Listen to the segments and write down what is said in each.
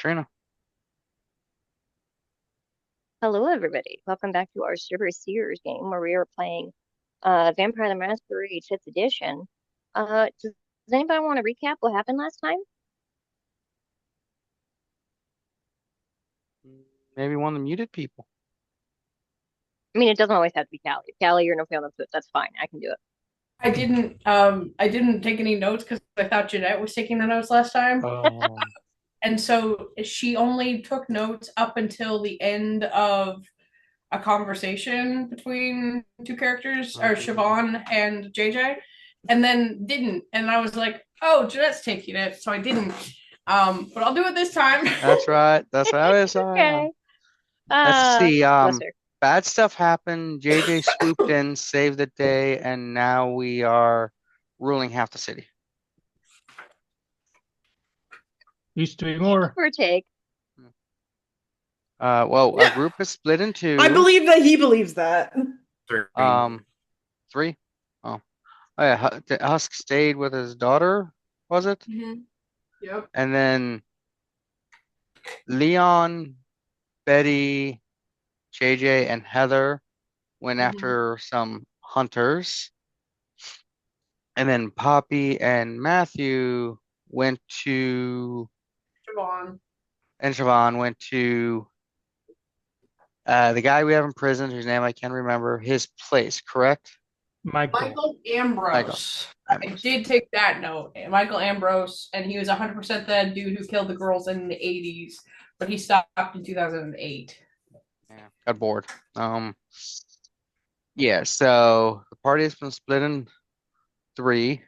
Katrina. Hello, everybody. Welcome back to our Cerberus Seers game where we are playing Vampire the Masquerade 5th edition. Does anybody want to recap what happened last time? Maybe one of the muted people. I mean, it doesn't always have to be Callie. If Callie, you're no fail to it. That's fine. I can do it. I didn't take any notes because I thought Jeanette was taking the notes last time. Oh. And so she only took notes up until the end of a conversation between two characters, or Siobhan and JJ, and then didn't. And I was like, oh, Jeanette's taking it, so I didn't. But I'll do it this time. That's right. That's how it is. Okay. Let's see. Bless her. Bad stuff happened. JJ swooped in, saved the day, and now we are ruling half the city. Used to be more. For a take. Well, our group is split in two. I believe that he believes that. Three. Oh, yeah. Husk stayed with his daughter, was it? Mm-hmm. Yep. And then Leon, Betty, JJ, and Heather went after some hunters. And then Poppy and Matthew went to Siobhan went to the guy we have in prison, whose name I can't remember, his place, correct? Michael Ambrose. I did take that note. Michael Ambrose, and he was 100% that dude who killed the girls in the 80s, but he stopped in 2008. Yeah, got bored. Yeah, so the party has been split in three.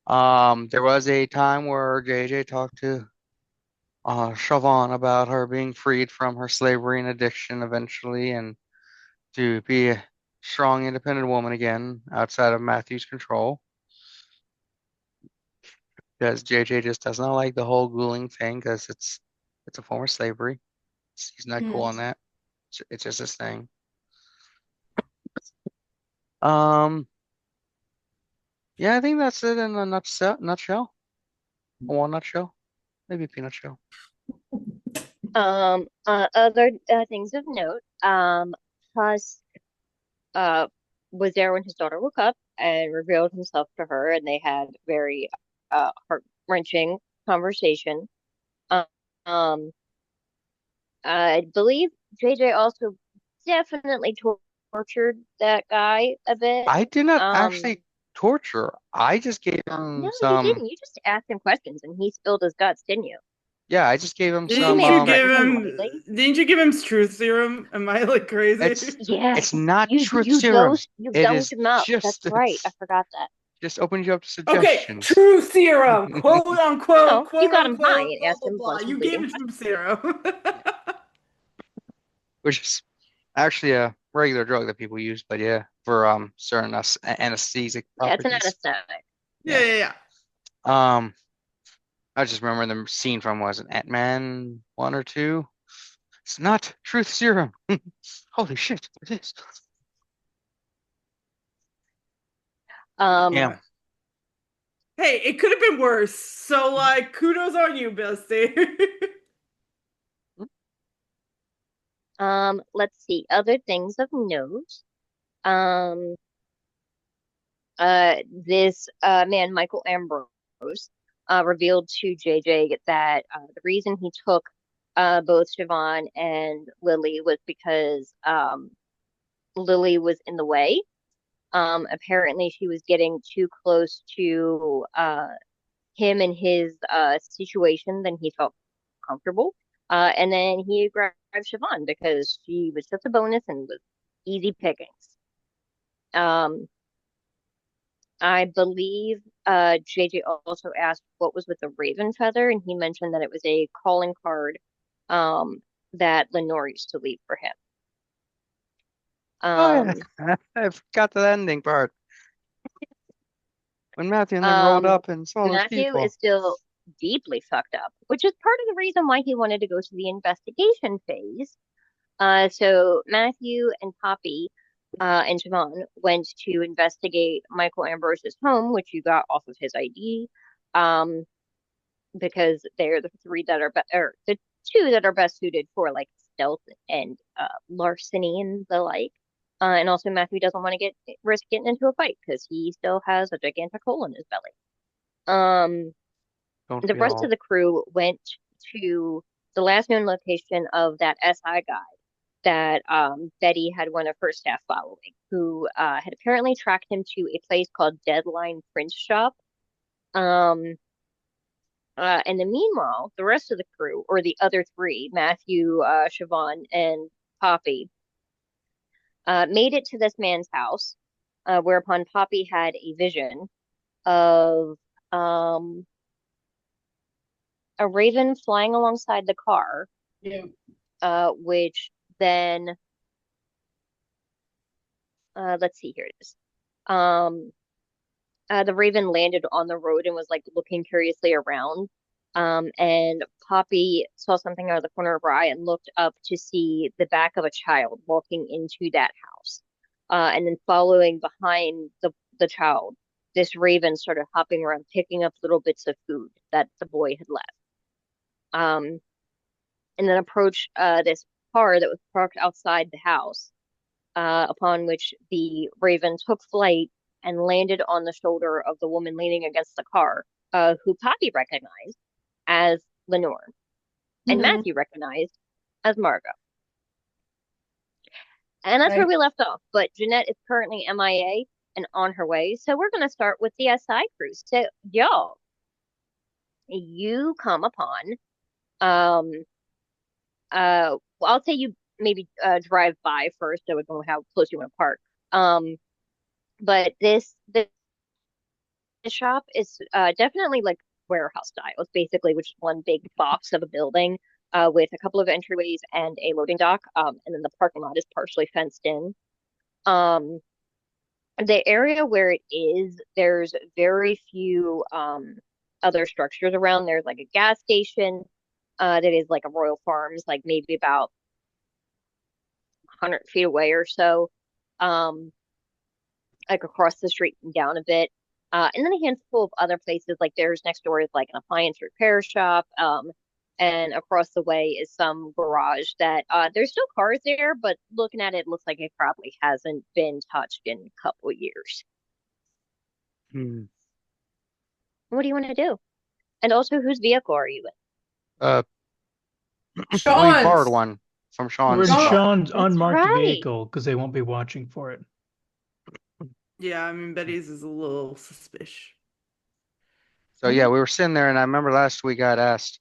There was a time where JJ talked to Siobhan about her being freed from her slavery and addiction eventually, and to be a strong, independent woman again outside of Matthew's control. Because JJ just does not like the whole ghouling thing because it's a form of slavery. He's not cool on that. It's just his thing. Yeah, I think that's it in a nutshell. One nutshell, maybe a peanut shell. Other things of note. Husk was there when his daughter woke up and revealed himself to her, and they had very heart-wrenching conversation. Um, I believe JJ also definitely tortured that guy a bit. I did not actually torture. I just gave him No, some. you didn't. You just asked him questions and he spilled his guts, didn't you? Yeah, I just gave him Didn't some. you give him? Didn't you give him truth serum? Am I like crazy? It's not truth you serum. You It dunked is him up. just That's right. I forgot that. just opened you up to Okay, suggestions. truth serum, quote unquote, No, quote you got him unquote, high and blah, asked blah, him blah. blunt You gave bleeding. him truth serum. Which is actually a regular drug that people use, but yeah, for certain anesthetic Yeah, it's an properties. anesthetic. Yeah. I just remember the scene from was it Ant-Man 1 or 2? It's not truth serum. Holy shit, it is. Yeah. Hey, it could have been worse. So like, kudos on you, bestie. Let's see. Other things of note. Um, this man, Michael Ambrose, revealed to JJ that the reason he took both Siobhan and Lily was because Lily was in the way. Apparently she was getting too close to him and his situation than he felt comfortable. And then he grabbed Siobhan because she was just a bonus and was easy pickings. I believe JJ also asked what was with the Raven Feather, and he mentioned that it was a calling card that Lenore used to leave for him. Oh, yeah. I forgot the ending part. When Matthew and them rolled up and saw those Matthew people. is still deeply fucked up, which is part of the reason why he wanted to go to the investigation phase. So Matthew and Poppy and Siobhan went to investigate Michael Ambrose's home, which you got off of his ID. because they're the three that are or the two that are best suited for like stealth and larceny and the like. And also Matthew doesn't want to risk getting into a fight because he still has a gigantic hole in his belly. Don't The we rest of all? the crew went to the last known location of that SI guy that Betty had one of her staff following, who had apparently tracked him to a place called Deadline Print Shop. And then meanwhile, the rest of the crew, or the other three, Matthew, Siobhan, and Poppy, made it to this man's house, whereupon Poppy had a vision of a raven flying alongside the car, Yeah. which then, let's see, here it is. The raven landed on the road and was like looking curiously around. And Poppy saw something out of the corner of her eye and looked up to see the back of a child walking into that house. And then following behind the child, this raven started hopping around, picking up little bits of food that the boy had left. And then approached this car that was parked outside the house, upon which the raven took flight and landed on the shoulder of the woman leaning against the car, who Poppy recognized as Lenore, and Matthew recognized as Margot. And that's where we left off. But Jeanette is currently MIA and on her way. So we're going to start with the SI crew. So, y'all, you come upon, well, I'll say you maybe drive by first so we know how close you want to park. But this shop is definitely like warehouse style. It's basically which is one big box of a building with a couple of entryways and a loading dock. And then the parking lot is partially fenced in. The area where it is, there's very few other structures around. There's like a gas station that is like a Royal Farms, like maybe about 100 feet away or so, like across the street and down a bit. And then a handful of other places, like there's next door is like an appliance repair shop. And across the way is some garage that there's still cars there, but looking at it, it looks like it probably hasn't been touched in a couple of years. Hmm. What do you want to do? And also, whose vehicle are you in? We Sean's. borrowed one from We're in Sean's truck. Sean's That's unmarked right. vehicle because they won't be watching for it. Yeah, I mean, Betty's is a little suspicious. So yeah, we were sitting there, and I remember last week I'd asked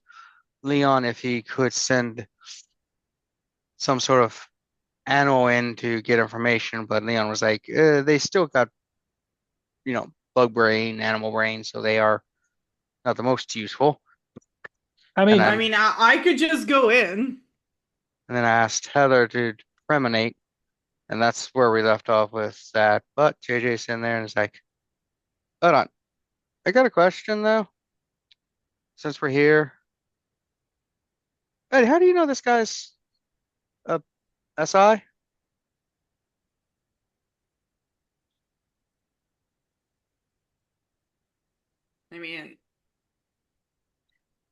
Leon if he could send some sort of animal in to get information, but Leon was like, they still got, bug brain, animal brain, so they are not the most useful. I mean, I mean, I could just go in. And then I asked Heather to premonate, and that's where we left off with that. But JJ's in there and is like, hold on, I got a question though, since we're here. Hey, how do you know this guy's a SI? I mean,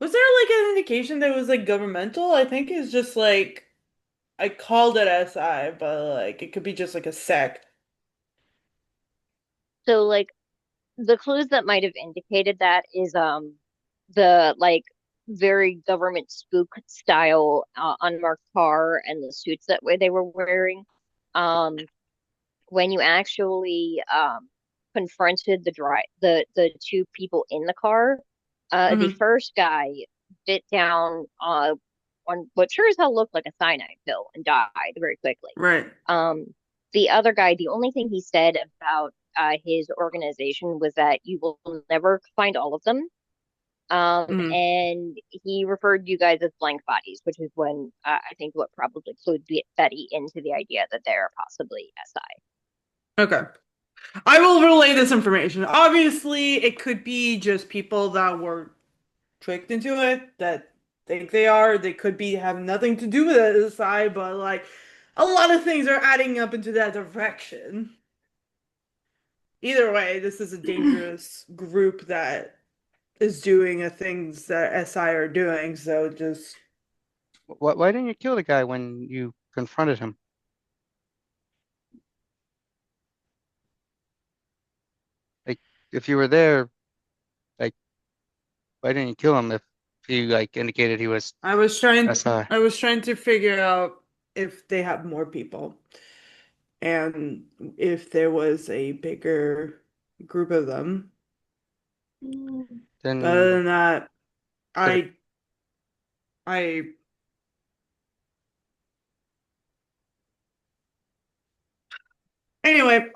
was there like an indication that it was like governmental? I think it's just like I called it SI, but like it could be just like a sect. So, like, the clues that might have indicated that is the like very government spook style unmarked car and the suits that way they were wearing. When you actually confronted the two people in the car, the first guy bit down on what sure as hell looked like a cyanide pill and died very quickly. Right. The other guy, the only thing he said about his organization was that you will never find all of them. And he referred you guys as blank bodies, which is when I think what probably clued Betty into the idea that they're possibly SI. Okay. I will relay this information. Obviously, it could be just people that were tricked into it that think they are. They could be have nothing to do with it SI, but like a lot of things are adding up into that direction. Either way, this is a dangerous group that is doing the things that SI are doing, so just Why didn't you kill the guy when you confronted him? Like, if you were there, like, why didn't you kill him if he like indicated he was SI? I was trying to figure out if they have more people and if there was a bigger group of them. But other Then than that, could have. I I anyway,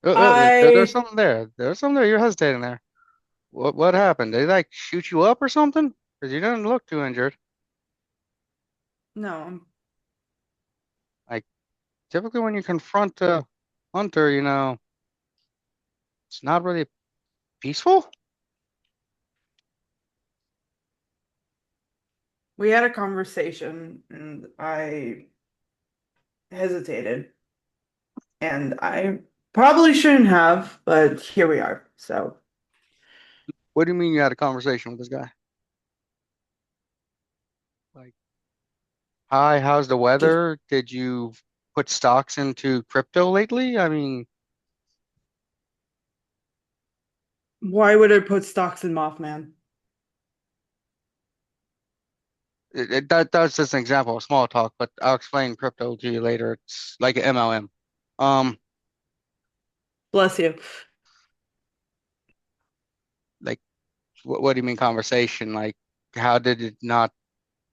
There's I something there. There's something there. You're hesitating there. What happened? Did they like shoot you up or something? Because you didn't look too injured. no, Like typically when you confront a hunter, it's not really peaceful. we had a conversation and I hesitated and I probably shouldn't have, but here we are. So What do you mean you had a conversation with this guy? Like, hi, how's the just weather? Did you put stocks into crypto lately? I mean, why would I put stocks in Mothman? that's just an example of small talk, but I'll explain crypto to you later. It's like an MLM. Um, Bless you. like, what do you mean conversation? Like, how did it not?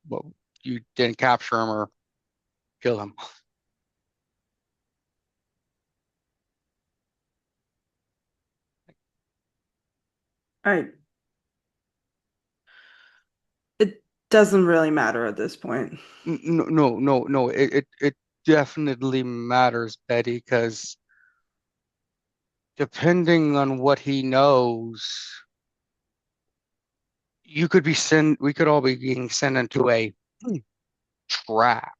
Well, you didn't capture him or kill him. I It doesn't really matter at this point. No, no, no, no. It definitely matters, Betty, because depending on what he knows, we could all be being sent into a trap,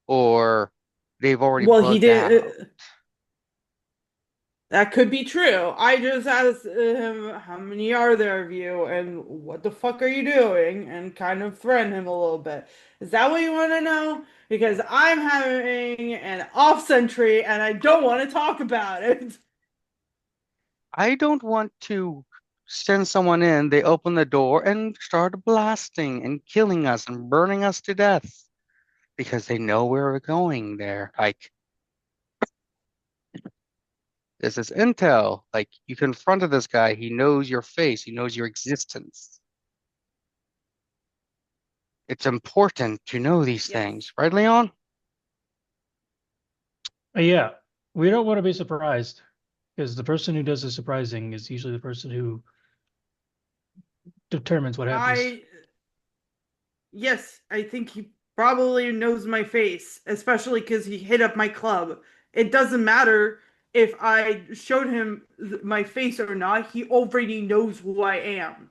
or they've already Well, he bugged out. did. That could be true. I just asked him, how many are there of you, and what the fuck are you doing? And kind of threaten him a little bit. Is that what you want to know? Because I'm having an off century and I don't want to talk about it. I don't want to send someone in, they open the door and start blasting and killing us and burning us to death because they know where we're going there. Like, this is intel. Like, you confronted this guy, he knows your face, he knows your existence. It's important to know these Yes. things, right, Leon? Yeah, we don't want to be surprised because the person who does the surprising is usually the person who determines what happens. Yes, I think he probably knows my face, especially because he hit up my club. It doesn't matter if I showed him my face or not, he already knows who I am.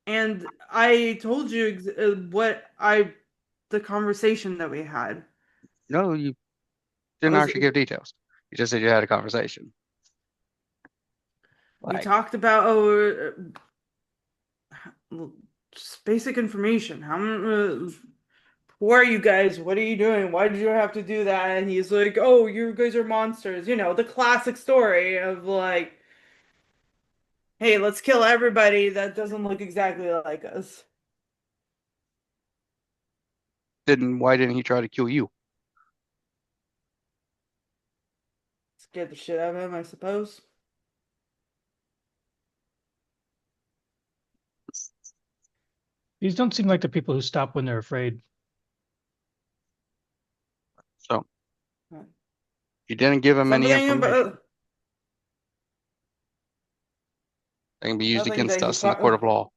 And I told you the conversation that we had. No, you I didn't was actually give details. You just said you had a conversation. We Like, talked about just basic information. Who are you guys? What are you doing? Why did you have to do that? And he's like, "Oh, you guys are monsters." You know, the classic story of like, "Hey, let's kill everybody that doesn't look exactly like us." why didn't he try to kill you? Scared the shit out of him, I suppose. These don't seem like the people who stop when they're afraid. So you didn't give him any Something information. about That can be used nothing against that he us in the court of law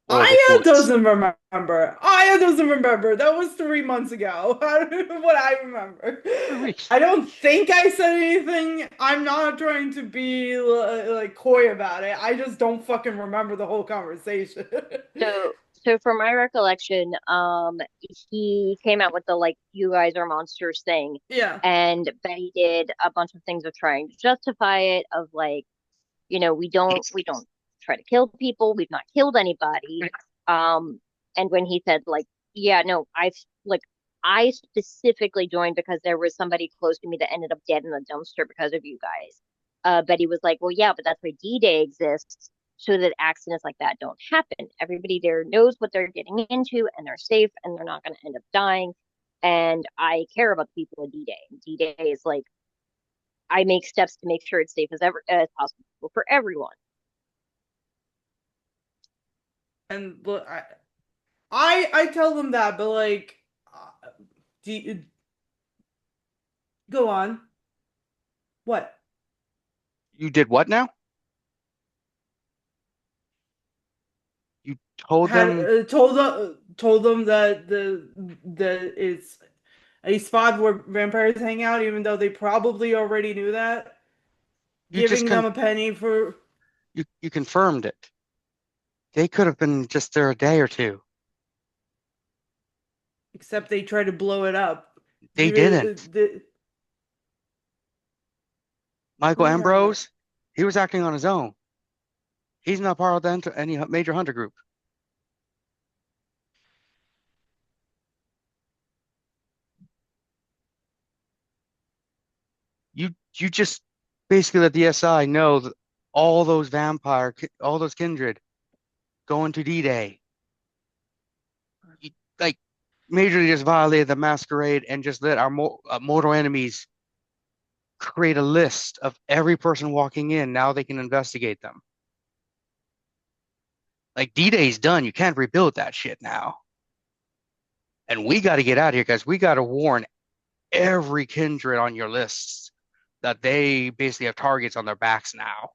or the Aya courts. doesn't remember. Aya doesn't remember. That was 3 months ago. I don't know what I remember. 3 weeks. I don't think I said anything. I'm not trying to be like coy about it. I just don't fucking remember the whole conversation. So So from my recollection, he came out with the like "you guys are monsters" thing, Yeah. and Betty did a bunch of things of trying to justify it, of like, we don't try to kill people, we've not killed anybody. And when he said like, yeah, no, I specifically joined because there was somebody close to me that ended up dead in the dumpster because of you guys. Betty was like, well, yeah, but that's why D-Day exists, so that accidents like that don't happen. Everybody there knows what they're getting into, and they're safe, and they're not going to end up dying. And I care about the people of D-Day. D-Day is like, I make steps to make sure it's safe as possible for everyone. And look, I tell them that, but like, do you, go on. What? You did what now? You told Had them told them that the it's a spot where vampires hang out, even though they probably already knew that. you just Giving them a penny for. you confirmed it. They could have been just there a day or two. Except they try to blow it up. They didn't. Michael What are you talking about? Ambrose, he was acting on his own. He's not part of any major hunter group. You just basically let the SI know that all those all those kindred going to D-Day. You, like, majorly just violated the masquerade and just let our mortal enemies create a list of every person walking in. Now they can investigate them. Like, D-Day's done. You can't rebuild that shit now. And we got to get out of here, guys. We got to warn every kindred on your lists that they basically have targets on their backs now.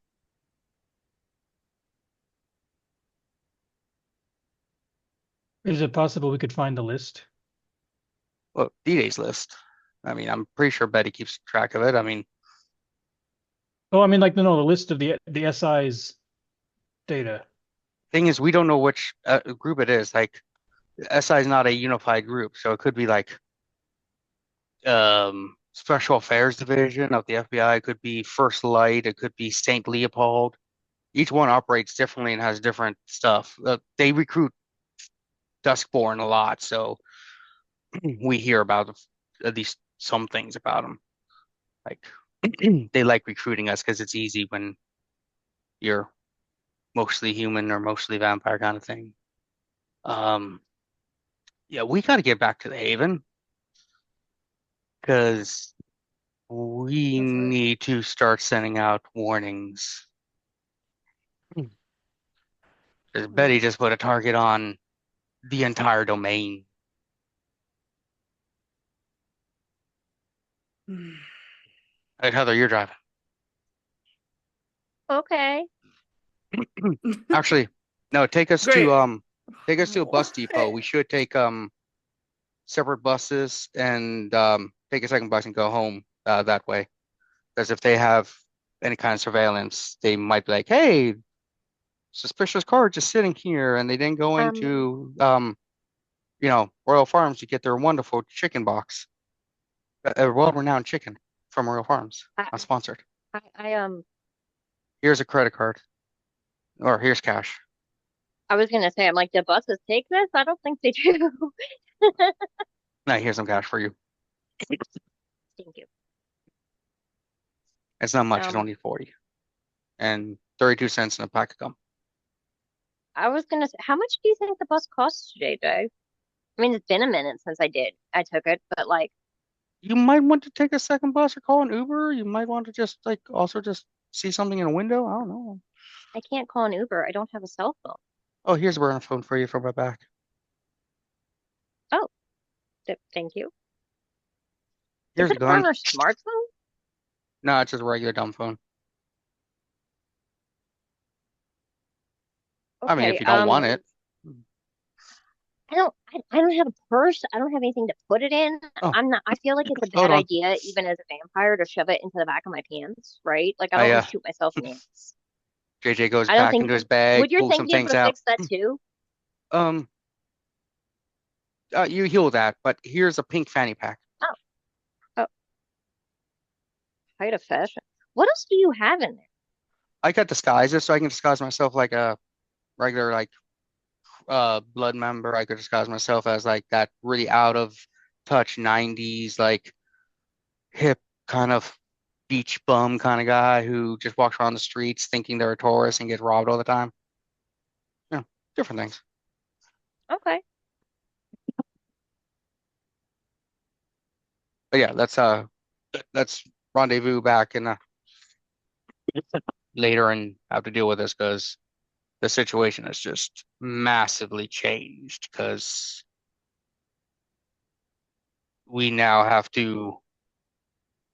Is it possible we could find the list? Well, D-Day's list. I mean, I'm pretty sure Betty keeps track of it. I mean, Oh, I mean, like, no, the list of the SI's data. thing is, we don't know which group it is. Like, SI is not a unified group, so it could be like Special Affairs Division of the FBI. It could be First Light. It could be Saint Leopold. Each one operates differently and has different stuff. They recruit Duskborn a lot, so we hear about at least some things about them. Like, they like recruiting us because it's easy when you're mostly human or mostly vampire kind of thing. Um, yeah, we got to get back to the Haven because we That's right. need to start sending out warnings. Because Betty just put a target on the entire domain. Like, Heather, you're driving. Okay. Actually, no, Great. take us to a bus depot. We should take separate buses and take a second bus and go home that way. Because if they have any kind of surveillance, they might be like, hey, suspicious car just sitting here, and they didn't go into Royal Farms to get their wonderful chicken box. A world-renowned chicken from Royal Farms. I, Not sponsored. I Here's a credit card. Or here's cash. I was gonna say, I'm like, the buses take this? I don't think they do. Now here's some cash for you. Thank you. It's not much, it's Um, only 40. And 32 cents in a pack of gum. I was gonna say, how much do you think the bus costs today, Jay? I mean, it's been a minute since I took it, but like, You might want to take a second bus or call an Uber. You might want to just like also just see something in a window. I don't know. I can't call an Uber. I don't have a cell phone. Oh, here's a burner phone for you from my back. Oh, thank you. Here's Is a it a gun. burner smartphone? No, it's just a regular dumb phone. I mean, if Okay. you don't want it. I don't have a purse. I don't have anything to put it in. Oh, I feel like it's a hold bad on. idea, even as a vampire, to shove it into the back of my pants, right? Like, I don't want to shoot myself in the ass. JJ goes I don't back think, into his bag, would your pulls thing some be able things to out. fix that too? You heal that, but here's a pink fanny pack. Oh, oh, height of fashion. What else do you have in there? I got disguises, so I can disguise myself like a regular like blood member. I could disguise myself as like that really out of touch 90s like hip kind of beach bum kind of guy who just walks around the streets thinking they're a tourist and gets robbed all the time. Yeah, different things. Okay. But yeah, let's rendezvous back and later and have to deal with this because the situation has just massively changed because we now have to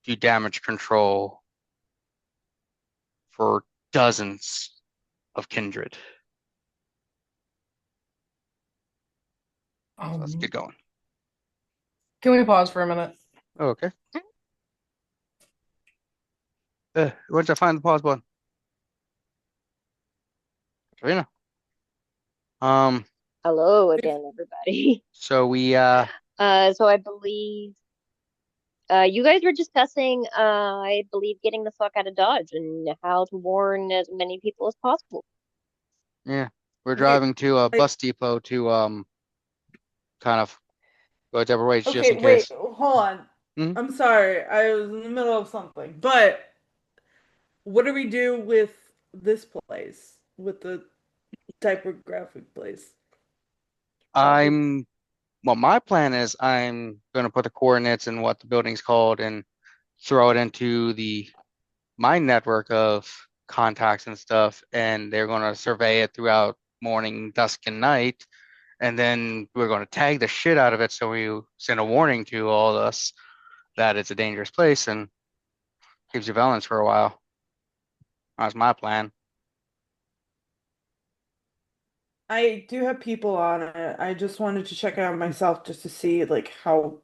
do damage control for dozens of kindred. So let's get going. Can we pause for a minute? Oh, okay. Once I find the pause button. Katrina. Hello again, everybody. So we So I believe you guys were discussing, I believe, getting the fuck out of Dodge and how to warn as many people as possible. yeah, we're Wait, driving to a wait. bus depot to kind of go separate ways just Okay, in wait, case. hold on. Mhm. I'm sorry, I was in the middle of something. But what do we do with this place? With the typographic place? Well, my plan is I'm going to put the coordinates and what the building's called and throw it into my network of contacts and stuff, and they're going to survey it throughout morning, dusk, and night, and then we're going to tag the shit out of it so we send a warning to all of us that it's a dangerous place and keep surveillance for a while. That's my plan. I do have people on it. I just wanted to check it out myself just to see like how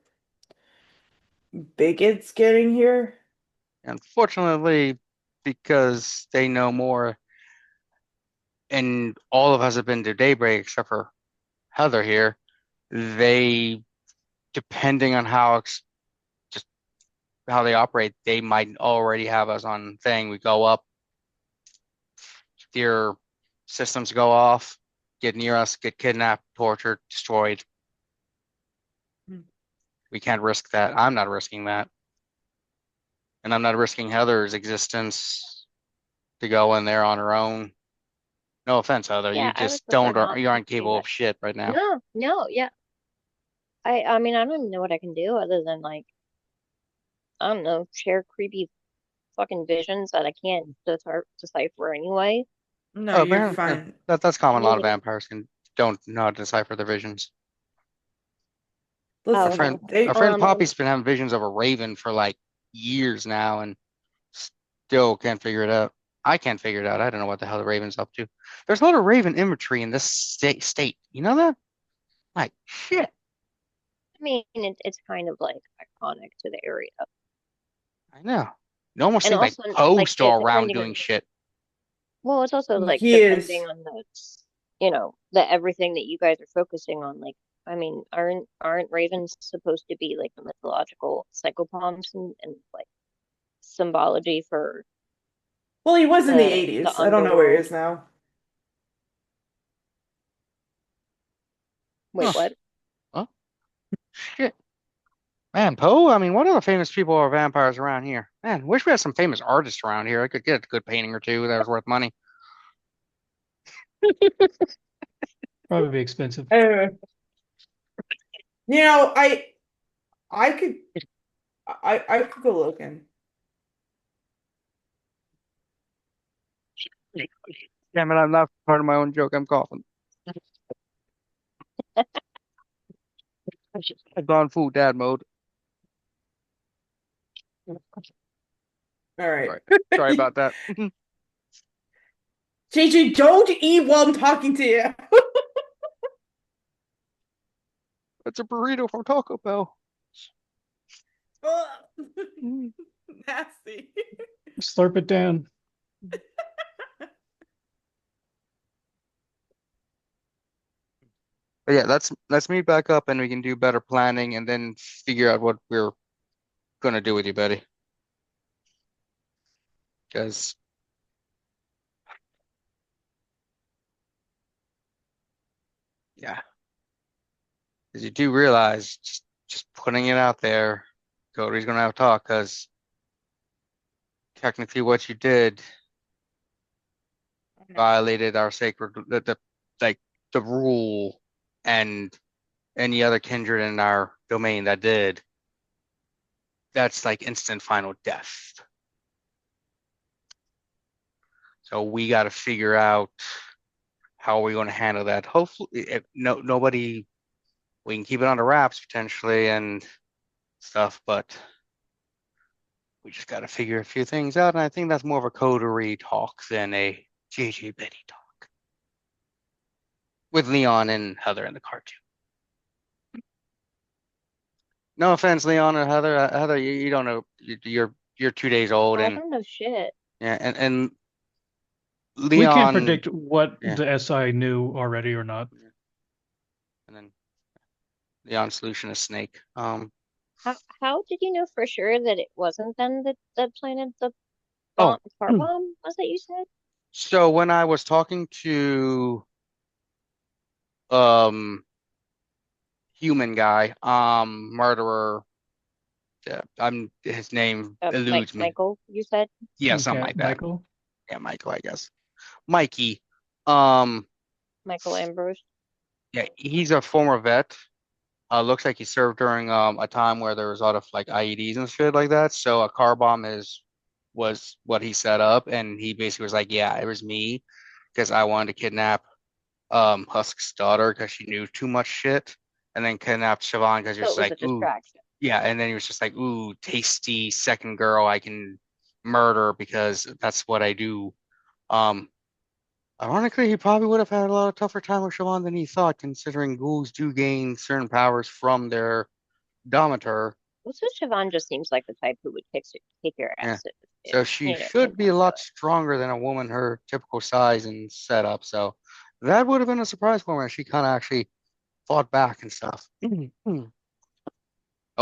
big it's getting here. Unfortunately, because they know more, and all of us have been to Daybreak except for Heather here, they, depending on just how they operate, they might already have us on thing. We go up, their systems go off, get near us, get kidnapped, tortured, destroyed. Hmm. We can't risk that. I'm not risking that. And I'm not risking Heather's existence to go in there on her own. No offense, Heather. Yeah, You I would just prefer don't, not you to aren't do capable that. of shit right now. No, no, yeah. I mean, I don't even know what I can do other than like, I don't know, share creepy fucking visions that I can't decipher anyway. No, Oh, you're apparently, yeah, fine. that's common. A lot of Maybe. vampires don't know how to decipher their visions. Oh, Our Listen, friend, okay. our they friend Poppy's been having visions of a raven for like years now, and still can't figure it out. I can't figure it out. I don't know what the hell the raven's up to. There's a lot of raven imagery in this state. You know that? Like shit. I mean, it's kind of like iconic to the area. I know. It almost And seems like also, like, Poe's still around depending on doing shit. well, it's also like he depending is. on the everything that you guys are focusing on. Like, I mean, aren't ravens supposed to be like the mythological psychopomps and like symbology for Well, he was in the the 80s. I don't know where he underworld? is now. Wait, Huh. what? Huh? Shit. Man, Poe, I mean, what other famous people are vampires around here? Man, wish we had some famous artists around here. I could get a good painting or two that was worth money. Probably be expensive. Anyway, you know, I could I could go looking. Damn it, I'm not part of my own joke. I'm coughing. I've gone full dad mode. All right. Sorry. Sorry about that. JJ, don't eat while I'm talking to you. It's a burrito from Taco Bell. Nasty. Slurp it down. But yeah, let's meet back up and we can do better planning and then figure out what we're gonna do with you, Betty. Because yeah, because you do realize just putting it out there, Cody's gonna have to talk because technically what you did violated our sacred the like the rule and any other kindred in our domain that did, that's like instant final death. So we got to figure out how are we going to handle that. Hopefully, if nobody, we can keep it under wraps potentially and stuff, but we just got to figure a few things out. And I think that's more of a coterie talk than a JJ Betty talk with Leon and Heather in the cartoon. No offense, Leon and Heather. Heather, you don't know. You're 2 days old, I and don't know shit. yeah, and We can't Leon, predict what yeah, the SI knew already or not. and then Leon's solution is Snake. How did you know for sure that it wasn't them that planted the Oh, car bomb? Was that you said? so when I was talking to um human guy, murderer, I'm his name Mike eludes me. Michael, you said? Yeah, something Okay, like that. Michael. Yeah, Michael, I guess. Mikey. Um, Michael Ambrose. yeah, he's a former vet. Looks like he served during a time where there was a lot of like IEDs and shit like that. So a car bomb is was what he set up, and he basically was like, "Yeah, it was me because I wanted to kidnap Husk's daughter because she knew too much shit, and then kidnapped Siobhan because he So was it was like, a ooh, distraction. yeah," and then he was just like, "Ooh, tasty second girl I can murder because that's what I do." Um, Ironically, he probably would have had a lot of tougher time with Siobhan than he thought, considering ghouls do gain certain powers from their Domitor. Also, Siobhan just seems like the type who would kick your Yeah. ass if So she you know it came should be down a to lot it. stronger than a woman her typical size and setup. So that would have been a surprise for her. She kind of actually fought back and stuff. That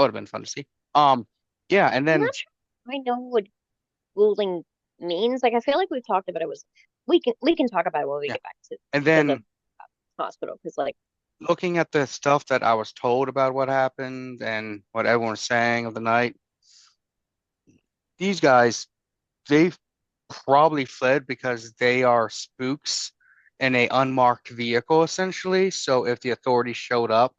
would have been fun to see. Yeah, and I'm then not sure I know what ruling means. Like I feel like we've talked about it. Was we can talk about it when we yeah, get back and to the then hospital because like looking at the stuff that I was told about what happened and what everyone's saying of the night, these guys, they probably fled because they are spooks in a unmarked vehicle, essentially. So if the authorities showed up,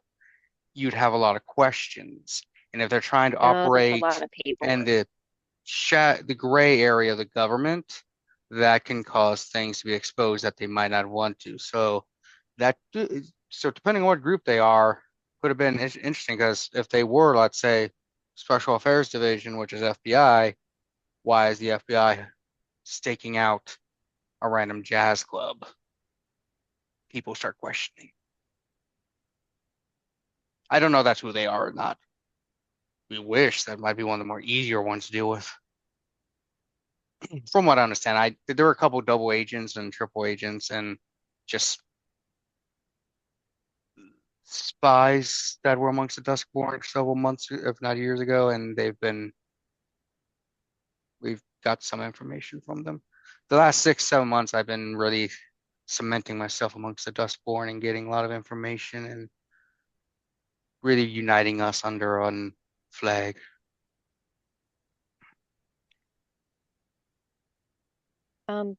you'd have a lot of questions. And if they're trying to that's a operate lot of in paperwork. the gray area of the government, that can cause things to be exposed that they might not want to. That so depending on what group they are, could have been interesting because if they were, let's say, Special Affairs Division, which is FBI, why is the FBI staking out a random jazz club? People start questioning. I don't know if that's who they are or not. We wish that might be one of the more easier ones to deal with. From what I understand, there were a couple double agents and triple agents and just spies that were amongst the Duskborn several months, if not years ago, and we've got some information from them. The last 6, 7 months, I've been really cementing myself amongst the Duskborn and getting a lot of information and really uniting us under one flag. Um,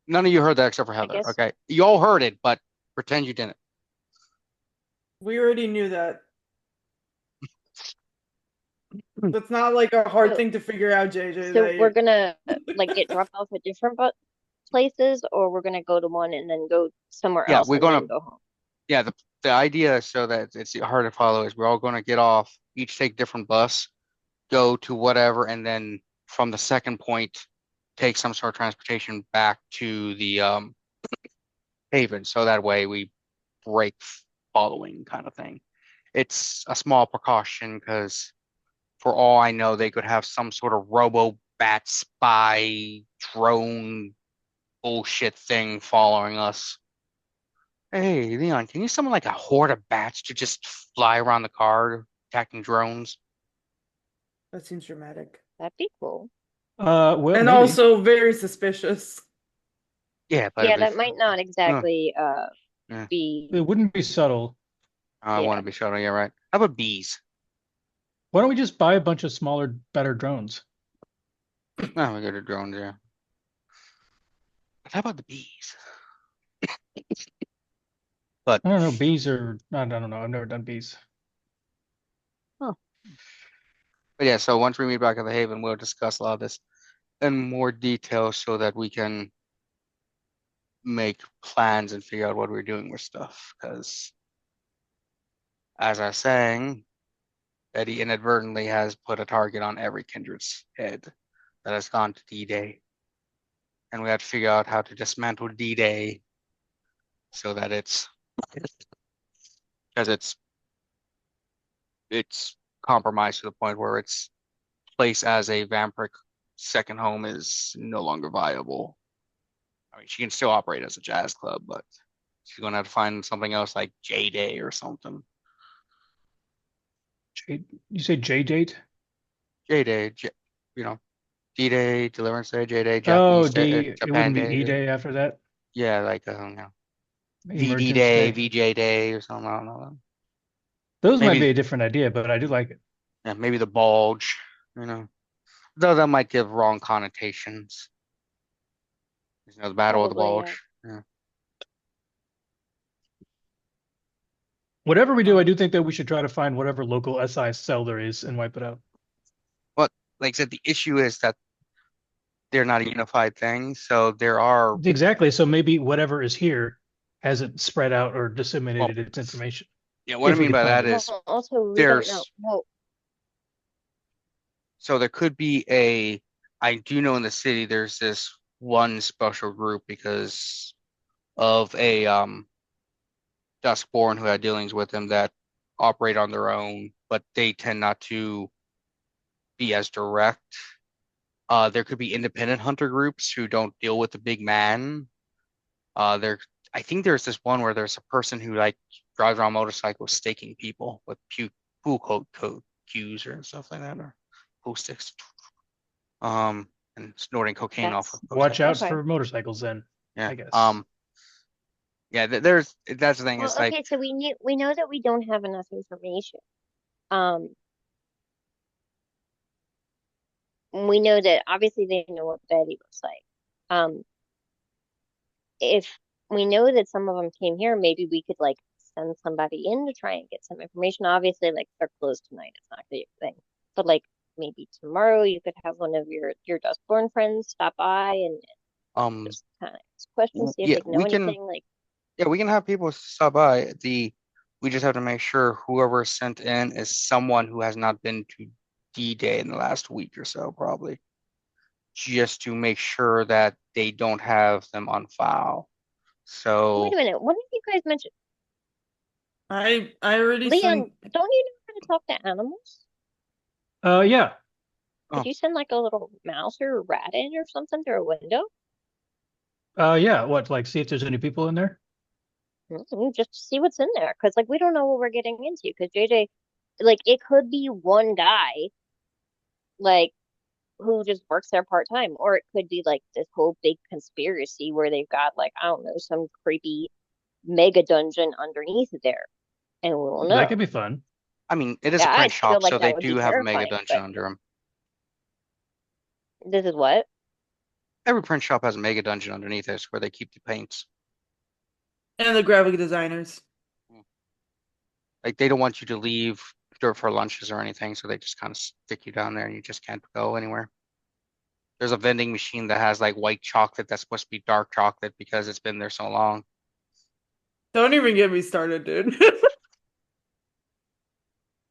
None of you heard that except for I Heather. guess Okay. You all heard it, but pretend you didn't. We already knew that. That's not like a hard so. thing to figure out, JJ. So we're That gonna like get dropped off at different places, or we're gonna go to one and then go somewhere Yeah, else we're and gonna then go home. yeah, the idea so that it's hard to follow is we're all gonna get off, each take different bus, go to whatever, and then from the second point take some sort of transportation back to the haven. So that way we break following kind of thing. It's a small precaution because for all I know, they could have some sort of robo bat spy drone bullshit thing following us. Hey, Leon, can you summon like a horde of bats to just fly around the car, attacking drones? That seems dramatic. That'd be cool. Well, And maybe. also very suspicious. Yeah, but Yeah, if, that might not uh, exactly yeah, be It wouldn't be subtle. I want yeah. to be shuttle. Yeah, right. How about bees? Why don't we just buy a bunch of smaller, better drones? No, we go to drones. Yeah, but how about the bees? But I don't know. Bees are, I don't know. I've never done bees. huh. But yeah, so once we meet back at the Haven, we'll discuss a lot of this in more detail so that we can make plans and figure out what we're doing with stuff. Because as I was saying, Eddie inadvertently has put a target on every kindred's head that has gone to D-Day. And we have to figure out how to dismantle D-Day so that because it's compromised to the point where its place as a vampiric second home is no longer viable. I mean, she can still operate as a jazz club, but she's gonna have to find something else like J Day or something. You say J date? J Day, you know, D Day, Deliverance Day, J Day, Oh, Japanese Day, D. It Japan wouldn't be Day. E day after that. Yeah, like VD Emergence Day, day. VJ Day, or something. I don't know. Those might be Maybe, a different idea, but I do like it. yeah, maybe the bulge. You know, though that might give wrong connotations. The Battle of the Probably, yeah. Bulge. Yeah. Whatever we do, I do think that we should try to find whatever local SI cell there is and wipe it out. But like I said, the issue is that they're not a unified thing. So there are, Exactly. So maybe whatever is here hasn't spread out or well, disseminated its information, yeah, what I if we mean could by find that it. is Well, also we don't know. there's, Well, so there could be a, I do know in the city there's this one special group because of a Duskborn who had dealings with them that operate on their own, but they tend not to be as direct. There could be independent hunter groups who don't deal with the big man. There, I think there's this one where there's a person who like drives around motorcycles staking people with pool code cues or stuff like that, or pool sticks. And snorting cocaine off that's of Watch motorcycles. out okay. for motorcycles then, Yeah. I guess. Yeah. There's that's the thing. Well, It's like okay, so we know that we don't have enough information. Um, we know that obviously they know what Betty looks like. If we know that some of them came here, maybe we could like send somebody in to try and get some information. Obviously, like they're closed tonight, it's not gonna be a thing. But like maybe tomorrow you could have one of your Dustborn friends stop by and um just kind of ask questions, see if yeah, they know anything. Like, we can have people stop by. We just have to make sure whoever is sent in is someone who has not been to D-Day in the last week or so, probably. Just to make sure that they don't have them on file. wait a So minute, what did you guys mention? I already Leon, sent. don't you know how to talk to animals? Yeah. Could oh, you send like a little mouse or a rat in or something through a window? Yeah. What, like, see if there's any people in there? Just to see what's in there, because like we don't know what we're getting into. Because JJ, like it could be one guy, like who just works there part time, or it could be like this whole big conspiracy where they've got like I don't know some creepy mega dungeon underneath there, and we won't That know. could be fun. I mean, it is a Yeah, I print feel shop, like so they that would do be have a mega terrifying. dungeon But under them. this is what? Every print shop has a mega dungeon underneath it where they keep the paints. And the graphic designers. Like they don't want you to leave for lunches or anything, so they just kind of stick you down there and you just can't go anywhere. There's a vending machine that has like white chocolate that's supposed to be dark chocolate because it's been there so long. Don't even get me started, dude.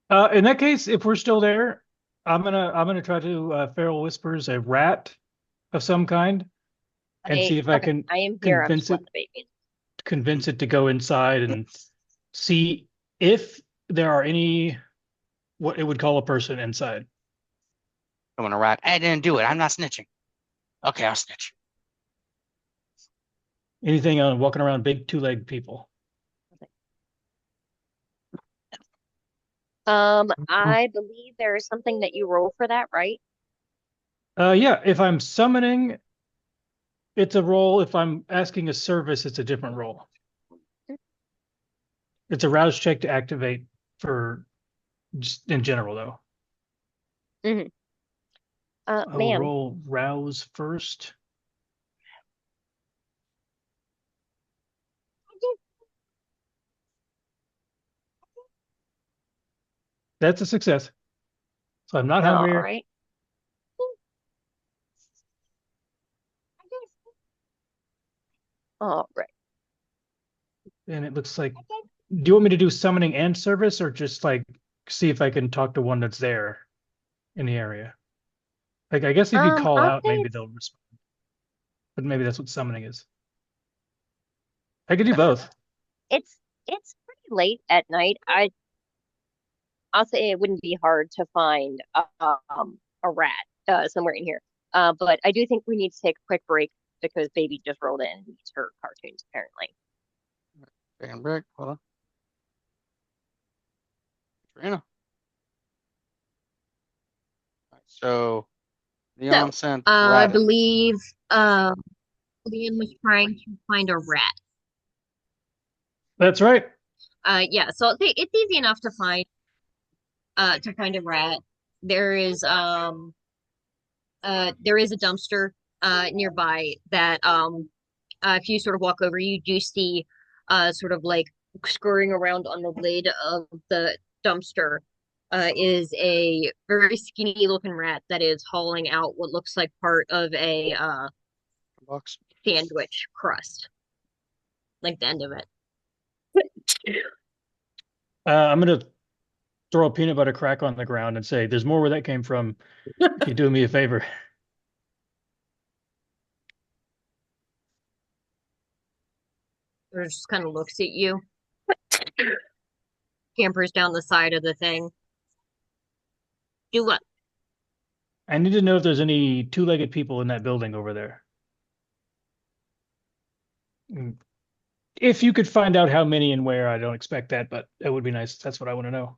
In that case, if we're still there, I'm gonna try to feral whispers a rat of some kind and see if I Okay, can I am here. I'm convince just it letting the baby. convince it to go inside and see if there are any what it would call a person inside. I'm gonna rat. I didn't do it. I'm not snitching. Okay, I'll snitch. Anything on walking around big two-legged people. I believe there is something that you roll for that, right? Yeah, if I'm summoning, it's a roll. If I'm asking a service, it's a different roll. It's a rouse check to activate for just in general, though. Mm-hmm. I'll Ma'am. roll rouse first. That's a success. So I'm not All hungry, right. All right. and it looks like. Do you want me to do summoning and service, or just like see if I can talk to one that's there in the area? Like, I guess if you call I'll out, say maybe they'll respond. But maybe that's what summoning is. I could do both. it's pretty late at night. I'll say it wouldn't be hard to find a rat somewhere in here. But I do think we need to take a quick break because baby just rolled in and needs her cartoons apparently. Taking a break. Hold on. Trina. So So, Leon sent I Rat. believe Liam was trying to find a rat. That's right. Yeah, so it's easy enough to find a rat. There is there is a dumpster nearby that if you sort of walk over, you do see sort of like scurrying around on the lid of the dumpster is a very skinny looking rat that is hauling out what looks like part of a Box. sandwich crust, like the end of it. I'm gonna throw a peanut butter crack on the ground and say, "There's more where that came from. If you do me a favor." Or just kind of looks at you, scampers down the side of the thing. Do what? I need to know if there's any two-legged people in that building over there. Mm. If you could find out how many and where, I don't expect that, but that would be nice. That's what I want to know.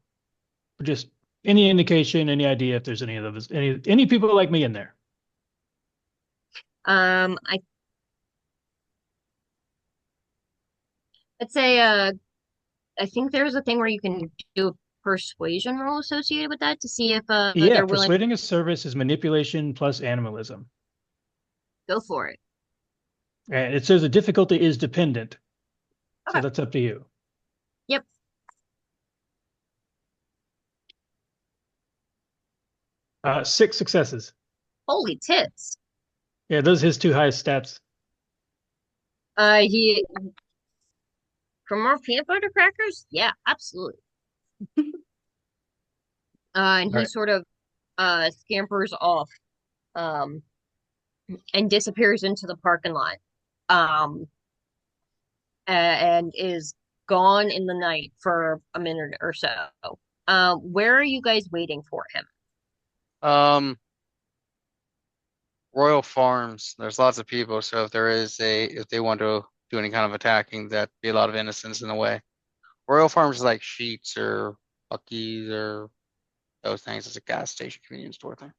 Just any indication, any idea if there's any of those, any people like me in there. I I'd say I think there's a thing where you can do a persuasion roll associated with that to see if Yeah, they're willing to persuading a service is manipulation plus animalism. go for it. And it says the difficulty is dependent. So Okay. that's up to you. Yep. 6 successes. Holy tits. Yeah, those are his 2 highest stats. He for more peanut butter crackers? Yeah, absolutely. And he Right. sort of scampers off um and disappears into the parking lot. Um and is gone in the night for a minute or so. Where are you guys waiting for him? Um, Royal Farms. There's lots of people, so if they want to do any kind of attacking, that'd be a lot of innocence in the way. Royal Farms is like Sheets or Bucky's or those things. It's a gas station convenience store thing.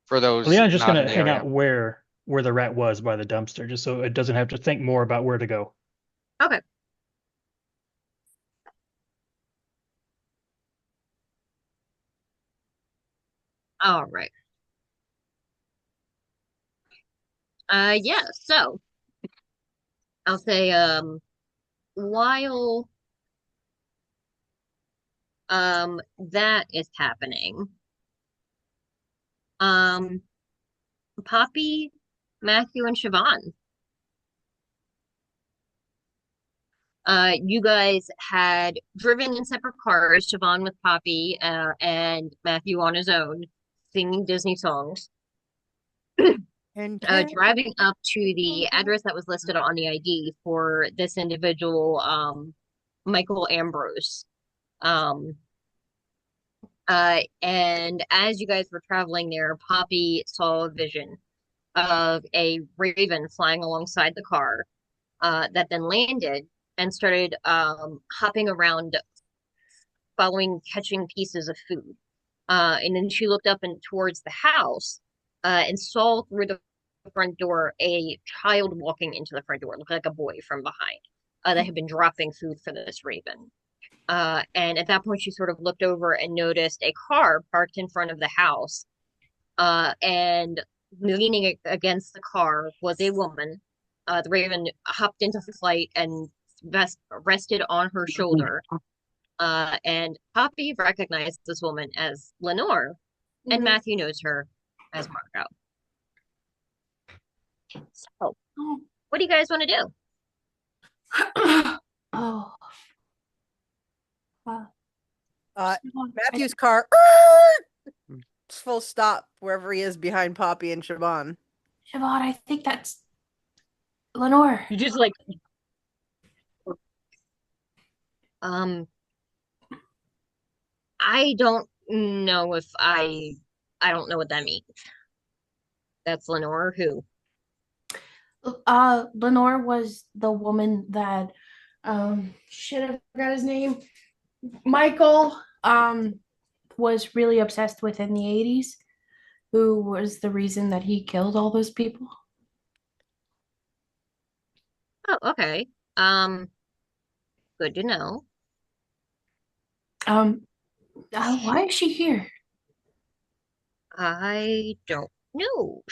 For those Leon's just not in gonna the hang area. out where the rat was by the dumpster, just so it doesn't have to think more about where to go. Okay. All right. Yeah, so I'll say while that is happening, um Poppy, Matthew, and Siobhan, you guys had driven in separate cars, Siobhan with Poppy, and Matthew on his own, singing Disney songs. And Driving up to the address that was listed on the ID for this individual, Michael Ambrose. And as you guys were traveling there, Poppy saw a vision of a raven flying alongside the car, that then landed and started hopping around catching pieces of food. And then she looked up and towards the house, and saw through the front door a child walking into the front door, looked like a boy from behind, that had been dropping food for this raven. And at that point, she sort of looked over and noticed a car parked in front of the house. And leaning against the car was a woman. The raven hopped into flight and rested on her shoulder. And Poppy recognized this woman as Lenore, and Matthew knows her as Margot. So, what do you guys want to do? Oh. Uh, Matthew's car full stop wherever he is behind Poppy and Siobhan. Siobhan, I think that's Lenore. You just like I don't know if I don't know what that means. That's Lenore who? Lenore was the woman that shit, I forgot his name. Michael was really obsessed with in the 80s, who was the reason that he killed all those people. Oh, okay. Good to know. Why is she here? I don't know.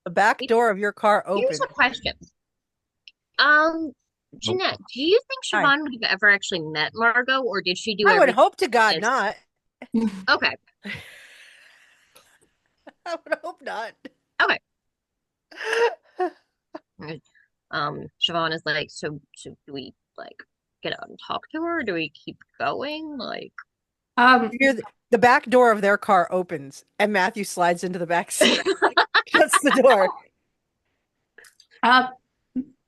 The back door of your car Here's opened. a question. Jeanette, do you think Hi. Siobhan would have ever actually met Margot, or did she do I would everything? hope to God is- not. Okay. I would hope not. Okay. Siobhan is like, so do we like get out and talk to her? Or do we keep going? Like, You hear the back door of their car opens, and Matthew slides into the back seat, shuts the door.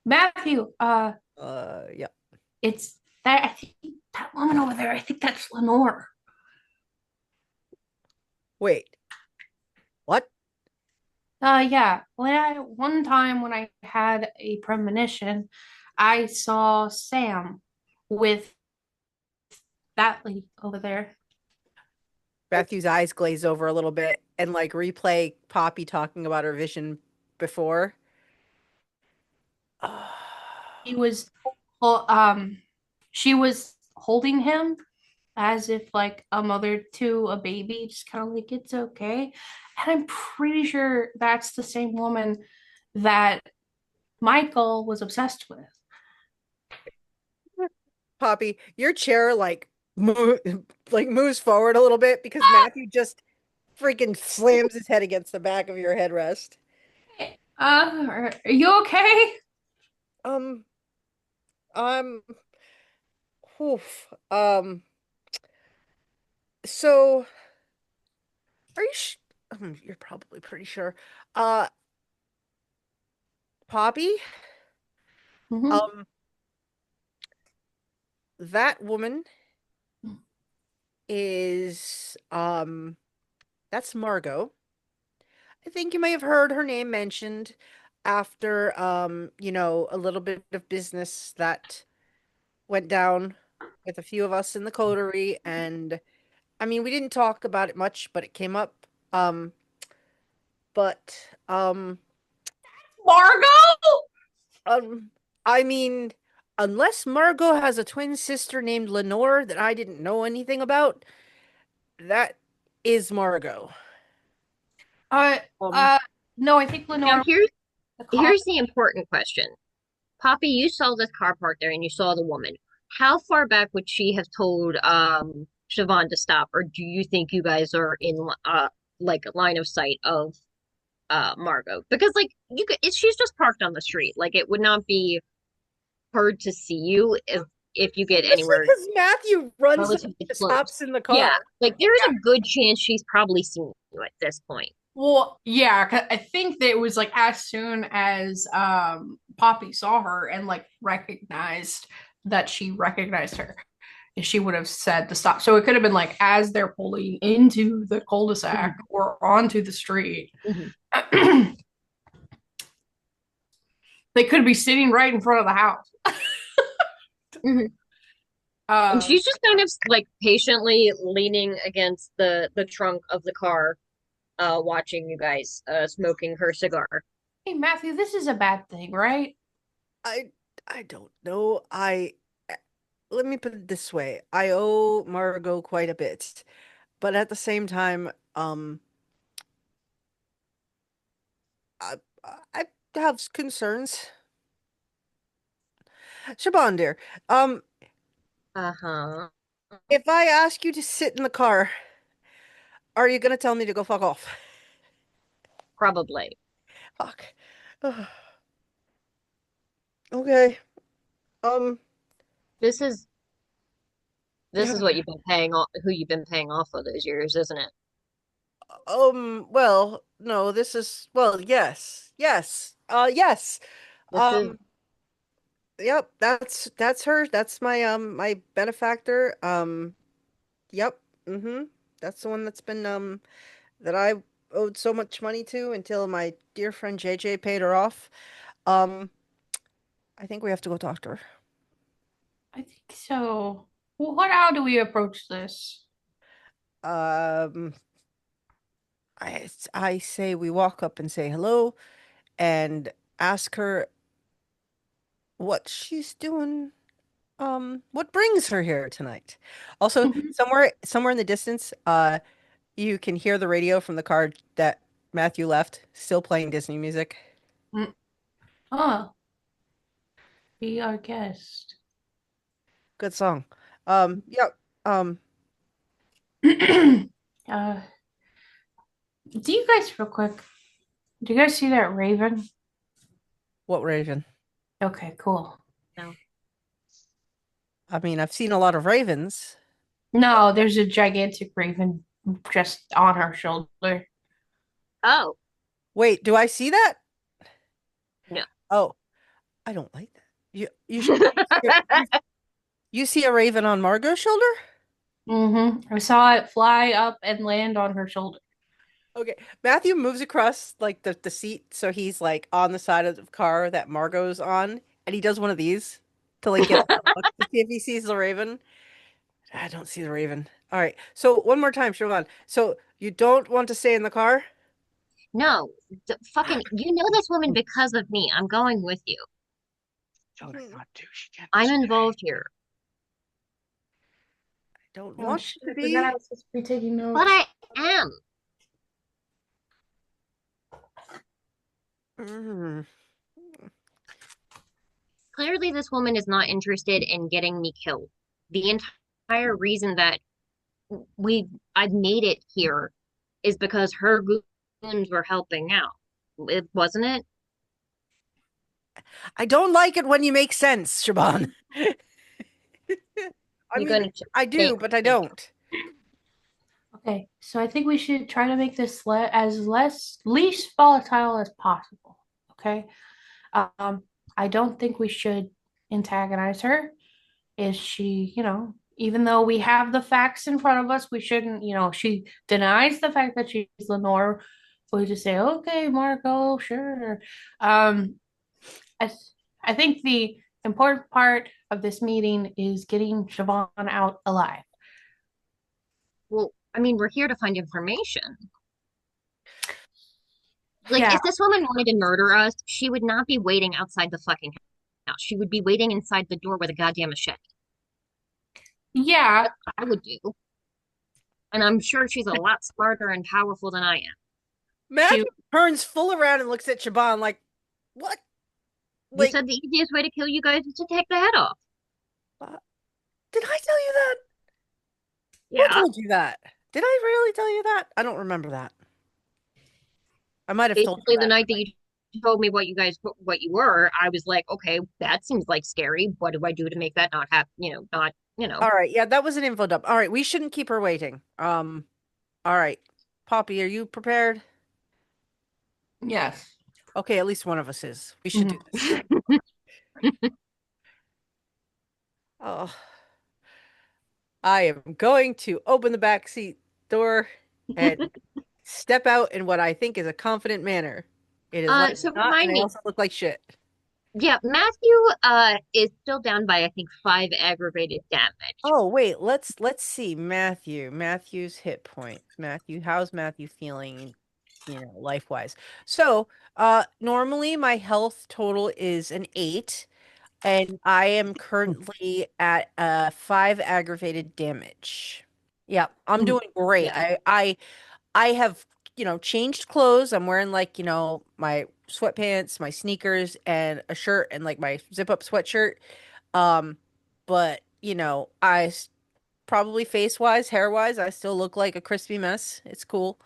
Matthew, Yeah. it's that, I think that woman over there, I think that's Lenore. Wait. What? Yeah. One time when I had a premonition, I saw Sam with that lady over there. Matthew's eyes glaze over a little bit and like replay Poppy talking about her vision before. He was, she was holding him as if like a mother to a baby, just kind of like, it's okay. And I'm pretty sure that's the same woman that Michael was obsessed with. Poppy, your chair like moves forward a little bit because Matthew just freaking slams his head against the back of your headrest. Are you okay? Oof. So are you you're probably pretty sure. Poppy? Mhm. That woman is that's Margot. I think you may have heard her name mentioned after a little bit of business that went down with a few of us in the coterie, and I mean we didn't talk about it much, but it came up. Margot? I mean, unless Margot has a twin sister named Lenore that I didn't know anything about, that is Margot. No, I think Lenore. now here's the important question. Poppy, you saw this car parked there and you saw the woman. How far back would she have told Siobhan to stop, or do you think you guys are in like a line of sight of Margot? Because like she's just parked on the street. Like it would not be hard to see you if you get anywhere. Because Matthew runs relatively and close. hops in the car. Yeah, like there's a good chance she's probably seen you at this point. Well, yeah, 'cause I think that it was like as soon as Poppy saw her and like recognized that she recognized her, she would have said to stop. So it could have been like as they're pulling into the cul-de-sac or onto the street. They could be sitting right in front of the house. And Um, she's just kind of like patiently leaning against the trunk of the car, watching you guys, smoking her cigar. Hey, Matthew, this is a bad thing, right? I I don't know. Let me put it this way. I owe Margot quite a bit, but at the same time, I I have concerns. Shaban, dear, Uh-huh. if I ask you to sit in the car, are you gonna tell me to go fuck off? Probably. Fuck. Ugh. Okay. Um. This is this Yeah. is what you've been paying off, who you've been paying off for those years, isn't it? Well, no, this is, well, yes. Yes. Yes. This is Yep, that's her. That's my benefactor. Yep. Mm-hmm. That's the one that's been that I owed so much money to until my dear friend JJ paid her off. Um, I think we have to go talk to her. I think so. Well, how do we approach this? Um, I say we walk up and say hello and ask her what she's doing. What brings her here tonight? Also, Mhm. somewhere in the distance, you can hear the radio from the car that Matthew left, still playing Disney music. Mm. Oh, be our guest. Good song. Yep. uh, do you guys, real quick, do you guys see that raven? What Raven? Okay, cool. no. I mean, I've seen a lot of ravens. No, there's a gigantic raven just on her shoulder. Oh, Wait, do I see that? no. Oh, I don't like that. You see a raven on Margot's shoulder? I saw it fly up and land on her shoulder. Okay. Matthew moves across like the seat so he's like on the side of the car that Margot's on, and he does one of these to like get a look to see if he sees the raven. I don't see the raven. All right. So one more time, Siobhan. So you don't want to stay in the car? No, fucking, Fuck. you know this woman because of me. I'm going with you. Told her Hmm. not to. She can't I'm stay. involved here, Don't Oh want shit, to I forgot I be. was supposed to be taking but notes. I am. Mm. Clearly, this woman is not interested in getting me killed. The entire reason that we I've made it here is because her goons were helping out. It wasn't it? I don't like it when you make sense, Siobhan. I You're mean, going to I change do, but I me. don't. Okay, so I think we should try to make this as least volatile as possible. Okay. Um, I don't think we should antagonize her. Is she, even though we have the facts in front of us, we shouldn't, she denies the fact that she's Lenore. We just say, okay, Marco, sure. Um, I, I think the important part of this meeting is getting Siobhan out alive. Well, I mean, we're here to find information. Like, Yeah, if this woman wanted to murder us, she would not be waiting outside the fucking house. She would be waiting inside the door with a goddamn machete. yeah, That's what I would do. And I'm sure she's a lot smarter and powerful than I am. she Matthew turns full around and looks at Siobhan like, what? You Like, said the easiest way to kill you guys is to take the head off. uh, did I tell you that? Who Yeah. told you that? Did I really tell you that? I don't remember that. I might have told you Basically, the that. night that you told me what you were, I was like, okay, that seems like scary. What do I do to make that not happen? Not, All right, yeah, that was an info dump. All right, we shouldn't keep her waiting. All right. Poppy, are you prepared? yes. Okay, at least one of us is. We should do this. Oh, I am going to open the back seat door and step out in what I think is a confident manner. It is light So not, and remind I me, also look like shit. Yeah, Matthew is still down by I think 5 aggravated damage. Oh, wait, let's see. Matthew's hit points. Matthew, how's Matthew feeling, life-wise? So, normally my health total is an 8, and I am currently at 5 aggravated damage. Yeah, I'm doing great. Yeah. I have, changed clothes. I'm wearing like, my sweatpants, my sneakers, and a shirt and like my zip-up sweatshirt. Um, but, probably face-wise, hair-wise, I still look like a crispy mess. It's cool.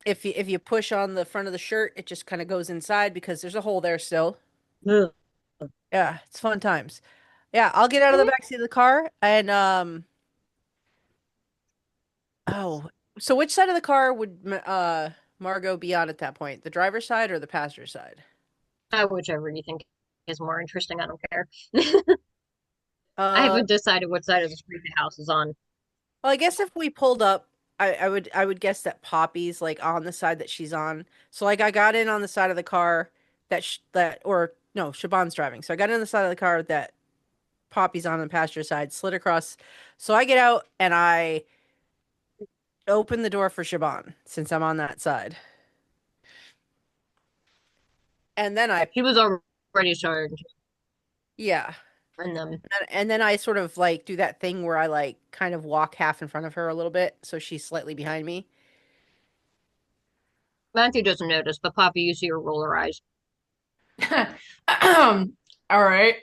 If you push on the front of the shirt, it just kind of goes inside because there's a hole there still. Ugh. Yeah, it's fun times. Yeah, I'll get out of the backseat of the car and oh, so which side of the car would Margot be on at that point? The driver's side or the passenger side? Whichever you think is more interesting, I don't care. I Uh, haven't decided what side of the street the house is on. well, I guess if we pulled up, I would guess that Poppy's like on the side that she's on. So like I got in on the side of the car that or no, Shaban's driving. So I got in on the side of the car that Poppy's on the passenger side, slid across. So I get out and I open the door for Shaban since I'm on that side. And then He was already started, yeah. and then And then I sort of like do that thing where I like kind of walk half in front of her a little bit, so she's slightly behind me. Matthew doesn't notice, but Poppy, you see her roll her eyes. All right.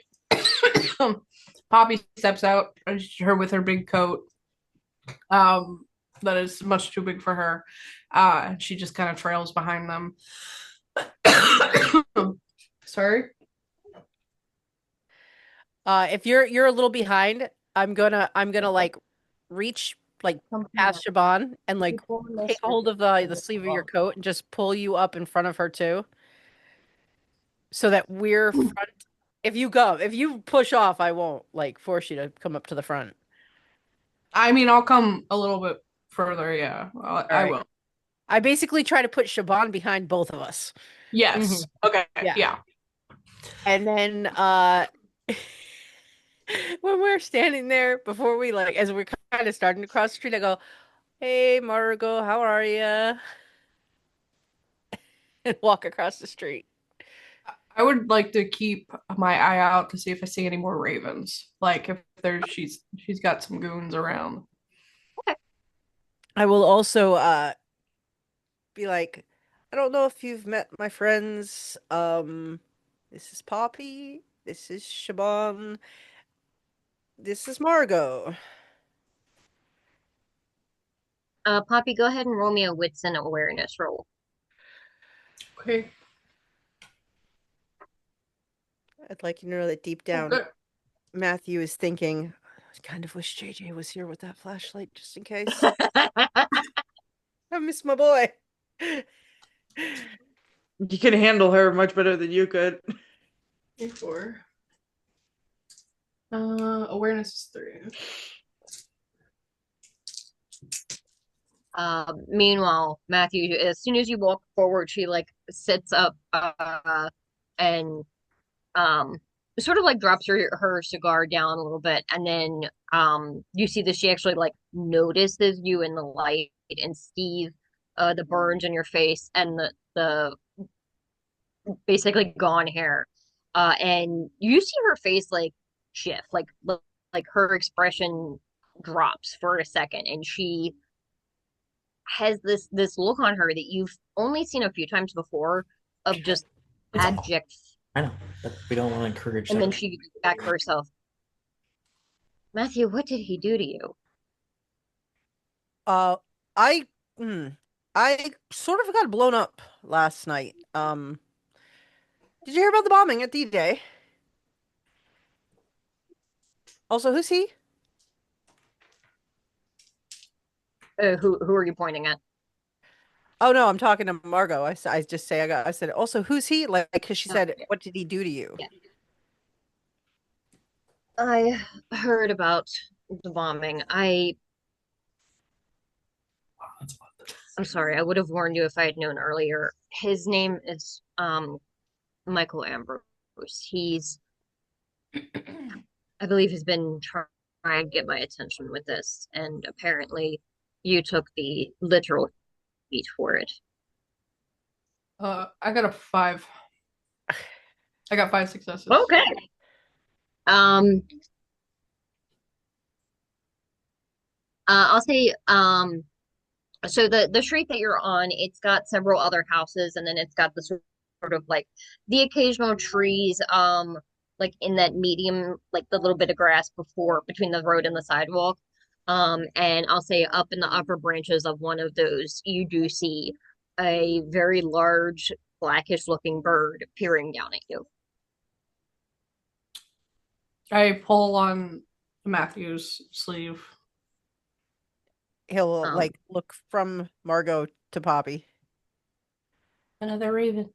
Poppy steps out, her with her big coat. That is much too big for her. She just kind of trails behind them. Sorry. If you're a little behind, I'm gonna like reach like past Shaban and like take hold of the sleeve of your coat and just pull you up in front of her too, so that we're front. If you push off, I won't like force you to come up to the front. I mean, I'll come a little bit further. Yeah, All I right. will. I basically try to put Shaban behind both of us. Yes. Okay. Yeah. Yeah. And then when we're standing there before we like as we're kind of starting to cross the street, I go, "Hey Margot, how are you?" and walk across the street. I would like to keep my eye out to see if I see any more ravens. Like if there's she's got some goons around. I will also be like, I don't know if you've met my friends. This is Poppy. This is Shaban. This is Margot. Poppy, go ahead and roll me a wits and awareness roll. Okay. I'd like you to know that deep down, Good. Matthew is thinking, I kind of wish JJ was here with that flashlight just in case. I miss my boy. You can handle her much better than you could. 4. Awareness is 3. Meanwhile, Matthew, as soon as you walk forward, she like sits up and sort of like drops her cigar down a little bit, and then you see that she actually like notices you in the light and Steve, the burns in your face and the basically gone hair, and you see her face like shift, like her expression drops for a second, and she has this look on her that you've only seen a few times before of just It's all. abject. I know, but we don't want to encourage And that. then she gets back to herself. Matthew, what did he do to you? Uh, I, hmm, I sort of got blown up last night. Did you hear about the bombing at D-Day? Also, who's he? Who are you pointing at? Oh no, I'm talking to Margot. I just say I said also who's he? Like because she Oh, said, yeah. what did he do to you? Yeah. I heard about the bombing. I'm sorry, I would have warned you if I had known earlier. His name is Michael Ambrose. He's, I believe, has been trying to get my attention with this, and apparently you took the literal heat for it. I got a 5. I got 5 successes. Okay. I'll say, so the street that you're on, it's got several other houses, and then it's got the sort of like the occasional trees, like in that medium, like the little bit of grass between the road and the sidewalk. And I'll say up in the upper branches of one of those, you do see a very large blackish looking bird peering down at you. I pull on Matthew's sleeve. He'll Um, like look from Margot to Poppy. Another raven.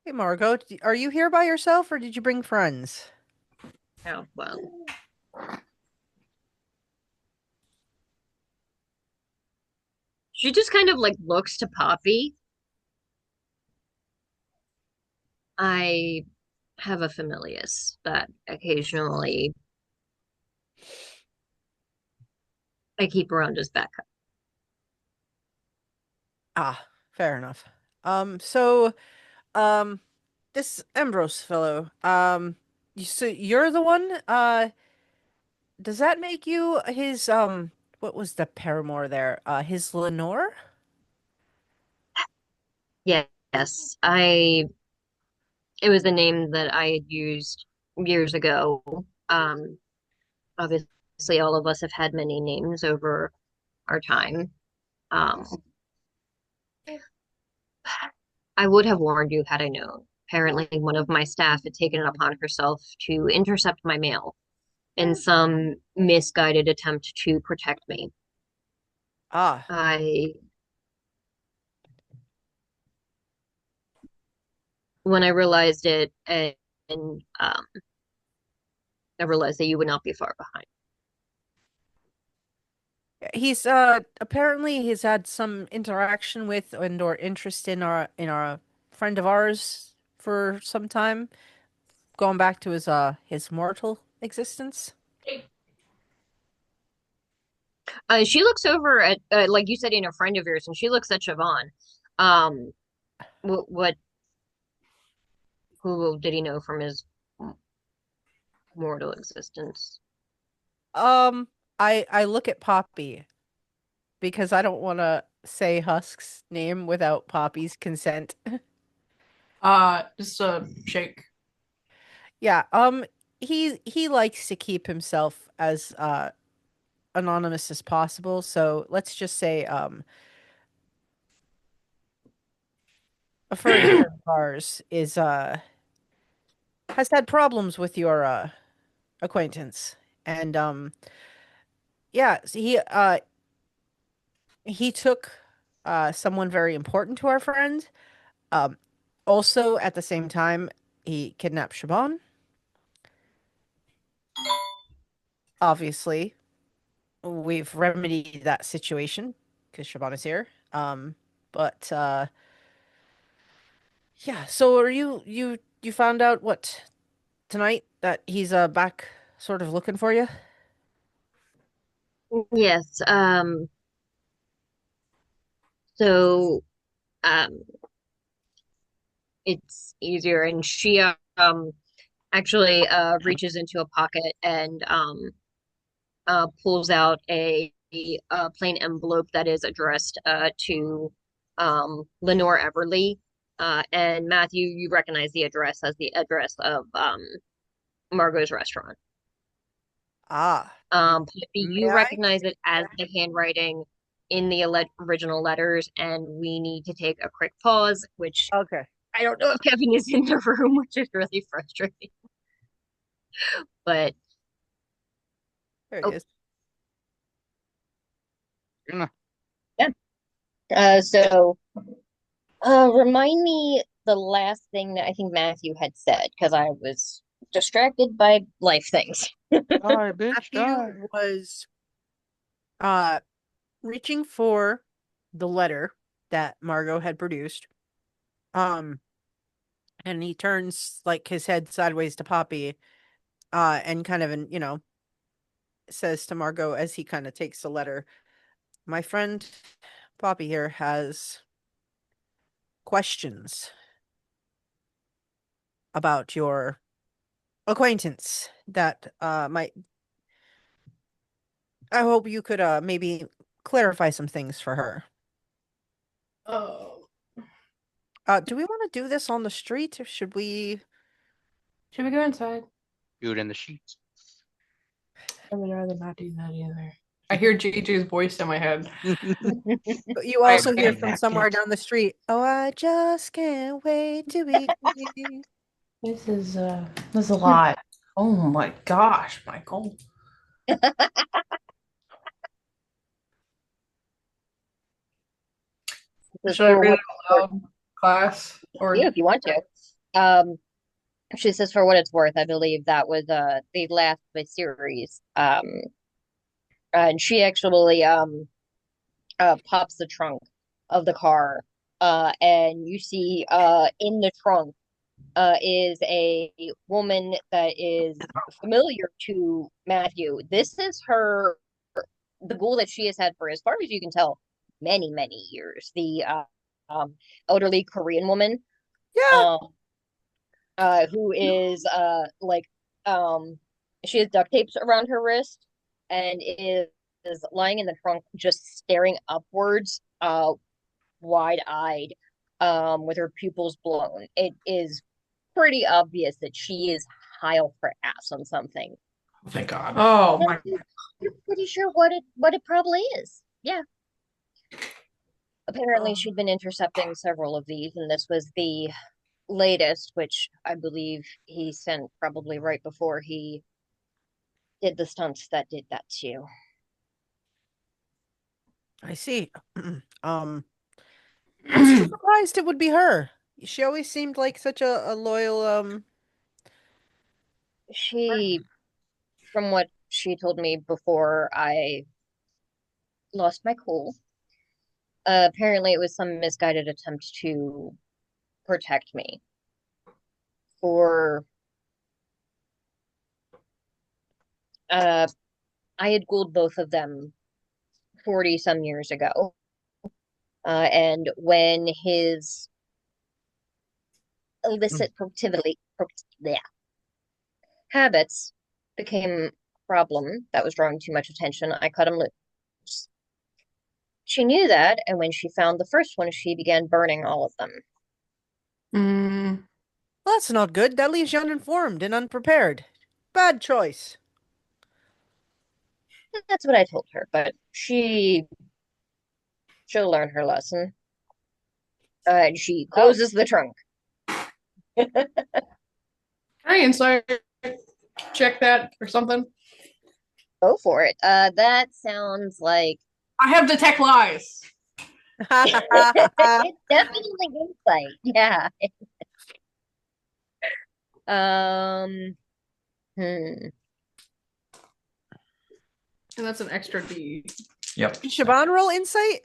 Hey, Margot, are you here by yourself or did you bring friends? Oh, well. She just kind of like looks to Poppy. I have a familius that occasionally I keep around his back. Ah, fair enough. So, um, this Ambrose fellow, so you're the one, does that make you his, what was the paramour there? His Lenore? Yes, it was the name that I had used years ago. Obviously all of us have had many names over our time. Um, I would have warned you had I known. Apparently, one of my staff had taken it upon herself to intercept my mail in some misguided attempt to protect me. Ah, I, when I realized it, and I realized that you would not be far behind. he's, apparently he's had some interaction with and or interest in our friend of ours for some time, going back to his mortal existence. She looks over at, like you said, in a friend of yours, and she looks at Siobhan. Um, what, who did he know from his mortal existence? Um, I look at Poppy because I don't want to say Husk's name without Poppy's consent. Just a shake. Yeah, he likes to keep himself as anonymous as possible, so let's just say a furry friend of ours is has had problems with your acquaintance. And yeah, so he took someone very important to our friend. Um Also at the same time he kidnapped Shaban. Obviously, we've remedied that situation because Shaban is here. But yeah, so are you found out what tonight that he's back sort of looking for you? Yes. So, um, it's easier, and she actually reaches into a pocket and pulls out a plain envelope that is addressed to Lenore Everly. And Matthew, you recognize the address as the address of Margot's restaurant. Ah, Poppy, you may I? recognize it as the handwriting in the original letters, and we need to take a quick pause, which Okay, I don't know if Kevin is in the room, which is really frustrating. But there he oh, is. Gonna yeah. So remind me the last thing that I think Matthew had said, because I was distracted by life things. die, bitch, die. Matthew was uh reaching for the letter that Margot had produced. And he turns like his head sideways to Poppy, and kind of says to Margot as he kind of takes the letter, "My friend Poppy here has questions about your acquaintance that might. I hope you could maybe clarify some things for her." Oh. Do we want to do this on the street, or should we? Should we go inside? Do it in the sheets. I would rather not do that either. I hear JJ's voice in my head. But you I also hear agree. from somewhere down the street. "Oh, I just can't wait to be free." This is a lot. Oh my gosh, Michael. Should I read it out loud, class? Or Yeah, if you want to. She says, for what it's worth, I believe that was the last of a series. And she actually pops the trunk of the car, and you see in the trunk is a woman that is familiar to Matthew. This is the ghoul that she has had for, as far as you can tell, many, many years. The elderly Korean woman. Yeah. Who is she has duct tapes around her wrist and is lying in the trunk just staring upwards, wide-eyed, with her pupils blown. It is pretty obvious that she is high off her ass on something. Thank God. oh my You're pretty sure what it probably is. Yeah. Apparently she'd been intercepting several of these, and this was the latest, which I believe he sent probably right before he did the stunts that did that to you. I see. I'm so surprised it would be her. She always seemed like such a loyal. She, from what she told me before I lost my cool, apparently it was some misguided attempt to protect me. For I had ghouled both of them 40 some years ago. And when his illicit habits became a problem that was drawing too much attention, I cut him loose. She knew that, and when she found the first one, she began burning all of them. Well, that's not good. That leaves you uninformed and unprepared. Bad choice. That's what I told her, but she'll learn her lesson. And she closes the trunk. Can I inside check that or something? Go for it. That sounds like I have detect lies. it's definitely insight. Yeah. And that's an extra D. Yep. Siobhan, roll insight.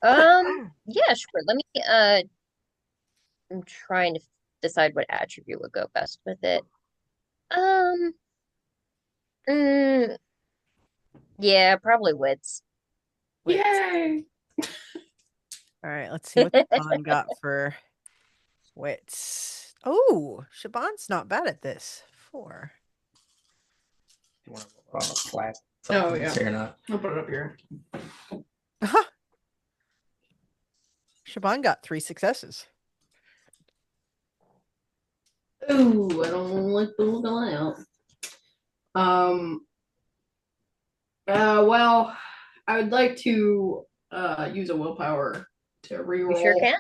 Yeah, sure. Let me I'm trying to decide what attribute would go best with it. Yeah, probably wits. Yay! All right, let's see what Siobhan got for wits. Oh, Siobhan's not bad at this. 4. You want to roll on a flat? Oh, yeah. Or not? I'll put it up here. Siobhan got 3 successes. Ooh, I don't like the look of that. Well, I would like to use a willpower to reroll. You sure can?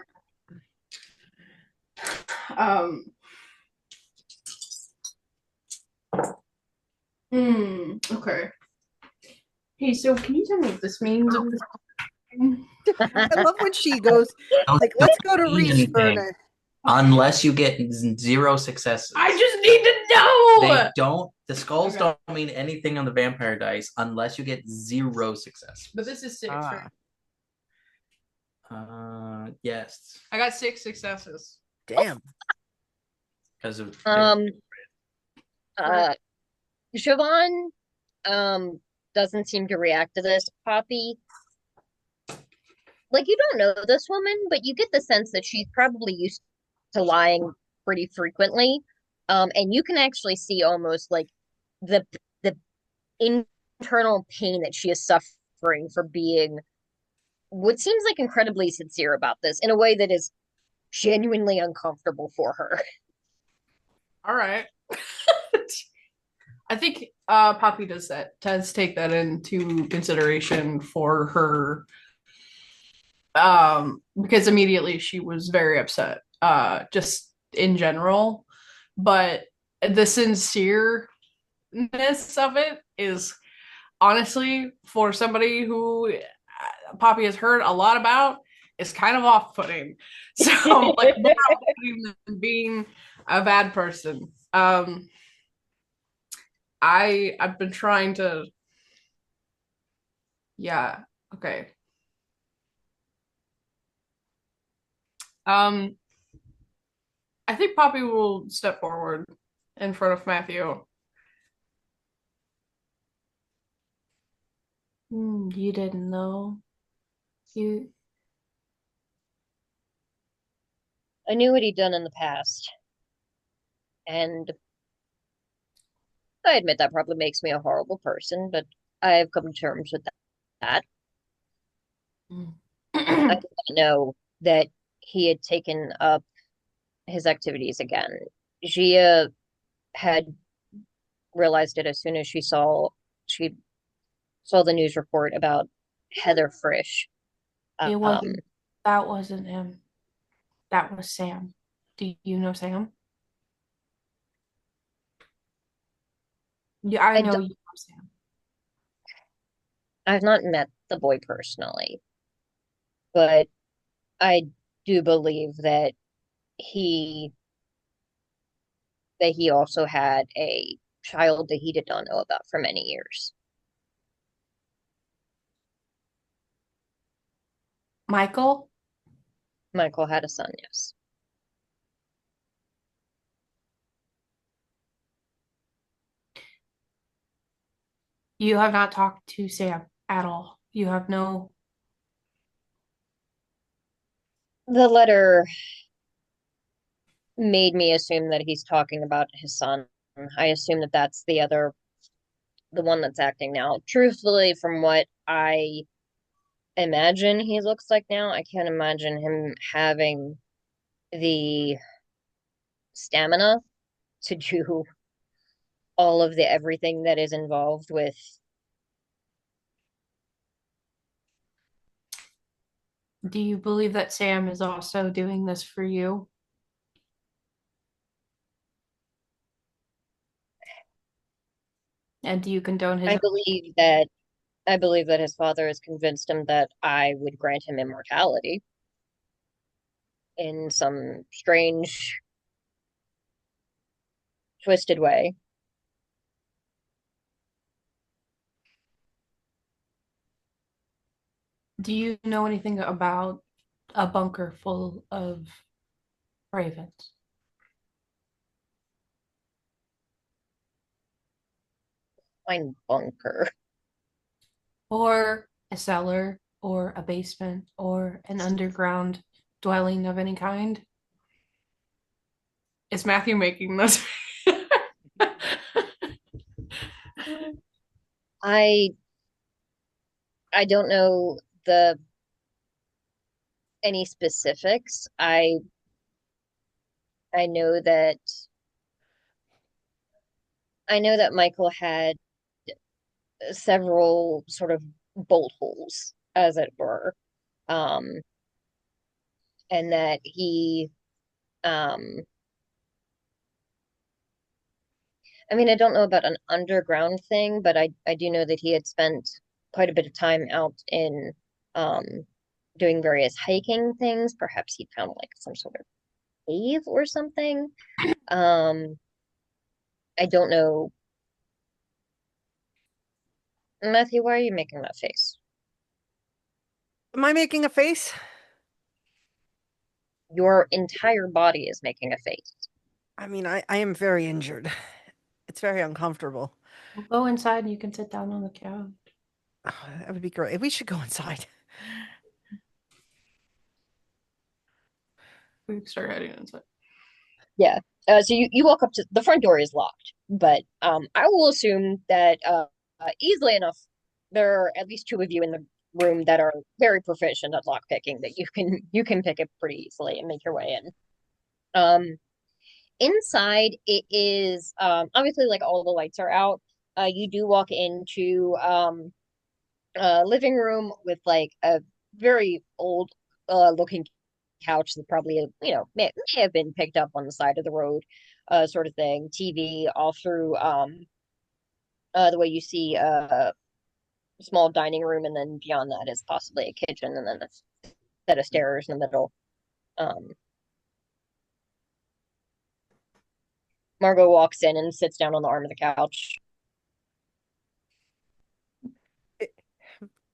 Okay. Hey, so can you tell me what this means? I love when she goes, like, let's go to Reese for Unless you get 0 successes. I just need to know! They don't, the skulls don't mean anything on the vampire dice unless you get 0 success. But this is 6, right? Yes, I got 6 successes. Damn. because of Um, Siobhan, doesn't seem to react to this. Poppy, like, you don't know this woman, but you get the sense that she's probably used to lying pretty frequently. And you can actually see almost like the internal pain that she is suffering for being what seems like incredibly sincere about this in a way that is genuinely uncomfortable for her. All right. I think Poppy does take that into consideration for her, because immediately she was very upset, just in general. But the sincereness of it is honestly, for somebody who Poppy has heard a lot about, is kind of off-putting. So like more off-putting than being a bad person. I've been trying to, yeah, okay. I think Poppy will step forward in front of Matthew. You didn't know. You I knew what he'd done in the past, and I admit that probably makes me a horrible person, but I've come to terms with that. I did not know that he had taken up his activities again. Gia had realized it as soon as she saw the news report about Heather Frisch. it Um, wasn't that wasn't him. That was Sam. Do you know Sam? Yeah, I I know don't, you know Sam. I've not met the boy personally, but I do believe he that he also had a child that he did not know about for many years. Michael? Michael had a son, yes. You have not talked to Sam at all. You have no. The letter made me assume that he's talking about his son. I assume that that's the one that's acting now. Truthfully, from what I imagine he looks like now, I can't imagine him having the stamina to do all of the everything that is involved with. Do you believe that Sam is also doing this for you? And do you condone his? I believe that his father has convinced him that I would grant him immortality in some strange, twisted way. Do you know anything about a bunker full of ravens? Fine bunker. Or a cellar, or a basement, or an underground dwelling of any kind? Is Matthew making this? I I don't know the any specifics. I know that Michael had several sort of bolt holes, as it were. Um, and that he um I mean, I don't know about an underground thing, but I do know that he had spent quite a bit of time out in um doing various hiking things. Perhaps he found like some sort of cave or something. Um, I don't know. Matthew, why are you making that face? Am I making a face? Your entire body is making a face. I mean, I am very injured. It's very uncomfortable. We'll go inside and you can sit down on the couch. Oh, that would be great. We should go inside. We can start heading inside. Yeah. So you walk up to the front door is locked, but I will assume that easily enough there are at least two of you in the room that are very proficient at lock picking that you can pick it pretty easily and make your way in. Inside it is obviously like all the lights are out. You do walk into a living room with like a very old looking couch that probably may have been picked up on the side of the road, sort of thing. TV all through the way you see a small dining room, and then beyond that is possibly a kitchen, and then a set of stairs in the middle. Margot walks in and sits down on the arm of the couch.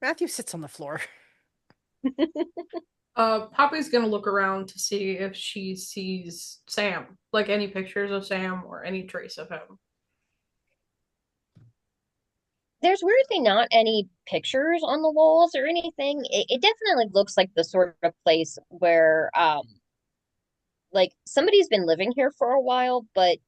Matthew sits on the floor. Poppy's gonna look around to see if she sees Sam, like any pictures of Sam or any trace of him. There's weirdly not any pictures on the walls or anything. It definitely looks like the sort of place where like somebody's been living here for a while, but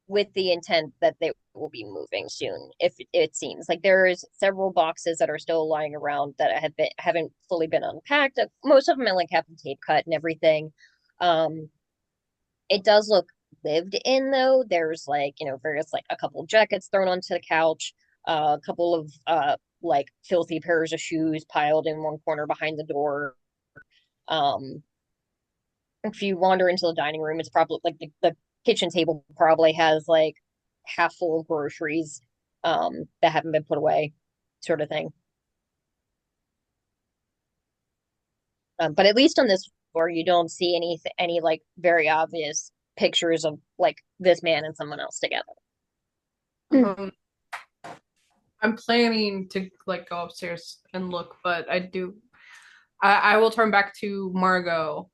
with the intent that they will be moving soon. If it seems like there's several boxes that are still lying around that haven't fully been unpacked. Most of them like have the tape cut and everything. It does look lived in though. There's like various like a couple jackets thrown onto the couch, a couple of like filthy pairs of shoes piled in one corner behind the door. If you wander into the dining room, it's probably like the kitchen table probably has like half full of groceries that haven't been put away, sort of thing. But at least on this floor, you don't see any like very obvious pictures of like this man and someone else together. I'm planning to like go upstairs and look, but I will turn back to Margot.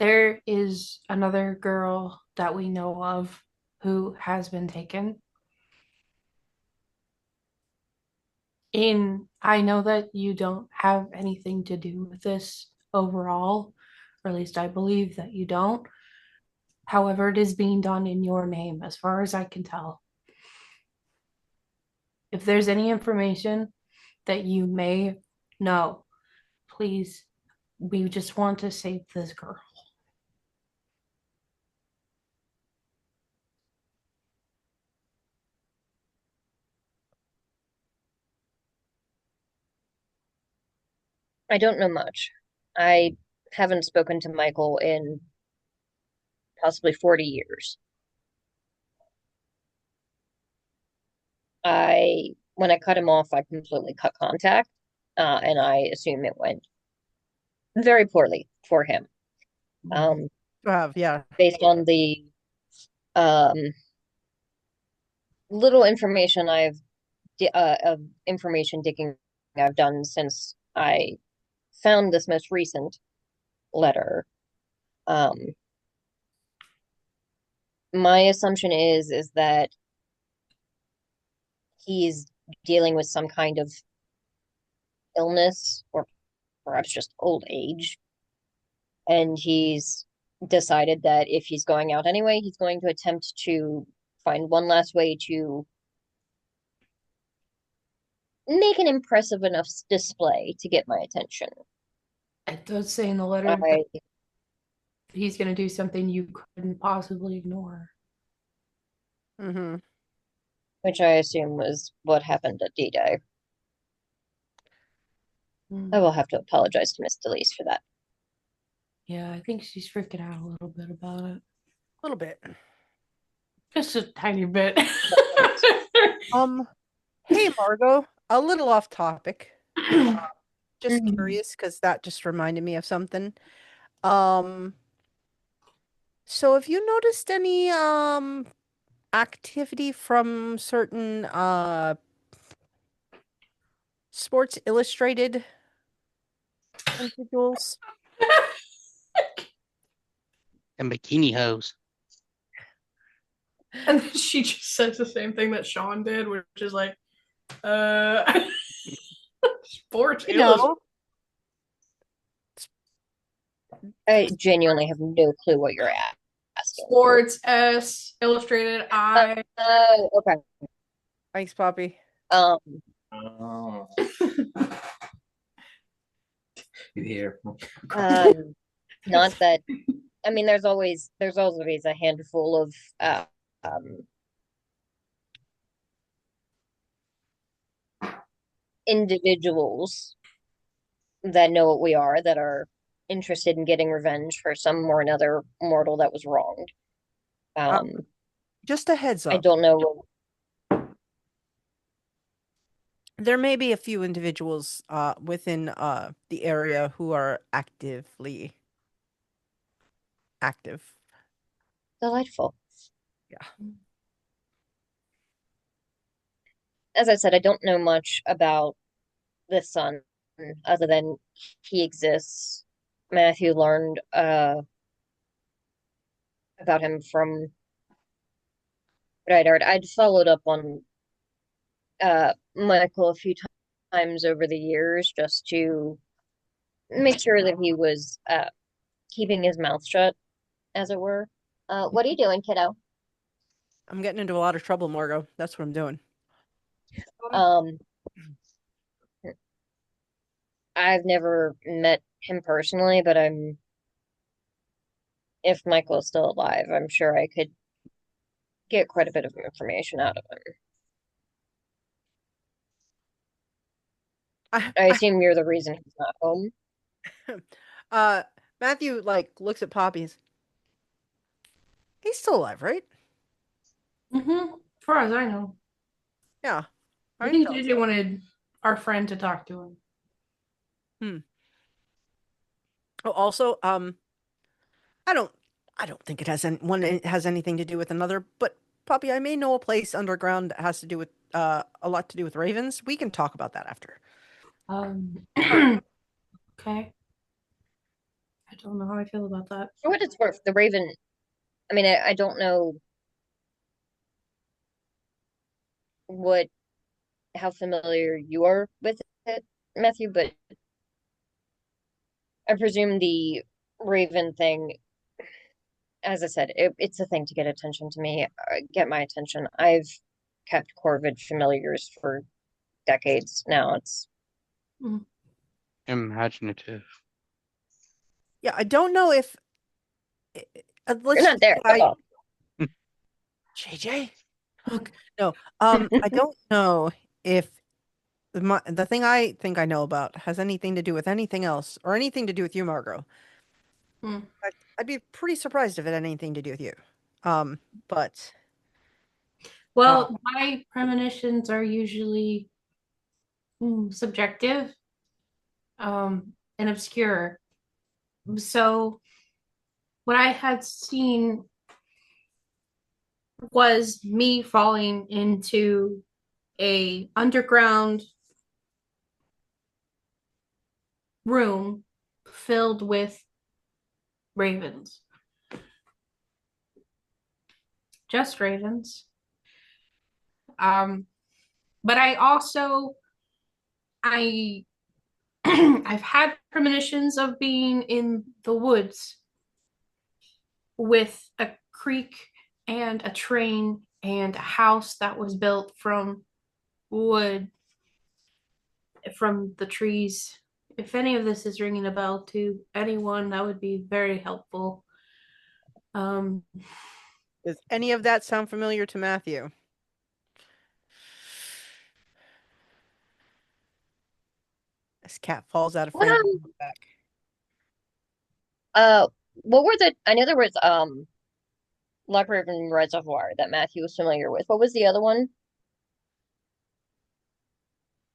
There is another girl that we know of who has been taken. I know that you don't have anything to do with this overall, or at least I believe that you don't. However, it is being done in your name, as far as I can tell. If there's any information that you may know, please, we just want to save this girl. I don't know much. I haven't spoken to Michael in possibly 40 years. When I cut him off, I completely cut contact, and I assume it went very poorly for him. Yeah. Based on the little information of information digging I've done since I found this most recent letter. My assumption is that he's dealing with some kind of illness or perhaps just old age. And he's decided that if he's going out anyway, he's going to attempt to find one last way to make an impressive enough display to get my attention. It does say in the letter that he's going to do something you couldn't possibly ignore. Mm-hmm. Which I assume was what happened at D-Day. I will have to apologize to Miss Delease for that. Yeah, I think she's freaking out a little bit about it. A little bit. Just a tiny bit. Hey Margot, a little off topic. Just curious because that just reminded me of something. So have you noticed any activity from certain Sports Illustrated individuals. And bikini hose. And then she just says the same thing that Sean did, which is like, Sports You Illustrated. know, I genuinely have no clue what you're asking. Sports S Illustrated I. Oh, okay. thanks, Poppy. Um, Oh. You hear? not that. I mean, there's always a handful of um individuals that know what we are, that are interested in getting revenge for some or another mortal that was wronged. Just a heads I up. don't know. There may be a few individuals within the area who are actively active. Delightful. Yeah. As I said, I don't know much about this son other than he exists. Matthew learned about him from what I'd heard. I'd followed up on Michael a few times over the years just to make sure that he was keeping his mouth shut, as it were. What are you doing, kiddo? I'm getting into a lot of trouble, Margot. That's what I'm doing. Um, I've never met him personally, but if Michael's still alive, I'm sure I could get quite a bit of information out of him. I assume you're the reason he's not home. Matthew looks at Poppy's. He's still alive, right? As far as I know. Yeah. I think JJ wanted our friend to talk to him. Oh, also, I don't think it has anything to do with another, but Poppy, I may know a place underground that has to do with a lot to do with ravens. We can talk about that after. Okay. I don't know how I feel about that. For what it's worth, the Raven, I mean, I don't know how familiar you are with it, Matthew, but I presume the Raven thing, as I said, it's a thing to get attention to me, get my attention. I've kept Corvid familiars for decades now. It's Imaginative. Yeah, I don't know if you're not there at all. JJ. Look, no. I don't know if the thing I think I know about has anything to do with anything else or anything to do with you, Margot. I'd be pretty surprised if it had anything to do with you. But well, my premonitions are usually subjective, and obscure. So what I had seen was me falling into a underground room filled with ravens. Just ravens. But I've had premonitions of being in the woods with a creek and a train and a house that was built from wood from the trees. If any of this is ringing a bell to anyone, that would be very helpful. Does any of that sound familiar to Matthew? This cat falls out of frame. Back. What were I know there was Lock Raven Reservoir that Matthew was familiar with. What was the other one?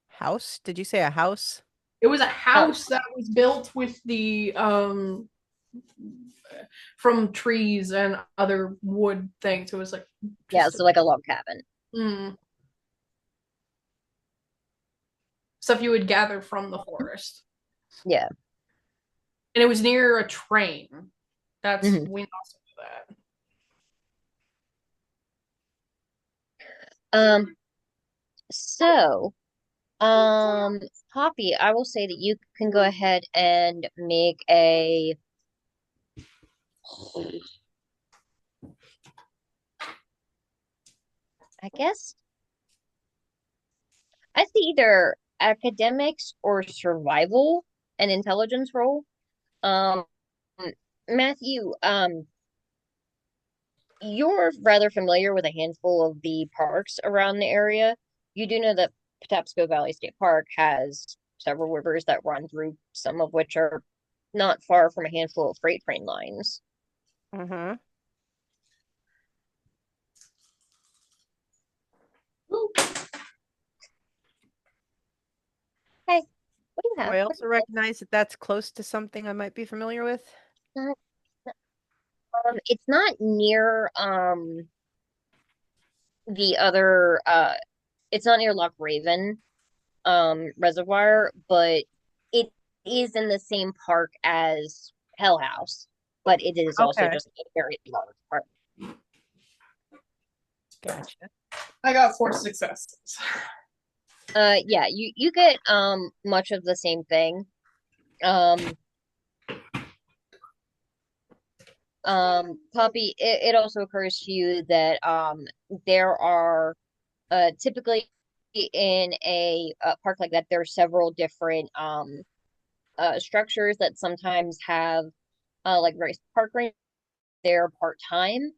House? Did you say a house? It was a house that was built with the from trees and other wood things. It was like so like a log cabin. stuff you would gather from the forest. Yeah. And it was near a train. That's Mhm. we also do that. So, Poppy, I will say that you can go ahead and make a I guess I see either academics or survival and intelligence roll. Um, Matthew, you're rather familiar with a handful of the parks around the area. You do know that Patapsco Valley State Park has several rivers that run through, some of which are not far from a handful of freight train lines. Mm-hmm. Hey, what do you have? I What also recognize that that's close to something I might be familiar with. do you have? It's not near the other it's not near Loch Raven reservoir, but it is in the same park as Hell House, but it is also Okay. just a very large park. Gotcha. I got 4 successes. Yeah, you get much of the same thing. Poppy, it also occurs to you that there are typically in a park like that there are several different structures that sometimes have like various park rangers there part-time.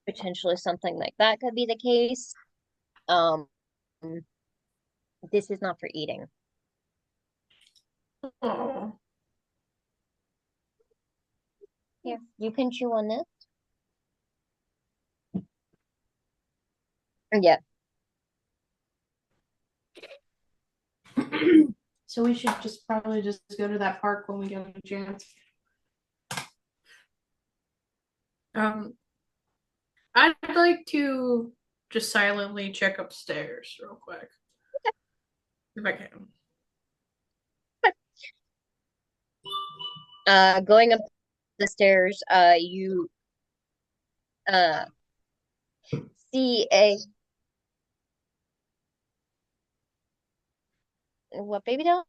Potentially something like that could be the case. Um, this is not for eating. Oh. Here, you can chew on this. Yeah. So we should probably just go to that park when we get a chance. I'd like to just silently check upstairs real quick. If I can. Going up the stairs, you see a what baby doll?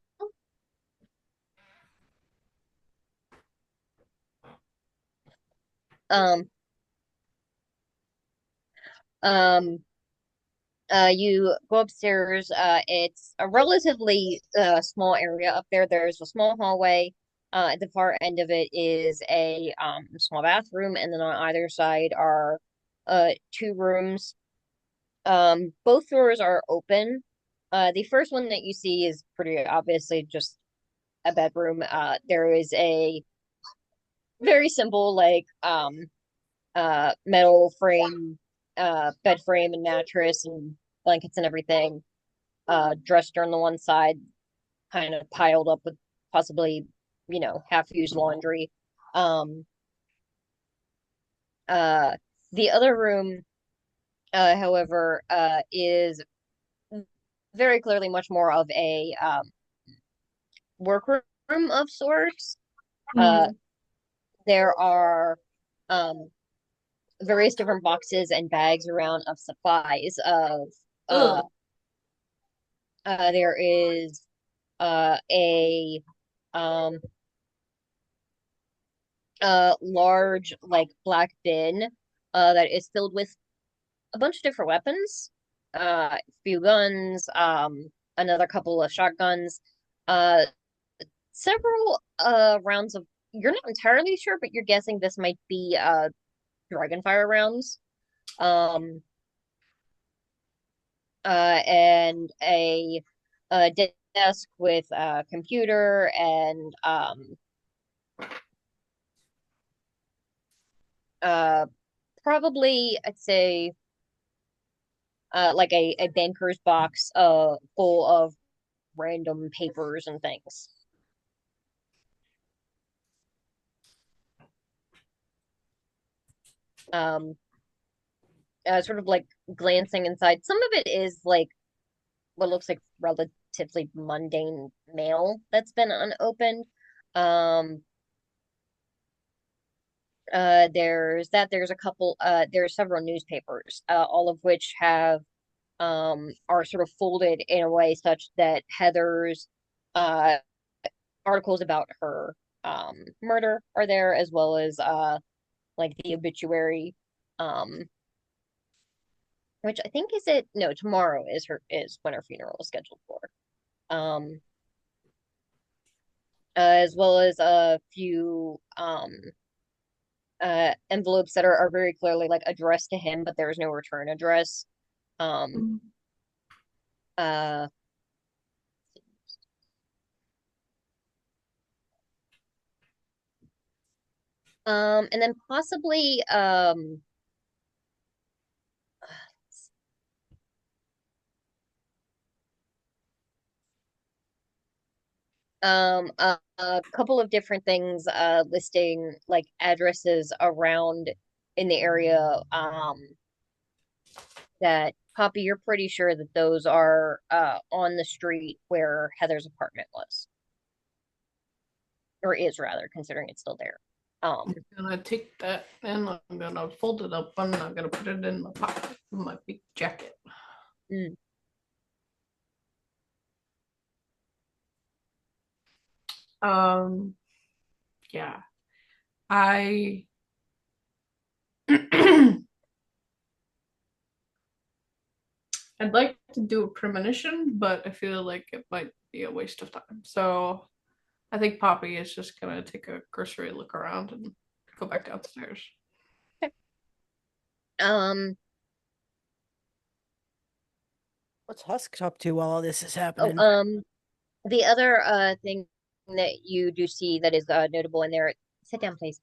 Um, um, you go upstairs. It's a relatively small area up there. There's a small hallway. At the far end of it is a small bathroom, and then on either side are 2 rooms. Both doors are open. The first one that you see is pretty obviously just a bedroom. There is a very simple like metal frame, bed frame and mattress and blankets and everything. Dresser on the one side, kind of piled up with possibly, half-used laundry. Um, the other room, however, is very clearly much more of a workroom of sorts. There are various different boxes and bags around of supplies of there is a large like black bin that is filled with a bunch of different weapons, a few guns, another couple of shotguns, uh several rounds of, you're not entirely sure, but you're guessing this might be dragonfire rounds. And a desk with a computer and probably I'd say like a banker's box full of random papers and things. Sort of like glancing inside. Some of it is like what looks like relatively relatively mundane mail that's been unopened. Um, there's a couple, there's several newspapers, all of which have are sort of folded in a way such that Heather's uh articles about her murder are there, as well as like the obituary, um which I think is it no, tomorrow is when her funeral is scheduled for. Um as well as a few envelopes that are very clearly like addressed to him, but there is no return address. Um uh and then possibly a couple of different things listing like addresses around in the area, that Poppy, you're pretty sure that those are on the street where Heather's apartment was, or is, rather, considering it's still there. I'm gonna take that and I'm gonna fold it up and I'm gonna put it in my pocket in my big jacket. Mm. Yeah. I I'd like to do a premonition, but I feel like it might be a waste of time. So I think Poppy is just gonna take a cursory look around and go back downstairs. Um, What's Husk up to while all this is oh, happening? the other thing that you do see that is notable in there, sit down, please.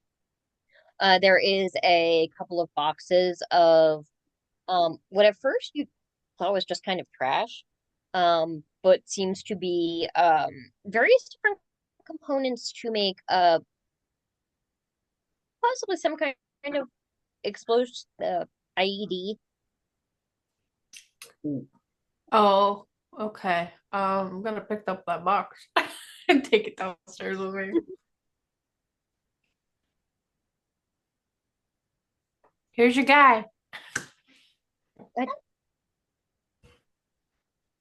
There is a couple of boxes of what at first you thought was just kind of trash, but seems to be various different components to make possibly some kind of explosive IED. Oh, okay. I'm gonna pick up that box and take it downstairs with me. Here's your guy.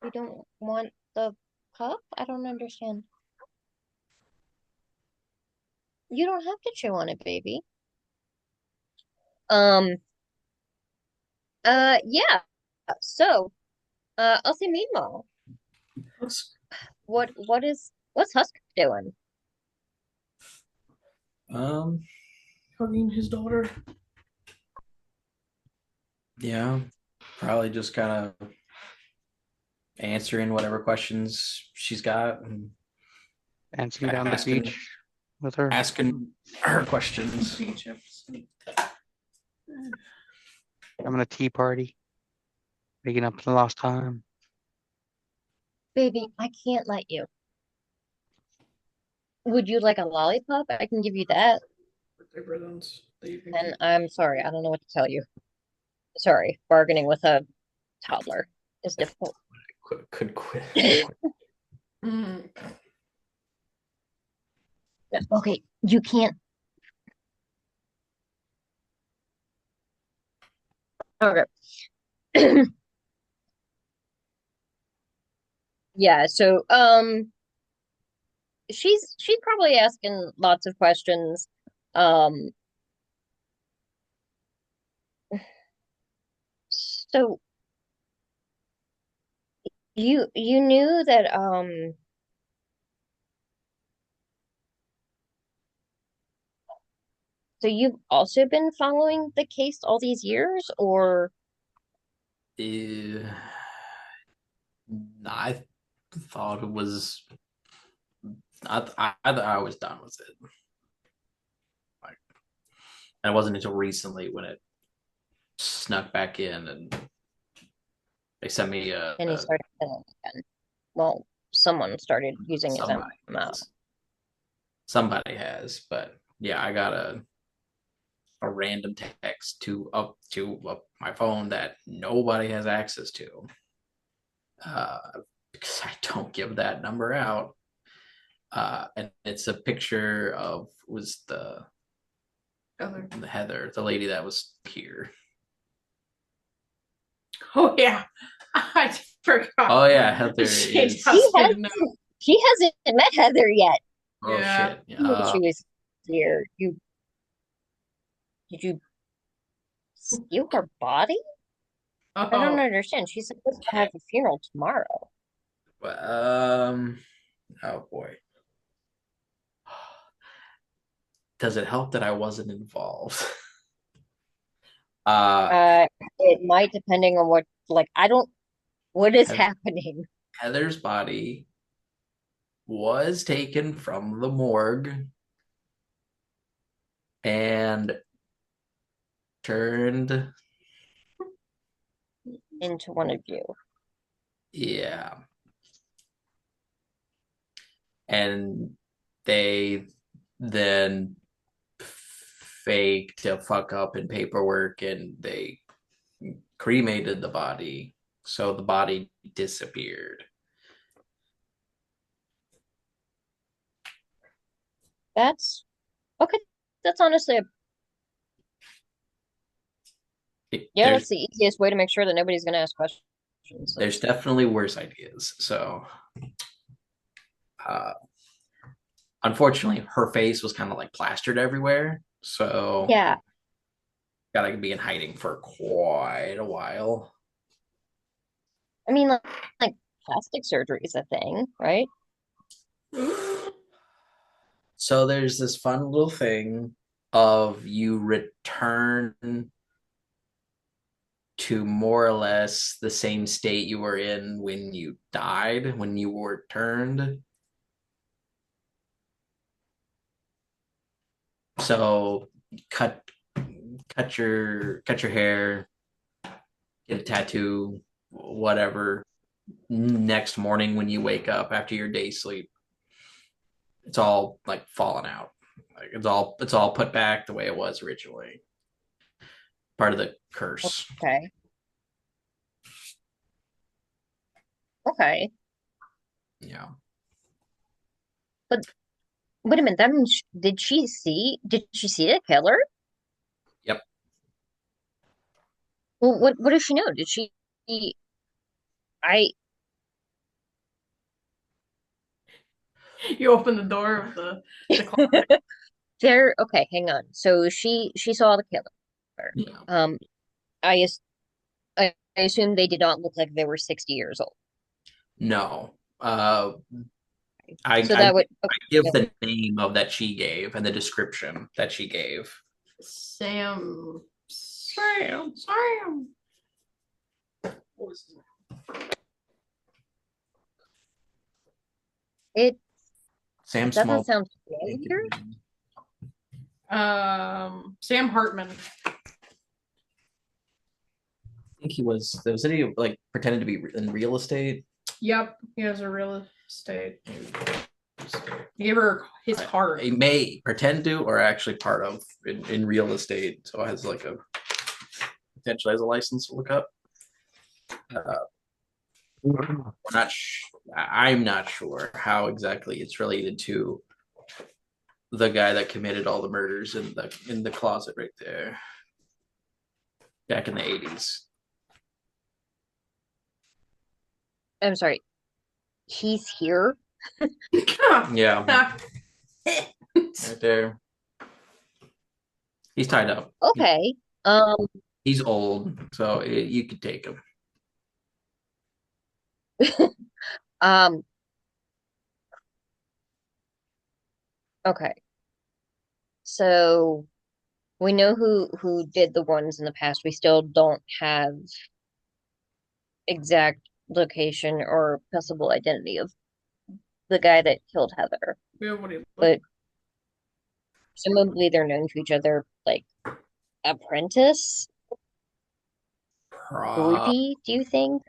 You don't want the cup? I don't understand. You don't have to chew on it, baby. Um, yeah. So, I'll say meanwhile, what's Husk doing? Hugging his daughter. Yeah, probably just kind of answering whatever questions she's got and Dancing down the asking beach with her. asking her questions. Having a tea party. Making up for the lost time. Baby, I can't let you. Would you like a lollipop? I can give you that. And I'm sorry, I don't know what to tell you. Sorry, bargaining with a toddler is difficult. Could quit. Okay, you can't. Okay. Yeah, so she's probably asking lots of questions. So you knew that so you've also been following the case all these years, or I thought it was. I was done with it. Like, and it wasn't until recently when it snuck back in and they sent me and he started killing again. Well, someone started using his own mouth. Somebody has, but yeah, I got a random text to my phone that nobody has access to. because I don't give that number out. And it's a picture of the Heather, the lady that was here. Oh yeah, I forgot. Oh yeah, Heather She is. doesn't know. He hasn't met Heather yet. Oh Yeah. shit! She was here. Did you steal her body? I don't Oh, understand. She's supposed to have a funeral tomorrow. Oh boy. Does it help that I wasn't involved? It might, depending on what. Like, what is happening? Heather's body was taken from the morgue and turned Into one of you. Yeah. And they then faked a fuck up in paperwork and they cremated the body. So the body disappeared. That's okay. That's honestly that's the easiest way to make sure that nobody's going to ask questions. There's definitely worse ideas. So, unfortunately, her face was kind of like plastered everywhere. So, yeah, gotta be in hiding for quite a while. I mean, like plastic surgery is a thing, right? So there's this fun little thing of you return to more or less the same state you were in when you died, when you were turned. So cut your hair, get a tattoo, whatever. Next morning when you wake up after your day sleep, it's all like fallen out. Like it's all put back the way it was originally. Part of the curse. Okay. Okay. Yeah. But wait a minute. That means did she see the killer? Yep. Well, what does she know? Did she? I. you open the door of the closet. There. Okay, hang on. So she saw the killer. Yeah. I assume they did not look like they were 60 years old. No. So I that would give the name of that she gave and the description that she gave. Sam. it Sam doesn't Small. sound familiar. Sam Hartman. I think he was he like pretended to be in real estate? Yep, he has a real estate. He gave her his card. He may pretend to or actually part of in real estate. So it has like a potentially has a license to look up. I'm not sure how exactly it's related to the guy that committed all the murders in the closet right there back in the 80s. I'm sorry. He's here. Yeah. Right there. He's tied up. Okay. He's old, so you could take him. Okay. So we know who did the ones in the past. We still don't have exact location or possible identity of the guy that killed Heather. But presumably they're known to each other, like apprentice? Groupie, do you think?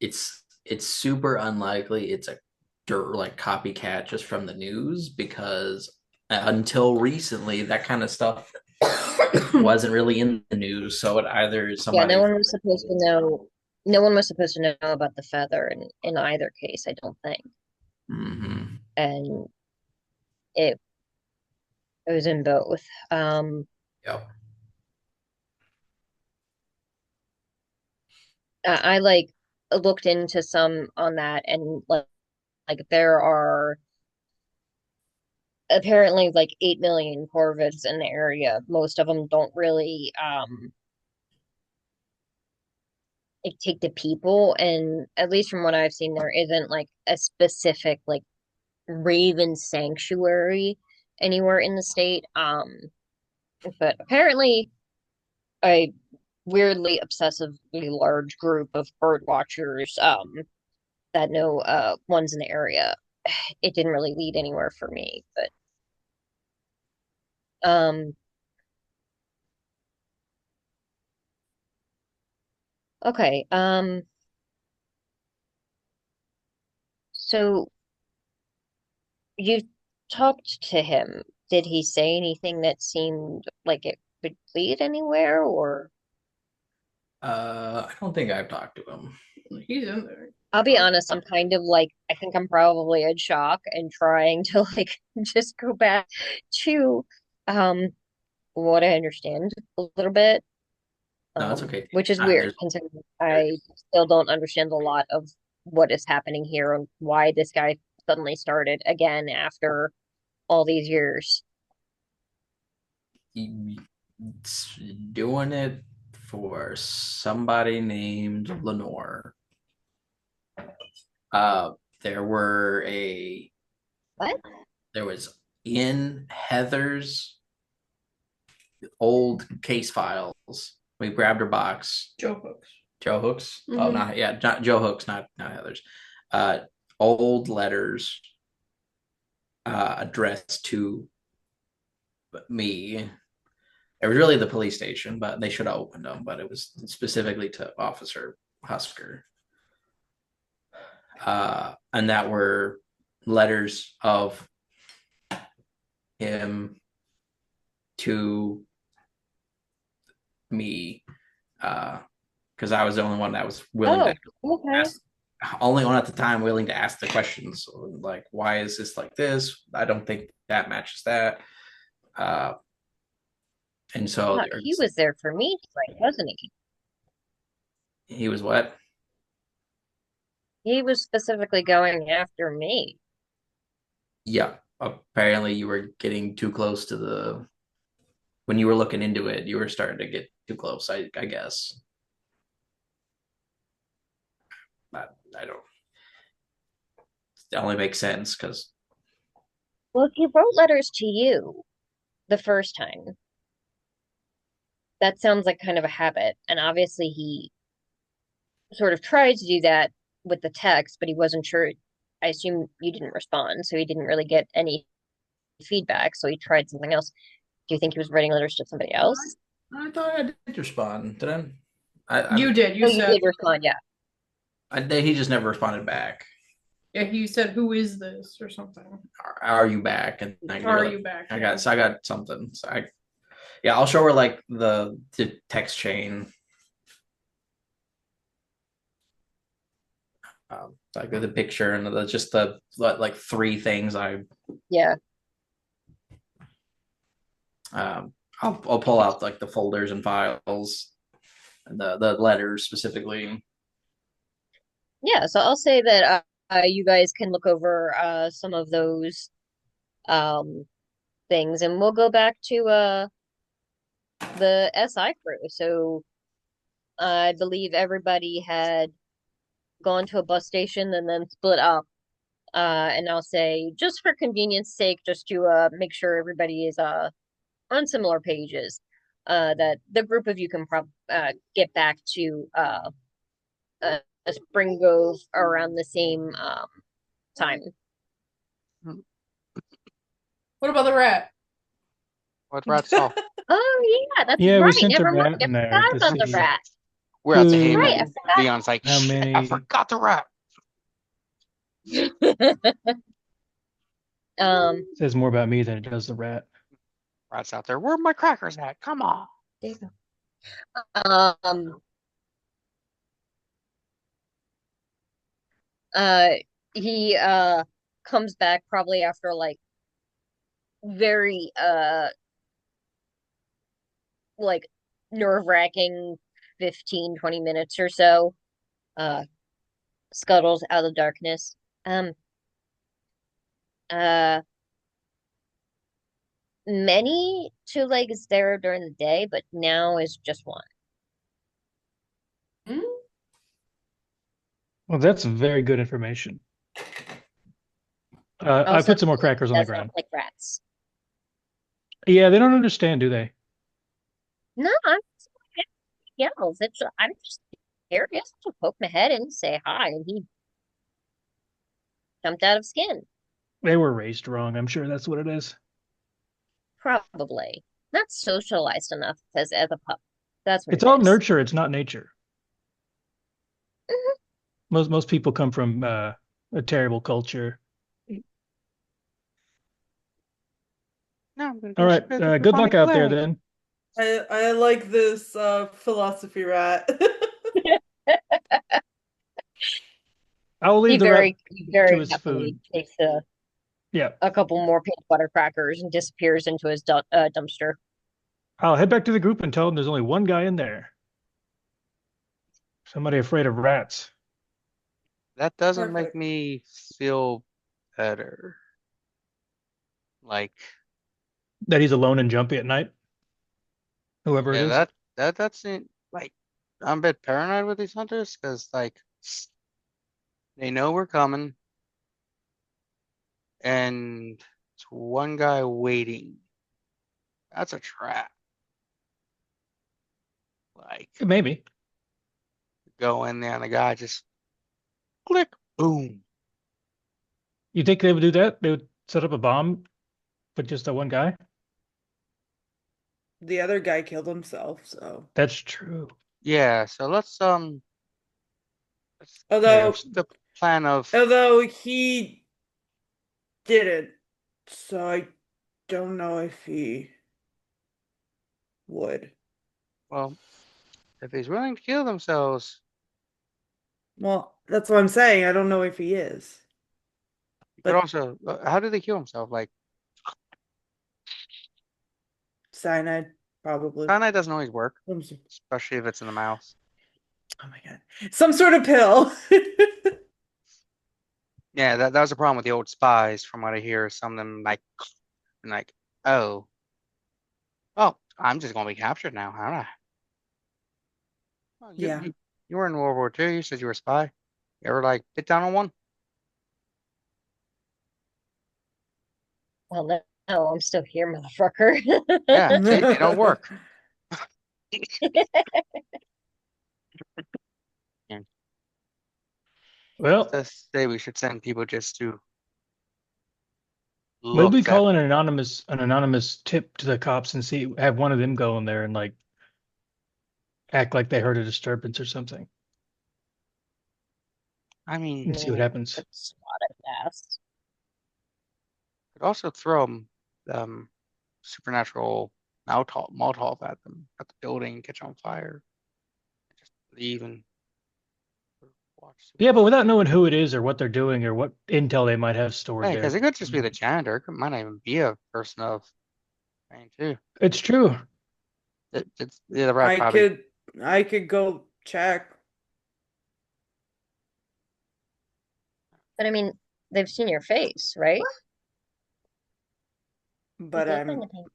It's super unlikely it's a like copycat just from the news, because until recently that kind of stuff wasn't really in the news. So it either is somebody. Yeah, no one was supposed to know no one was supposed to know about the feather in either case, I don't think. Mm-hmm. And it was in both. Yep. I like looked into some on that, and like there are apparently like 8 million corvids in the area. Most of them don't really like, take to people, and at least from what I've seen, there isn't like a specific like raven sanctuary anywhere in the state. But apparently a weirdly obsessively large group of bird watchers that know ones in the area. It didn't really lead anywhere for me, but um okay. So you talked to him. Did he say anything that seemed like it could lead anywhere, or I don't think I've talked to him. He's in there. I'll be honest, I'm kind of like, I think I'm probably in shock and trying to like just go back to um what I understand a little bit. No, it's okay. Which is weird There's considering I still don't understand a lot of what is happening here and why this guy suddenly started again after all these years. doing it for somebody named Lenore. There were a What? there was in Heather's old case files. We grabbed her box. Joe Hooks. Joe Hooks. Oh, Mhm. not Joe Hooks, not Heather's. Old letters addressed to me. It was really the police station, but they should have opened them. But it was specifically to Officer Husker, and that were letters of him to me, because I was the only one that was willing to okay. ask, only one at the time willing to ask the questions, like, why is this like this? I don't think that matches that. And so He was there for me, right, wasn't he? he was what? He was specifically going after me. Yeah. Apparently you were getting too close to when you were looking into it, you were starting to get too close, I guess. But I don't. It only makes sense because. Well, if he wrote letters to you the first time, that sounds like kind of a habit. And obviously he sort of tried to do that with the text, but he wasn't sure. I assume you didn't respond, so he didn't really get any feedback. So he tried something else. Do you think he was writing letters to somebody else? I thought I did respond. Did You did. You Oh, said you did respond, yeah. he just never responded back. yeah. He said, "Who is this?" or something. Are you back? And Are you back? I got something. So I'll show her like the text chain. Like the picture and just the like three things Yeah. I'll pull out like the folders and files and the letters specifically. Yeah, so I'll say that you guys can look over some of those things, and we'll go back to the SI crew. So I believe everybody had gone to a bus station and then split up. And I'll say, just for convenience sake, just to make sure everybody is on similar pages, that the group of you can get back to a Spring Grove around the same time. What about the rat? What rat saw? Oh yeah, that's Yeah, we right. sent a Never rat mind. in I there forgot to about the see rat. We're out to who- Right, I Heyman. forgot. Leon's like, How "Shit, many- I forgot the rat. says more about me than it does the rat. Rat's out there. Where are my crackers at? Come on. There you go. Uh, he comes back probably after like very like nerve-wracking 15-20 minutes or so. Uh, scuttles out of the darkness. Um, uh, many two-legs there during the day, but now is just one. Mm. Well, that's very good information. I Also, put some more crackers on the does not ground. like rats. Yeah, they don't understand, do they? No, I'm yells. I'm just curious to poke my head in and say hi, and he jumped out of skin. They were raised wrong. I'm sure that's what it is. Probably not socialized enough as a pup. That's what It's it all is. nurture. It's not nature. Mhm. Most people come from a terrible culture. No, I'm gonna All go right. spread the Good luck bubonic out there plague. then. I like this philosophy rat. I'll He leave the rat very, to very his happily food. takes Yeah. a couple more peanut butter crackers and disappears into his dumpster. I'll head back to the group and tell them there's only one guy in there. Somebody afraid of rats. That doesn't make Perfect. me feel better. Like, That he's alone and jumpy at night. Whoever it yeah, is. that's it. Like, I'm a bit paranoid with these hunters because like they know we're coming, and it's one guy waiting. That's a trap. Like, Maybe. go in there and the guy just click, boom. You think they would do that? They would set up a bomb with just that one guy? The other guy killed himself, so. That's true. Yeah, so let's Although what's the plan of he didn't, so I don't know if he would. well, if he's willing to kill themselves, Well, that's what I'm saying. I don't know if he is. but But also, how did they kill himself? Like, cyanide, probably. cyanide doesn't always work, Oh especially if it's in the mouth. my god. Some sort of pill. Yeah, that was the problem with the old spies, from what I hear. Some of them and like, oh, I'm just gonna be captured now, aren't I? Oh, Yeah. you were in World War II. You said you were a spy. You ever like bit down on one? Well, no, I'm still here, motherfucker. Yeah, see, they don't work. Yeah. Well, Let's say we should send people just to maybe we look at. call an anonymous tip to the cops and have one of them go in there and like act like they heard a disturbance or something I mean, and see what happens. That's what I asked. could also throw supernatural Molotov at them at the building, catch on fire, just leave and watch. Yeah, but without knowing who it is or what they're doing or what intel they might have stored Hey, there. because it could just be the janitor. It might not even be a person of pain too. It's true. It's the rat probably. I could go check. But I mean, they've seen your face, right? But They find the paint.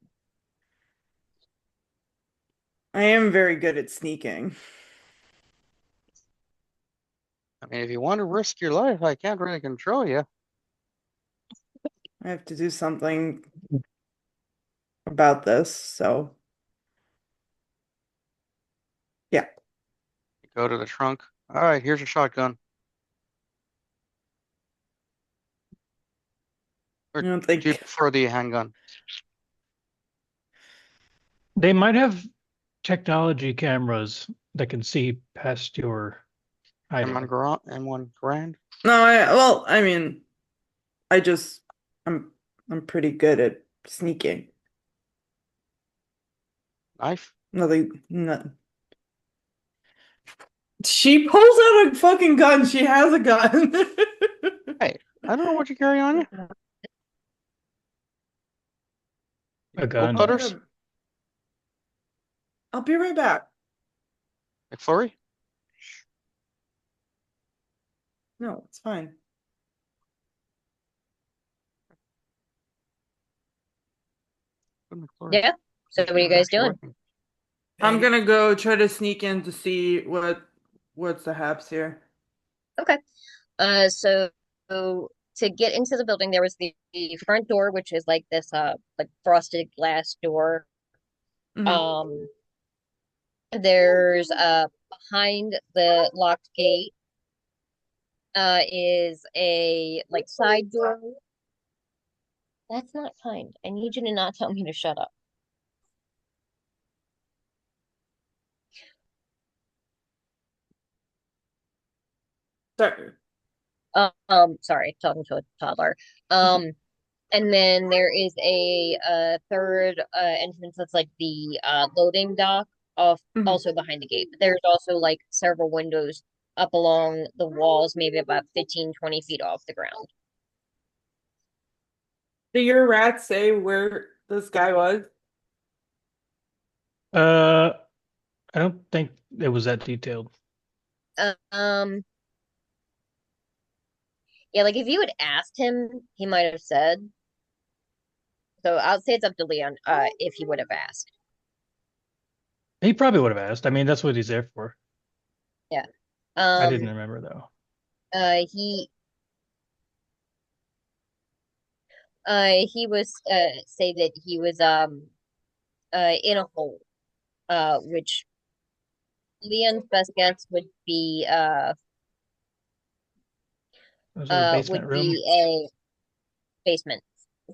I am very good at sneaking. I mean, if you want to risk your life, I can't really control you. I have to do something about this, so yeah. Go to the trunk. All right, here's your shotgun. Or I don't do think you prefer the handgun? They might have technology cameras that can see past your hiding. M1 Grand. No, I mean, I'm pretty good at sneaking. Knife. Nothing. No. She pulls out a fucking gun. She has a gun. Hey, I don't know what you carry on you. A Bolt gun. cutters? I'll be right back. McFlurry? No, it's fine. Good McFlurry. Yeah. So what are you guys Actually doing? working. I'm gonna go try to sneak in to see what's the haps here. Okay. So to get into the building, there was the front door, which is like this like frosted glass door. Mhm. There's behind the locked gate is a like side door. That's not kind. I need you to not tell me to shut up. Sorry. Sorry, talking to a toddler. And then there is a third entrance that's like the loading dock off Mhm. also behind the gate. But there's also like several windows up along the walls, maybe about 15, 20 feet off the ground. Did your rat say where this guy was? I don't think it was that detailed. Um, yeah, like if you had asked him, he might have said. So I'll say it's up to Leon, if he would have asked. He probably would have asked. I mean, that's what he's there for. Yeah. I didn't remember though. He was say that he was in a hole, which Leon's best guess Was there a basement would room? be a basement.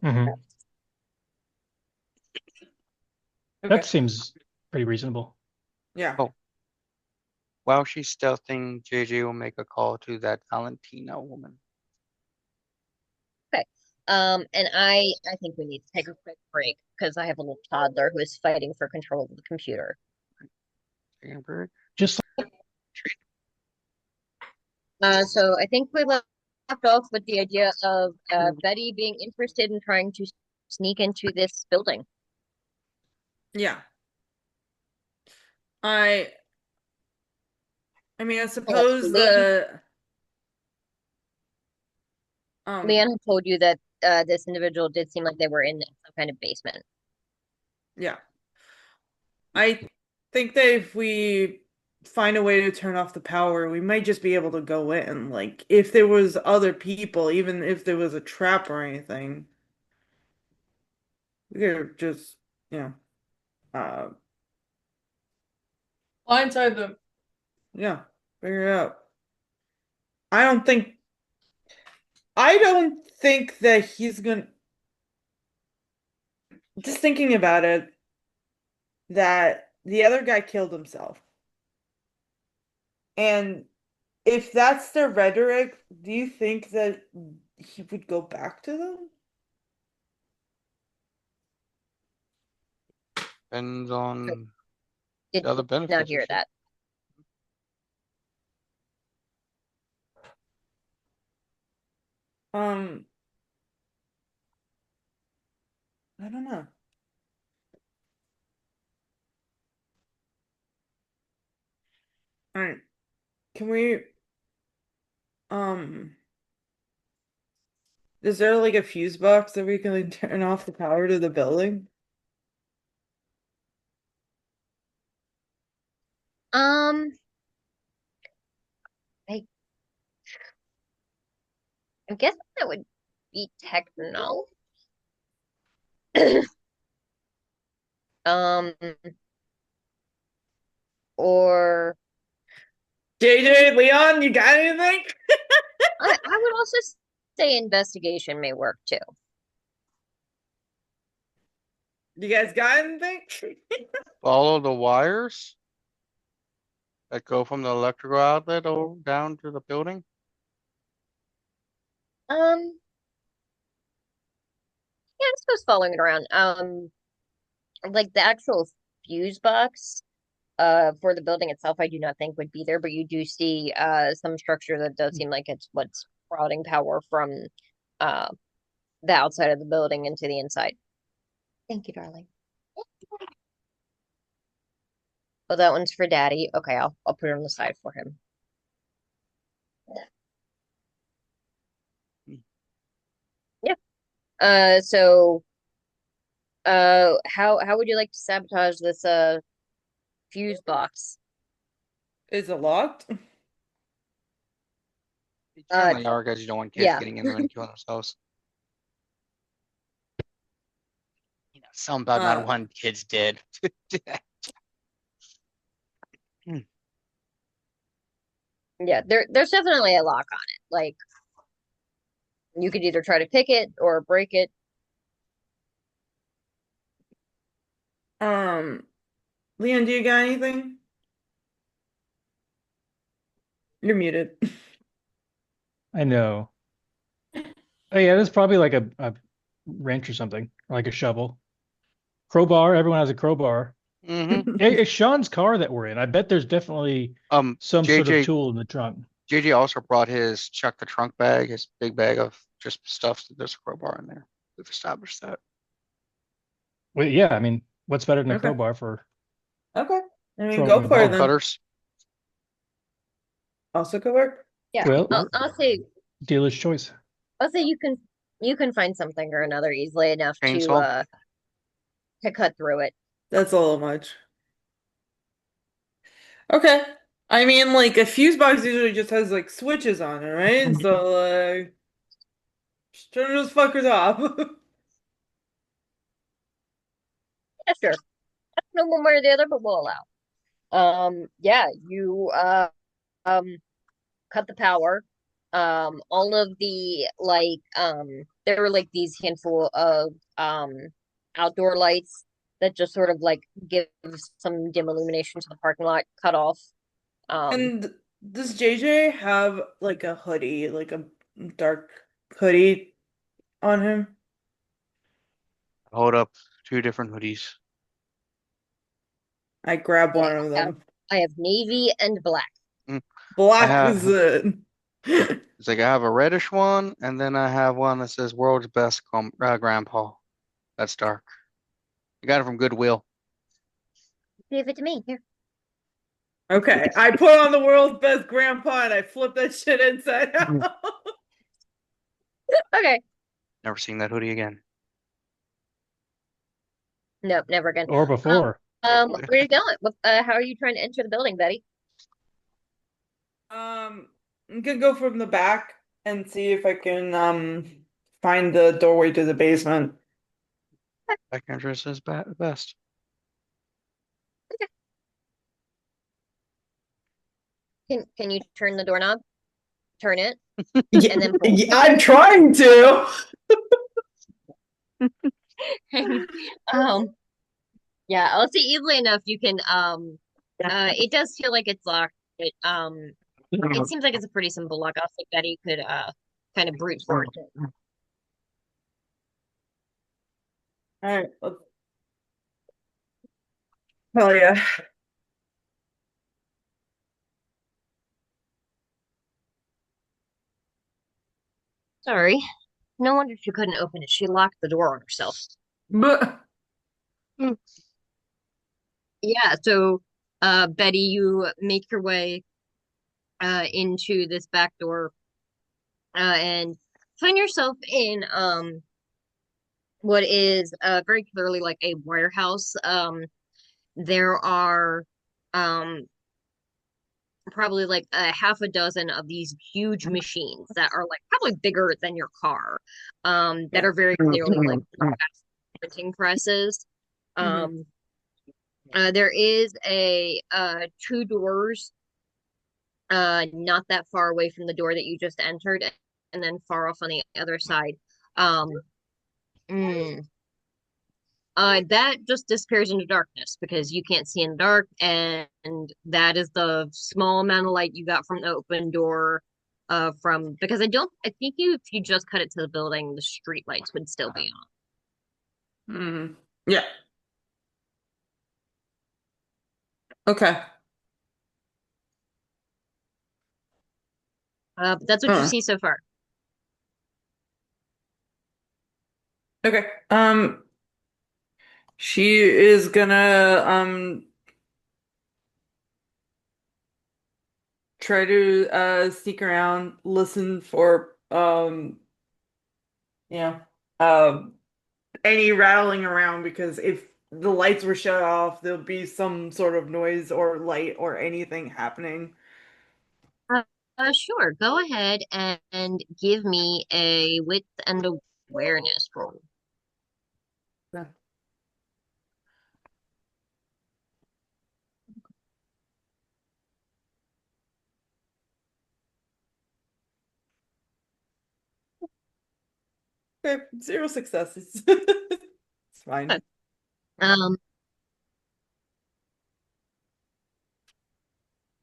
Mm-hmm. Okay. That seems pretty reasonable. Yeah. Oh. While she's stealthing, JJ will make a call to that Valentina woman. Okay. And I think we need to take a quick break because I have a little toddler who is fighting for control of the computer. Taking a break. Just So I think we left off with the idea of Betty being interested in trying to sneak into this building. Yeah. I mean, I suppose the Leanne had told you that this individual did seem like they were in some kind of basement. yeah. I think that if we find a way to turn off the power, we might just be able to go in. Like, if there was other people, even if there was a trap or anything, we could just, you know, Blindside them. yeah, figure it out. I don't think that he's gonna, just thinking about it, that the other guy killed himself. And if that's their rhetoric, do you think that he would go back to them? Depends on Did the other benefits. not and hear shit. that. I don't know. All right. Can we um is there like a fuse box that we can like, turn off the power to the building? Um, I I guess that would be techno. Um, or JJ, Leon, you got anything? I would also say investigation may work too. You guys got anything? Follow the wires that go from the electrical outlet over down to the building. Yeah, I suppose following it around. Like the actual fuse box, for the building itself, I do not think would be there, but you do see some structure that does seem like it's what's routing power from uh the outside of the building into the inside. Thank you, darling. Oh, that one's for Daddy. Okay, I'll put it on the side for him. Yeah. So how would you like to sabotage this fuse box? Is it locked? You certainly are, guys. You don't want kids yeah. getting in there and killing themselves. You know, something about not wanting kids dead. Yeah, there's definitely a lock on it. Like, you could either try to pick it or break it. Leon, do you got anything? You're muted. I know. Oh yeah, there's probably like a wrench or something, or like a shovel. Crowbar. Everyone has a crowbar. Mm-hmm. It's Sean's car that we're in. I bet there's definitely some sort of tool in the trunk. JJ also brought his check the trunk bag, his big bag of just stuff. There's a crowbar in there. We've established that. Well, yeah, I mean, what's better than a Okay. crowbar for? Okay. I mean, Throwing go a for it Bone then. cutters. Also could work. Yeah, Well, I'll say dealer's choice. you can find something or another easily enough Chainsaw. to cut through it. That's a little much. Okay. I mean, like, a fuse box usually just has, like, switches on it, right? So, like, just turn those fuckers off. Yeah, sure. No one way or the other, but we'll allow. Yeah, you cut the power. All of the there were like these handful of outdoor lights that just sort of like give some dim illumination to the parking lot cut off. And does JJ have, like, a hoodie, like a dark hoodie on him? Hold up 2 different hoodies. I grab one of them. I have navy and black. Black is it. It's like I have a reddish one, and then I have one that says "World's Best Grandpa." That's dark. I got it from Goodwill. Give it to me here. Okay, I put on the world's best grandpa and I flip that shit inside out. Okay. Never seen that hoodie again. Nope, never again. Or before. Where are you going? How are you trying to enter the building, Betty? I'm gonna go from the back and see if I can find the doorway to the basement. Back entrance is best. Can you turn the doorknob? Turn it, Yeah, and then pull. I'm trying to. Yeah, I'll say easily enough you can it does feel like it's locked. It seems like it's a pretty simple lock. I'll think that you could kind of brute force it. All right. Hell yeah. Sorry. No wonder she couldn't open it. She locked the door on herself. But Yeah, so Betty, you make your way into this back door and find yourself in what is very clearly like a warehouse. There are probably like a half a dozen of these huge machines that are like probably bigger than your car, that are very clearly like printing presses. There is a 2 doors not that far away from the door that you just entered, and then far off on the other side. That just disappears into darkness because you can't see in the dark, and that is the small amount of light you got from the open door. Because I think if you just cut it to the building, the street lights would still be on. Yeah. Okay. But that's what you see so far. Okay. She is gonna try to sneak around, listen for you know um any rattling around because if the lights were shut off, there'll be some sort of noise or light or anything happening. Uh, sure. Go ahead and give me a wit and awareness roll. Yeah. Okay, zero successes. It's fine. Um,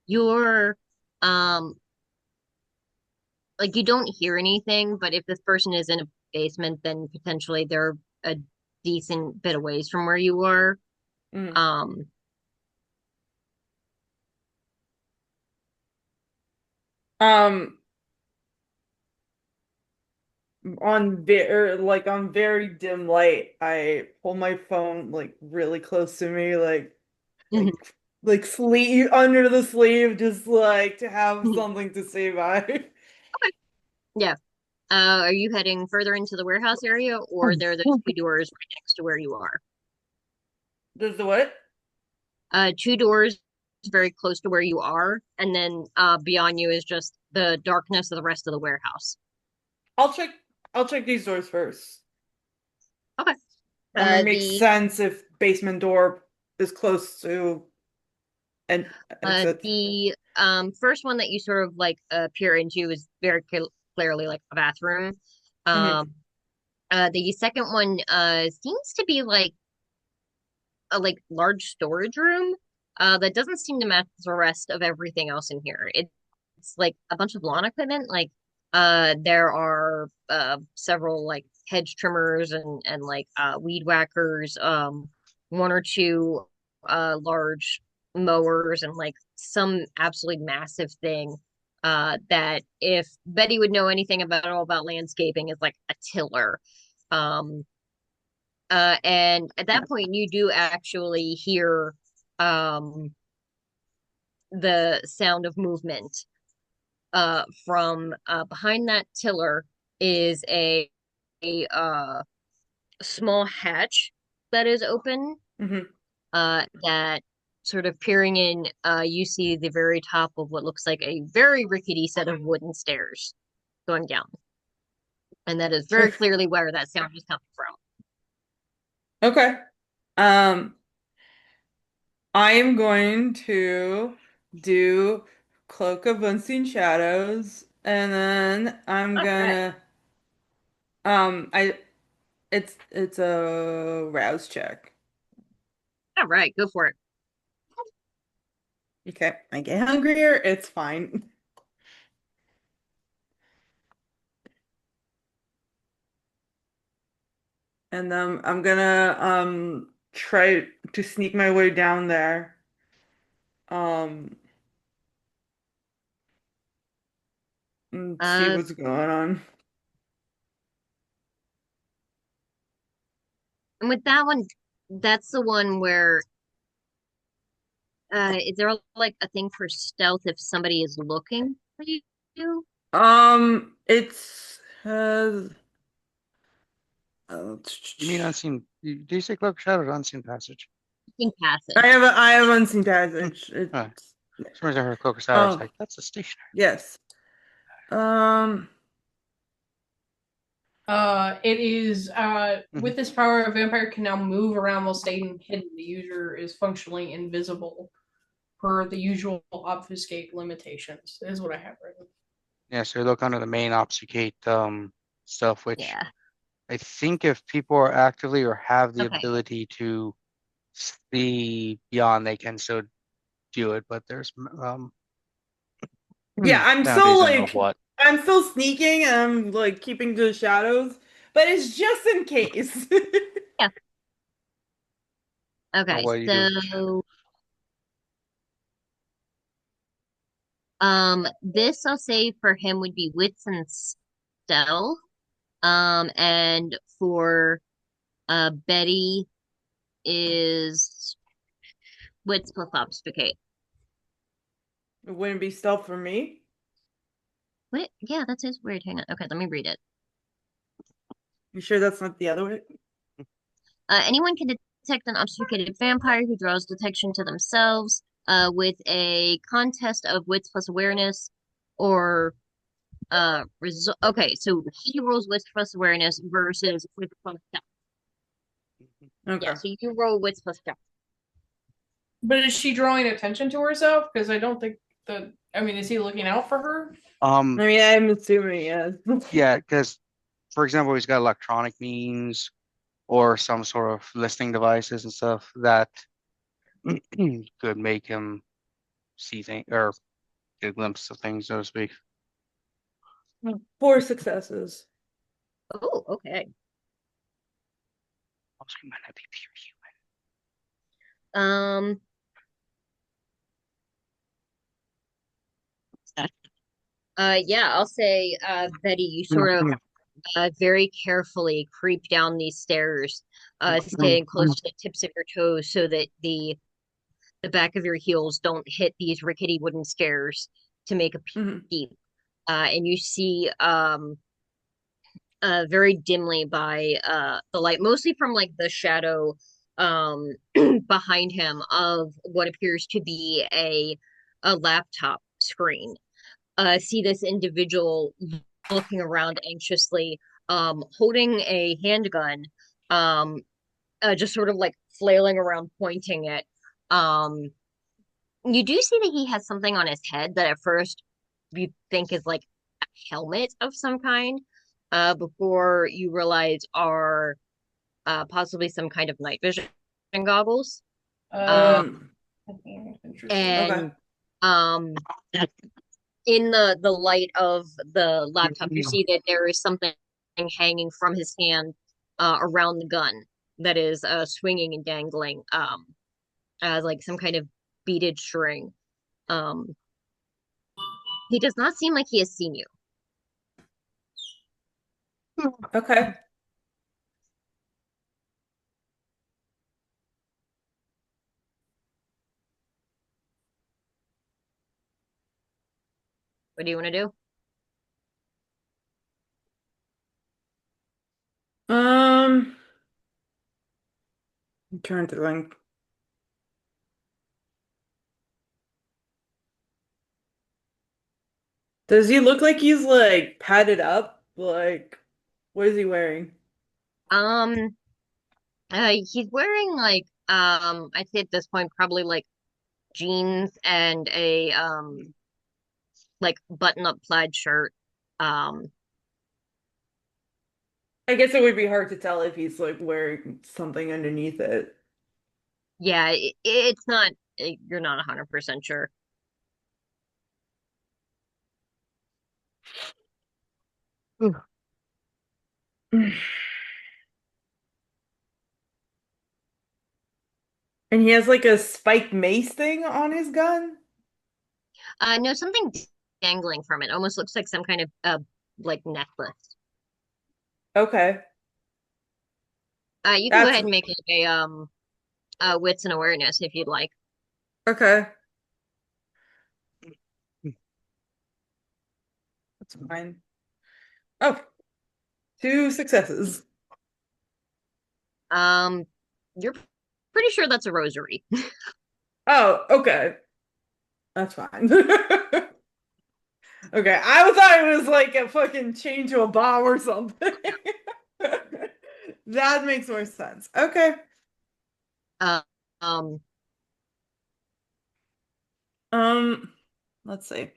you're um like you don't hear anything, but if this person is in a basement, then potentially they're a decent bit of ways from where you are. Mm. Um, Um, on very dim light, I hold my phone like really close to me, like sleeve under the sleeve, just like to have something to say by. yeah. Are you heading further into the warehouse area, or there are the two doors right next to where you are? Does the what? Two doors very close to where you are, and then beyond you is just the darkness of the rest of the warehouse. I'll check. I'll check these doors first. Okay. It makes The sense if basement door is close to an exit. the first one that you sort of like peer into is very clearly like a bathroom. Hmm. Um, the second one seems to be like a large storage room that doesn't seem to match the rest of everything else in here. It's like a bunch of lawn equipment. Like there are several like hedge trimmers and like weed whackers, one or two large mowers and like some absolutely massive thing that if Betty would know anything about all about landscaping is like a tiller. Um and at that point, you do actually hear um, the sound of movement. From behind that tiller is a small hatch that is open. Hmm. That sort of peering in, you see the very top of what looks like a very rickety set of wooden stairs going down, and that is very clearly where that sound is coming from. Okay. Um, I am going to do Cloak of Unseen Shadows, and then I'm All right, gonna I it's a rouse check. all right, go for it. Okay, I get hungrier, it's fine. And I'm gonna try to sneak my way down there. Um and see Uh, what's going on. and with that one, that's the one where is there like a thing for stealth if somebody is looking for you? It's You mean unseen? Do you say cloak shadow or unseen passage? In passage. I have unseen Hmm. passage. All right. For some reason I heard cloak shadow. I was Oh like, that's a stationary. yes. Um It is Mhm. with this power, a vampire can now move around while staying hidden. The user is functionally invisible per the usual obfuscate limitations. Is what I have written. Yeah, so you look under the main obfuscate stuff, which Yeah. I think if people are actively or have the Okay. ability to see beyond, they can still do it. But there's yeah, boundaries on the what. I'm still sneaking and I'm like keeping to the shadows, but it's just in case. Yeah. Or Okay. what do you do with the shadow? So this I'll say for him would be wits and stealth. And for Betty is wits plus obfuscate. It wouldn't be stealth for me. Wait, yeah, that says weird. Hang on. Okay, let me read it. You sure that's not the other way? Anyone can detect an obfuscated vampire who draws detection to themselves with a contest of wits plus awareness or okay, so he rolls wits plus awareness versus wits plus stealth. Okay. Yeah, so you roll wits plus stealth. But is she drawing attention to herself? Because I don't think that. I mean, is he looking out for her? I mean, I'm assuming, yes. Yeah, because for example, he's got electronic means or some sort of listening devices and stuff that could make him see things or get a glimpse of things, so to speak. 4 successes. Oh, okay. Also, he might not be pure Um, yeah, I'll say, Betty, you sort of human. very carefully creep down these stairs, staying close to the tips of your toes so that the back of your heels don't hit these rickety wooden stairs to make a peep. And you see very dimly by the light, mostly from like the shadow behind him of what appears to be a laptop screen. See this individual looking around anxiously, holding a handgun, just sort of like flailing around, pointing it. You do see that he has something on his head that at first you think is like a helmet of some kind, before you realize are possibly some kind of night vision goggles. Interesting. And Okay. in the light of the laptop, you see that there is something hanging from his hand around the gun that is swinging and dangling, as like some kind of beaded string. He does not seem like he has seen you. Okay. What do you want to do? I'm trying to think. Does he look like he's like padded up? Like, what is he wearing? Um, he's wearing like I'd say at this point probably like jeans and a like button-up plaid shirt. Um, I guess it would be hard to tell if he's like wearing something underneath it. yeah, it's not you're not 100% sure. And he has like a spiked mace thing on his gun? No, something dangling from it. Almost looks like some kind of like necklace. Okay. You can go That's ahead and make it a wits and awareness if you'd like. okay. That's fine. Oh, 2 successes. You're pretty sure that's a rosary. Oh, okay. That's fine. Okay, I thought it was like a fucking chain to a bomb or something. That makes more sense. Okay. Uh, um, Um, let's see.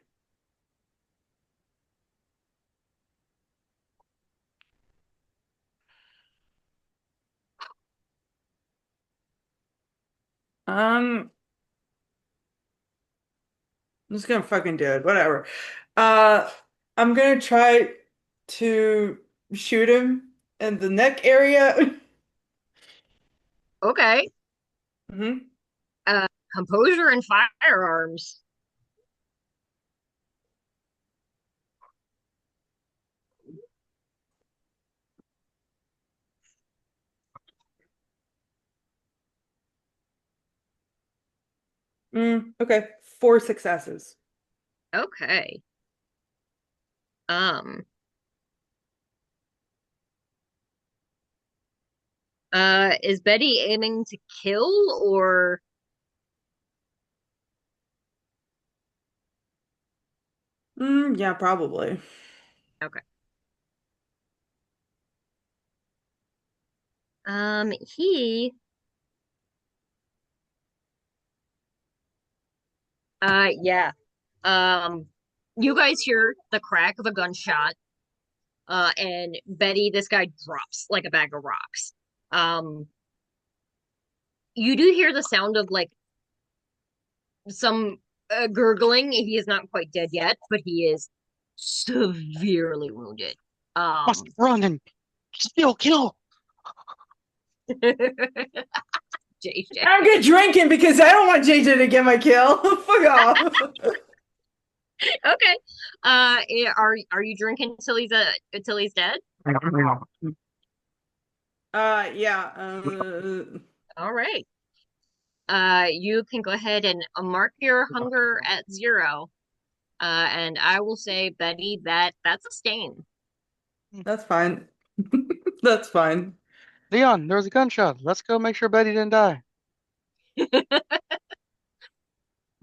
I'm just gonna fucking do it. Whatever. Uh, I'm gonna try to shoot him in the neck area. okay. hmm Composure and firearms. Okay, 4 successes. Okay. Um. Is Betty aiming to kill or? Yeah, probably. Okay. He. Yeah. Um, you guys hear the crack of a gunshot. And Betty, this guy drops like a bag of rocks. Um, you do hear the sound of like some gurgling. He is not quite dead yet, but he is severely wounded. Must run and still kill. JJ. I'm good drinking because I don't want JJ to get my kill. Fuck off. Okay. Are you drinking until he's dead? Yeah. All right. You can go ahead and mark your hunger at 0. And I will say, Betty, that's a stain. That's fine. That's fine. Leon, there was a gunshot. Let's go make sure Betty didn't die.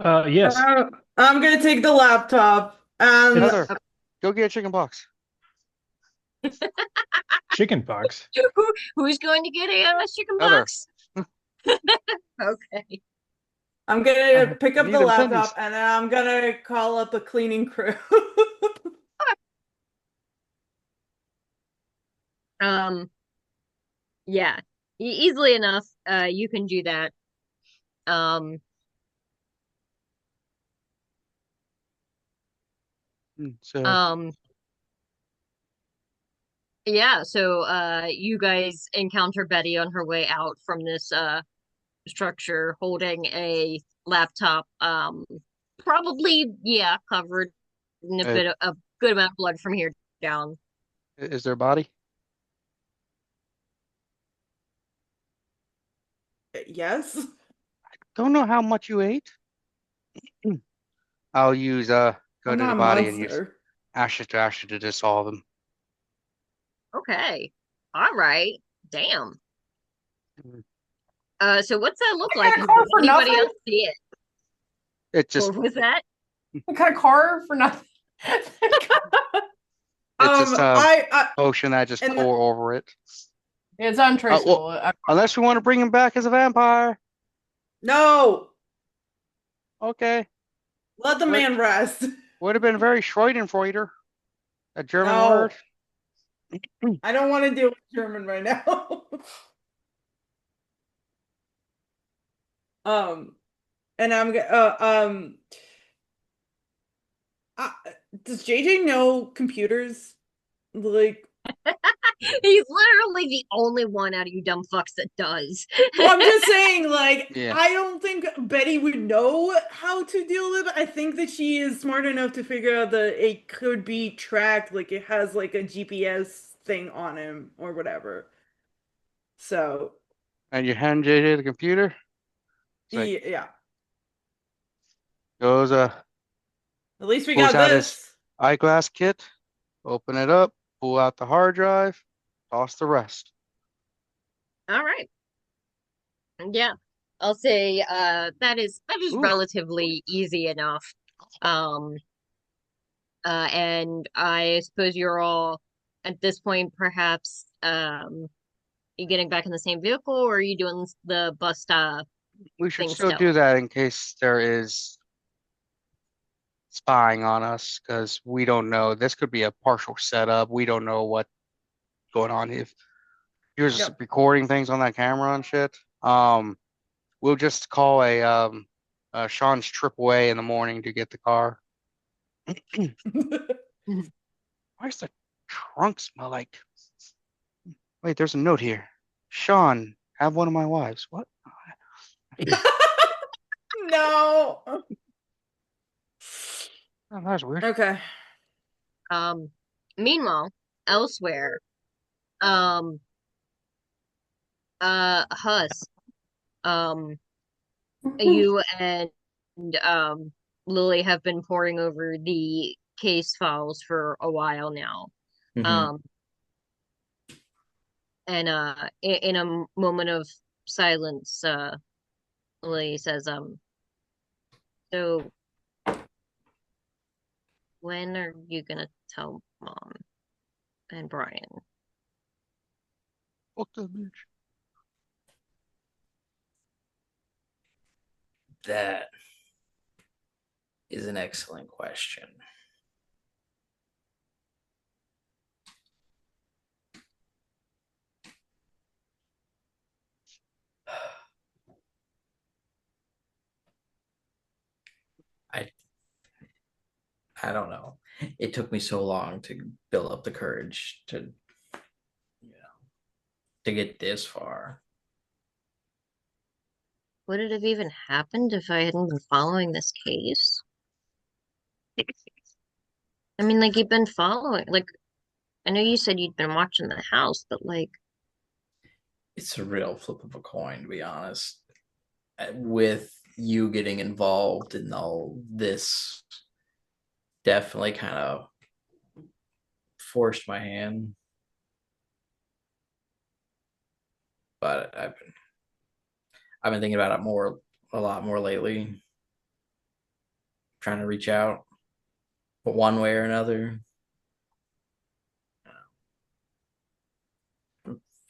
Yes. I'm gonna take the laptop and Heather, go get a chicken pox. Chicken pox. Who's going to get a chicken Heather. box? Okay. I'm gonna pick up need the them laptop tendies. and then I'm gonna call up a cleaning crew. Yeah, easily enough. You can do that. Um, So um, yeah. So, you guys encounter Betty on her way out from this structure, holding a laptop. Probably yeah, covered in a bit of a good amount of blood from here down. is there a body? Yes. Don't know how much you ate. I'll use go I'm to not the a body and use monster. ashes to dissolve them. Okay. All right. Damn. Mm. So what's that look What like? kind of Does car for anybody nothing? else see it? It just What was that? What kind of car for nothing? it's just a I potion that just and pour over it. It's untraceable. Unless we want to bring him back as a vampire. no, Okay. let the man rest. Would have been very Schadenfreude, a German No, word. I don't want to deal with German right now. And uh, does JJ know computers? Like, He's literally the only one out of you dumb fucks that does. well, I'm just saying, like, Yeah. I don't think Betty would know how to deal with it. I think that she is smart enough to figure out that it could be tracked, like it has like a GPS thing on him or whatever. So, And you hand JJ the computer. It's like yeah. goes At least we pulls got out his this. eyeglass kit, open it up, pull out the hard drive, toss the rest. All right. Yeah. I'll say that is Ooh. relatively easy enough. And I suppose you're all at this point perhaps you getting back in the same vehicle or are you doing the bus stop We should thing still still? do that in case there is spying on us, because we don't know. This could be a partial setup. We don't know what's going on. If you're just Yep. recording things on that camera and shit, we'll just call Sean's trip away in the morning to get the car. Why does the trunk smell like? Wait, there's a note here. Sean, have one of my wives. What? No. Oh, that's weird. Okay. Meanwhile, elsewhere, Husk, you and and Lily have been poring over the case files for a while now. Mhm. Um, and in a moment of silence, Lily says, so when are you gonna tell Mom and Brian? Fuck that bitch. That is an excellent question. I I don't know. It took me so long to build up the courage to, to get this far. Would it have even happened if I hadn't been following this case? I mean, like, you've been following, like, I know you said you'd been watching the house, but like, It's a real flip of a coin, to be honest. With you getting involved in all this, definitely kind of forced my hand. But I've been thinking about it a lot more lately. Trying to reach out, but one way or another,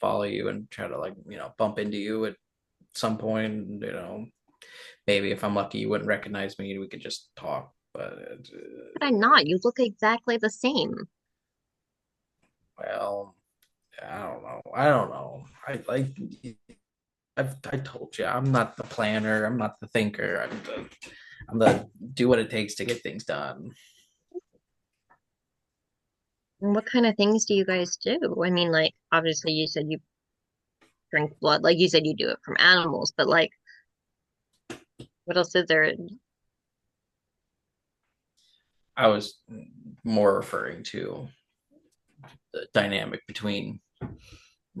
follow you and try to, like, bump into you at some point. Maybe if I'm lucky, you wouldn't recognize me. We could just talk. But could I not? You look exactly the same. well, I don't know. I don't know. I told you, I'm not the planner. I'm not the thinker. I'm the do what it takes to get things done. And what kind of things do you guys do? I mean, like, obviously you said you drink blood, like you said you do it from animals, but like, what else is there? I was more referring to the dynamic between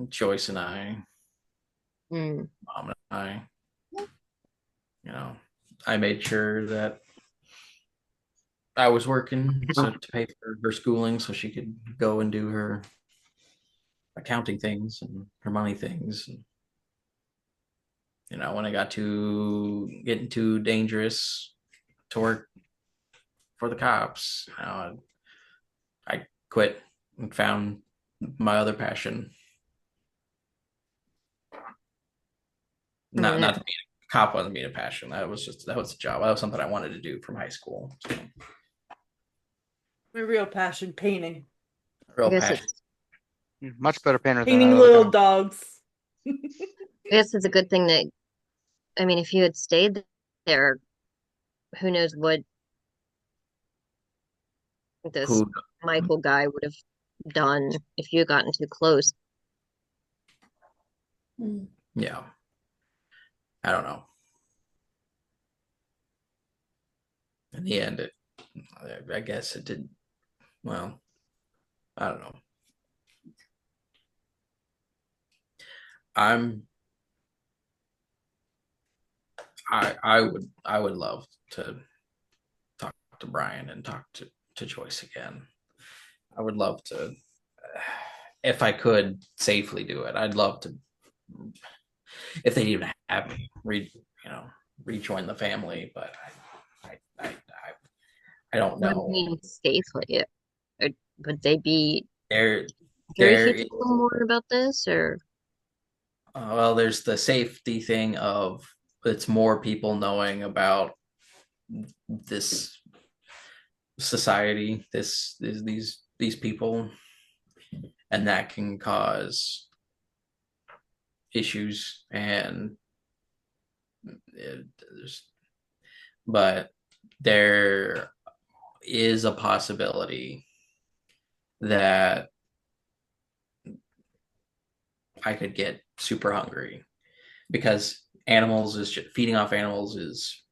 Joyce and I, Hmm. Mom and I. You know, I made sure that I was working to pay for her schooling so she could go and do her accounting things and her money things. And, when it got to getting too dangerous to work for the cops, I quit and found my other passion. Not Mm. not to be a cop wasn't being a passion. That was a job. That was something I wanted to do from high school. So, My real passion, painting. I real guess passion. it's Much better painter than that Painting other little guy. dogs. I guess it's a good thing that I mean, if you had stayed there, who knows what this Who Michael guy would have done if you had gotten too close. Yeah, I don't know. In the end, I guess it did. Well, I don't know. I'm I would love to talk to Brian and talk to Joyce again. I would love to, if I could safely do it. I'd love to, if they'd even have me rejoin the family. But I don't What do you know. mean safely? Would they be There curious there you is, tell them more about this, or well, there's the safety thing of it's more people knowing about this society, these people, and that can cause issues. And there's, but there is a possibility that I could get super hungry because feeding off animals is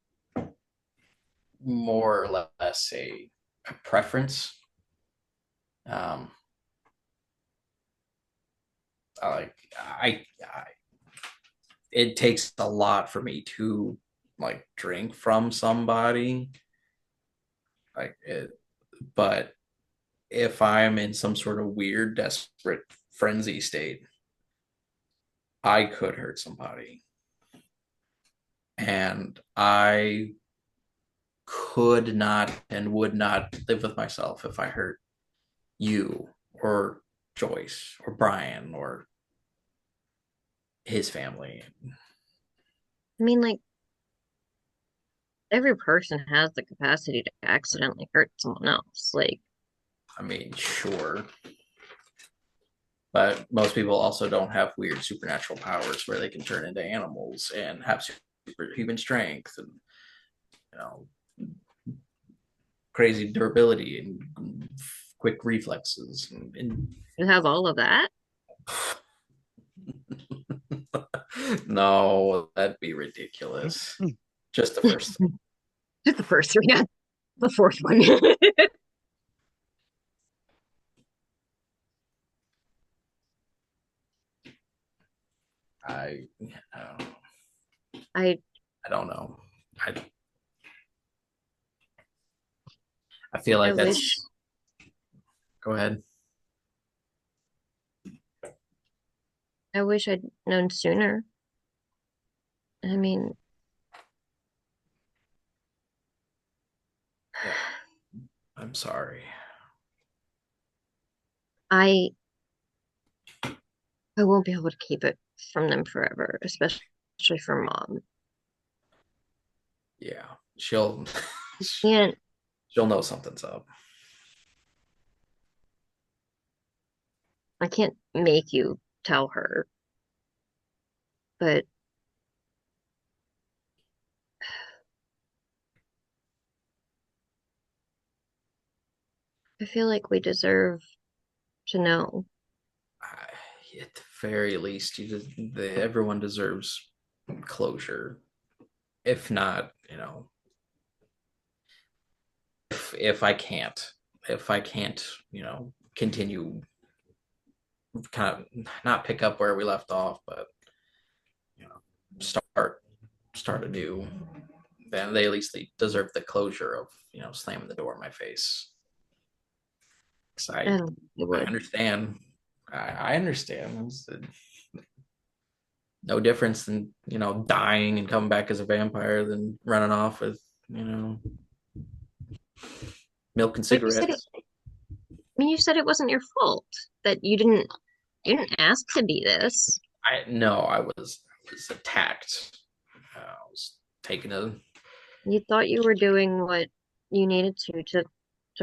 more or less a preference. Um, I like I it takes a lot for me to like drink from somebody, like it, but if I'm in some sort of weird, desperate frenzy state, I could hurt somebody. And I could not and would not live with myself if I hurt you or Joyce or Brian or his family. I mean, like, every person has the capacity to accidentally hurt someone else. Like, I mean, sure. But most people also don't have weird supernatural powers where they can turn into animals and have superhuman strength and, you know, crazy durability and quick reflexes. you have all of that. No, that'd be ridiculous. Just the first thing. Just the first three, not the fourth one. I don't know. I I don't know. I feel like I that's. wish Go ahead. I wish I'd known sooner. I mean, Yeah. I'm sorry. I won't be able to keep it from them forever, especially for Mom. Yeah, she'll And she'll know something's up. I can't make you tell her, but I feel like we deserve to know. At the very least, everyone deserves closure. If not, if I can't, continue, kind of not pick up where we left off, but start anew, then they at least deserve the closure of slamming the door in my face. I understand. I understand. No difference than dying and coming back as a vampire than running off with milk and cigarettes. You said it wasn't your fault, that you didn't ask to be this. I was attacked. I was taking a. You thought you were doing what you needed to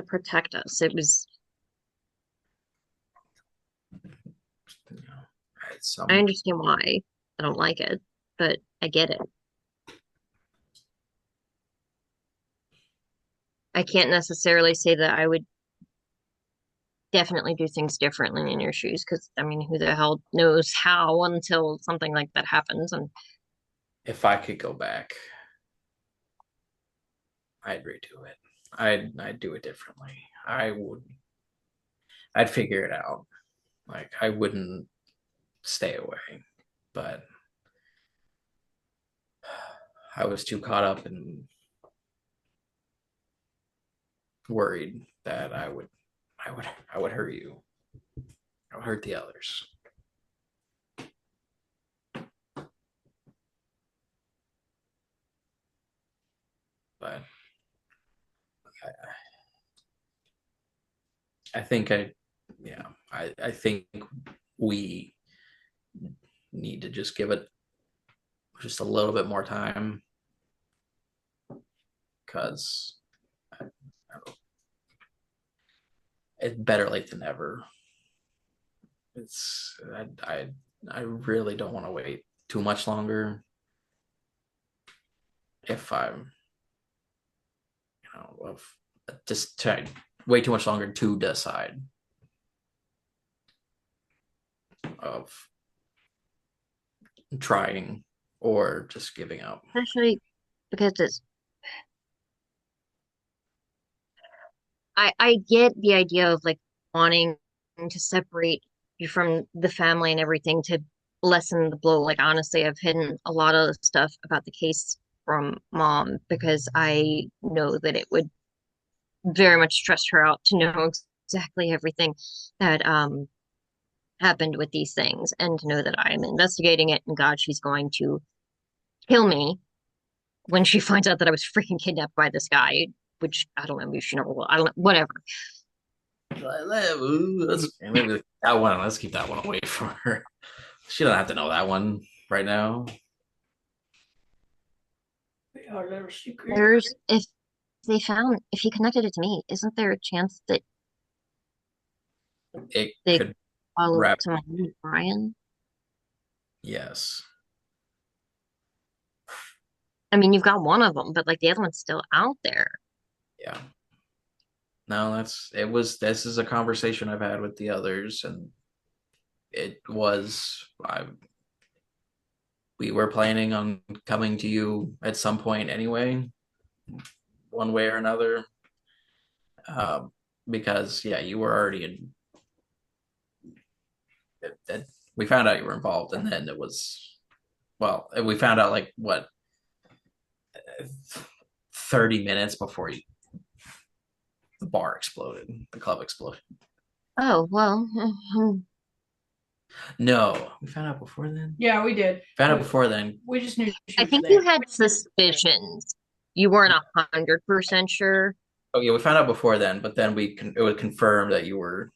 protect us. It was. I understand why. I don't like it, but I get it. I can't necessarily say that I would definitely do things differently in your shoes, because I mean, who the hell knows how until something like that happens? And if I could go back, I'd redo it. I'd do it differently. I'd figure it out. Like, I wouldn't stay away, but I was too caught up and worried that I would hurt you. I would hurt the others. But I think I think we need to just give it just a little bit more time, because it's better late than never. I really don't want to wait too much longer. If I'm just try way too much longer to decide of trying or just giving up. especially because I get the idea of like wanting to separate you from the family and everything to lessen the blow. Like, honestly, I've hidden a lot of stuff about the case from Mom because I know that it would very much stress her out to know exactly everything that happened with these things and to know that I am investigating it and God, she's going to kill me when she finds out that I was freaking kidnapped by this guy, which I don't know, maybe she never will. I don't know, whatever. Maybe that one. Let's keep that one away from her. She don't have to know that one right now. There's if he connected it to me, isn't there a chance that It they could follow wrap. to my name, Brian? Yes. I mean, you've got one of them, but like the other one's still out there. Yeah. No, this is a conversation I've had with the others, and we were planning on coming to you at some point anyway, one way or another. Because yeah, you were already in. We found out you were involved, and then we found out like what 30 minutes before the bar exploded, the club exploded. Oh, well. No, we found out before then. Yeah, we did. Found out before then. We just knew she I was think there. you had suspicions. You weren't 100% sure. Oh yeah, we found out before then, but then it was confirmed that you were.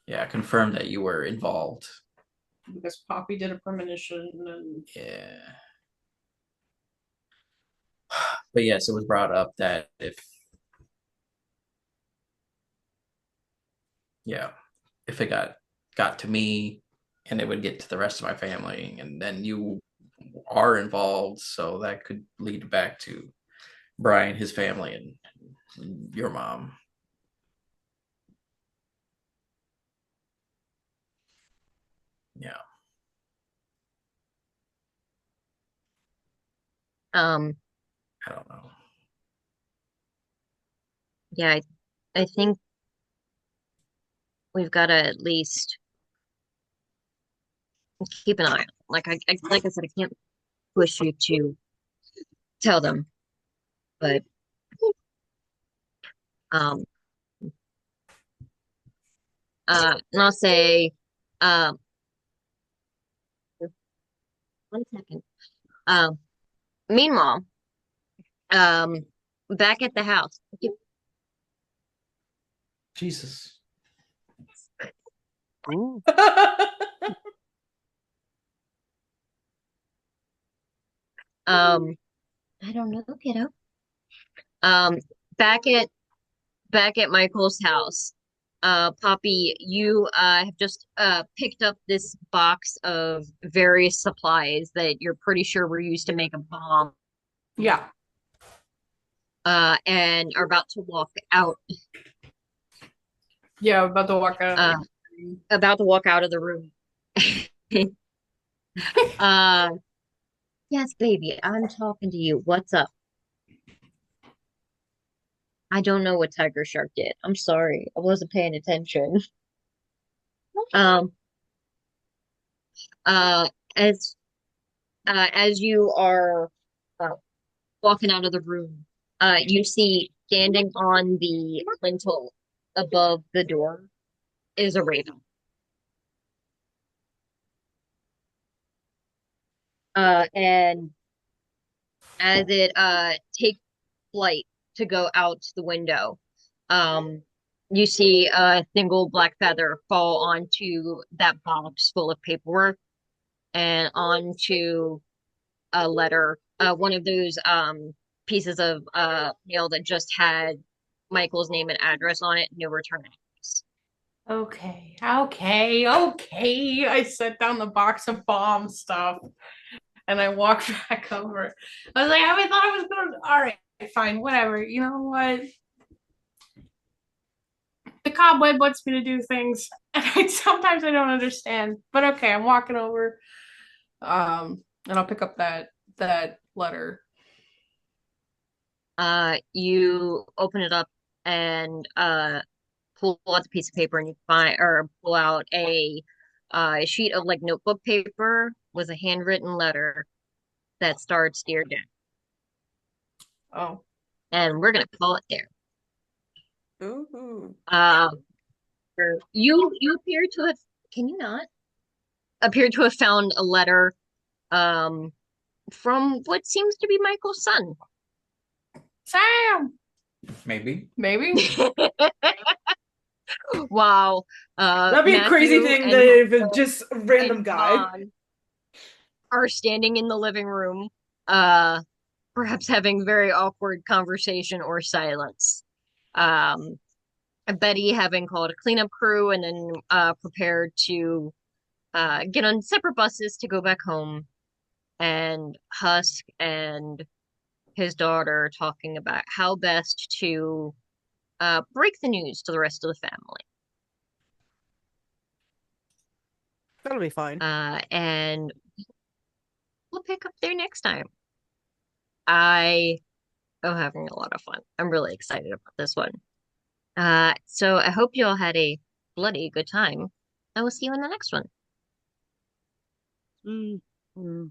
Yeah, confirmed that you were involved. Because Poppy did a premonition and Yeah. But yes, it was brought up that if it got to me and it would get to the rest of my family, and then you are involved, so that could lead back to Brian, his family, and your mom. Yeah. Um, I don't know. yeah, I think we've got to at least keep an eye on it. Like I said, I can't push you to tell them, but um, and I'll say, um, 1 second. Meanwhile, back at the house. Jesus. I don't know, kiddo. Um, back at Michael's house. Poppy, you have just picked up this box of various supplies that you're pretty sure were used to make a bomb. yeah. And are about to walk out. Yeah, about to walk out. About to walk out of the room. Yes, baby, I'm talking to you. What's up? I don't know what Tiger Shark did. I'm sorry. I wasn't paying attention. Um, uh, as as you are walking out of the room, you see standing on the lintel above the door is a raven. And as it takes flight to go out the window, you see a single black feather fall onto that box full of paperwork and onto a letter, one of those pieces of mail that just had Michael's name and address on it, no return address. Okay. I set down the box of bomb stuff and I walked back over. I was like, I thought I was gonna. All right, fine, whatever. You know what? The cobweb wants me to do things, and sometimes I don't understand. But okay, I'm walking over, and I'll pick up that letter. You open it up and pull out the piece of paper and you pull out a sheet of like notebook paper with a handwritten letter. that starts Dear Dead. Oh. And we're gonna call it there. Ooh. You appear to have, can you not? Appear to have found a letter from what seems to be Michael's son. Sam! Maybe. Maybe? Wow. That'd be a crazy Matthew thing and that if Michael it's just a random and guy. Vaughn are standing in the living room, perhaps having very awkward conversation or silence. Betty having called a cleanup crew and then prepared to get on separate buses to go back home, and Husk and his daughter talking about how best to break the news to the rest of the family. That'll be fine. And we'll pick up there next time. I am having a lot of fun. I'm really excited about this one. So I hope you all had a bloody good time. I will see you in the next one. Mm. Mm.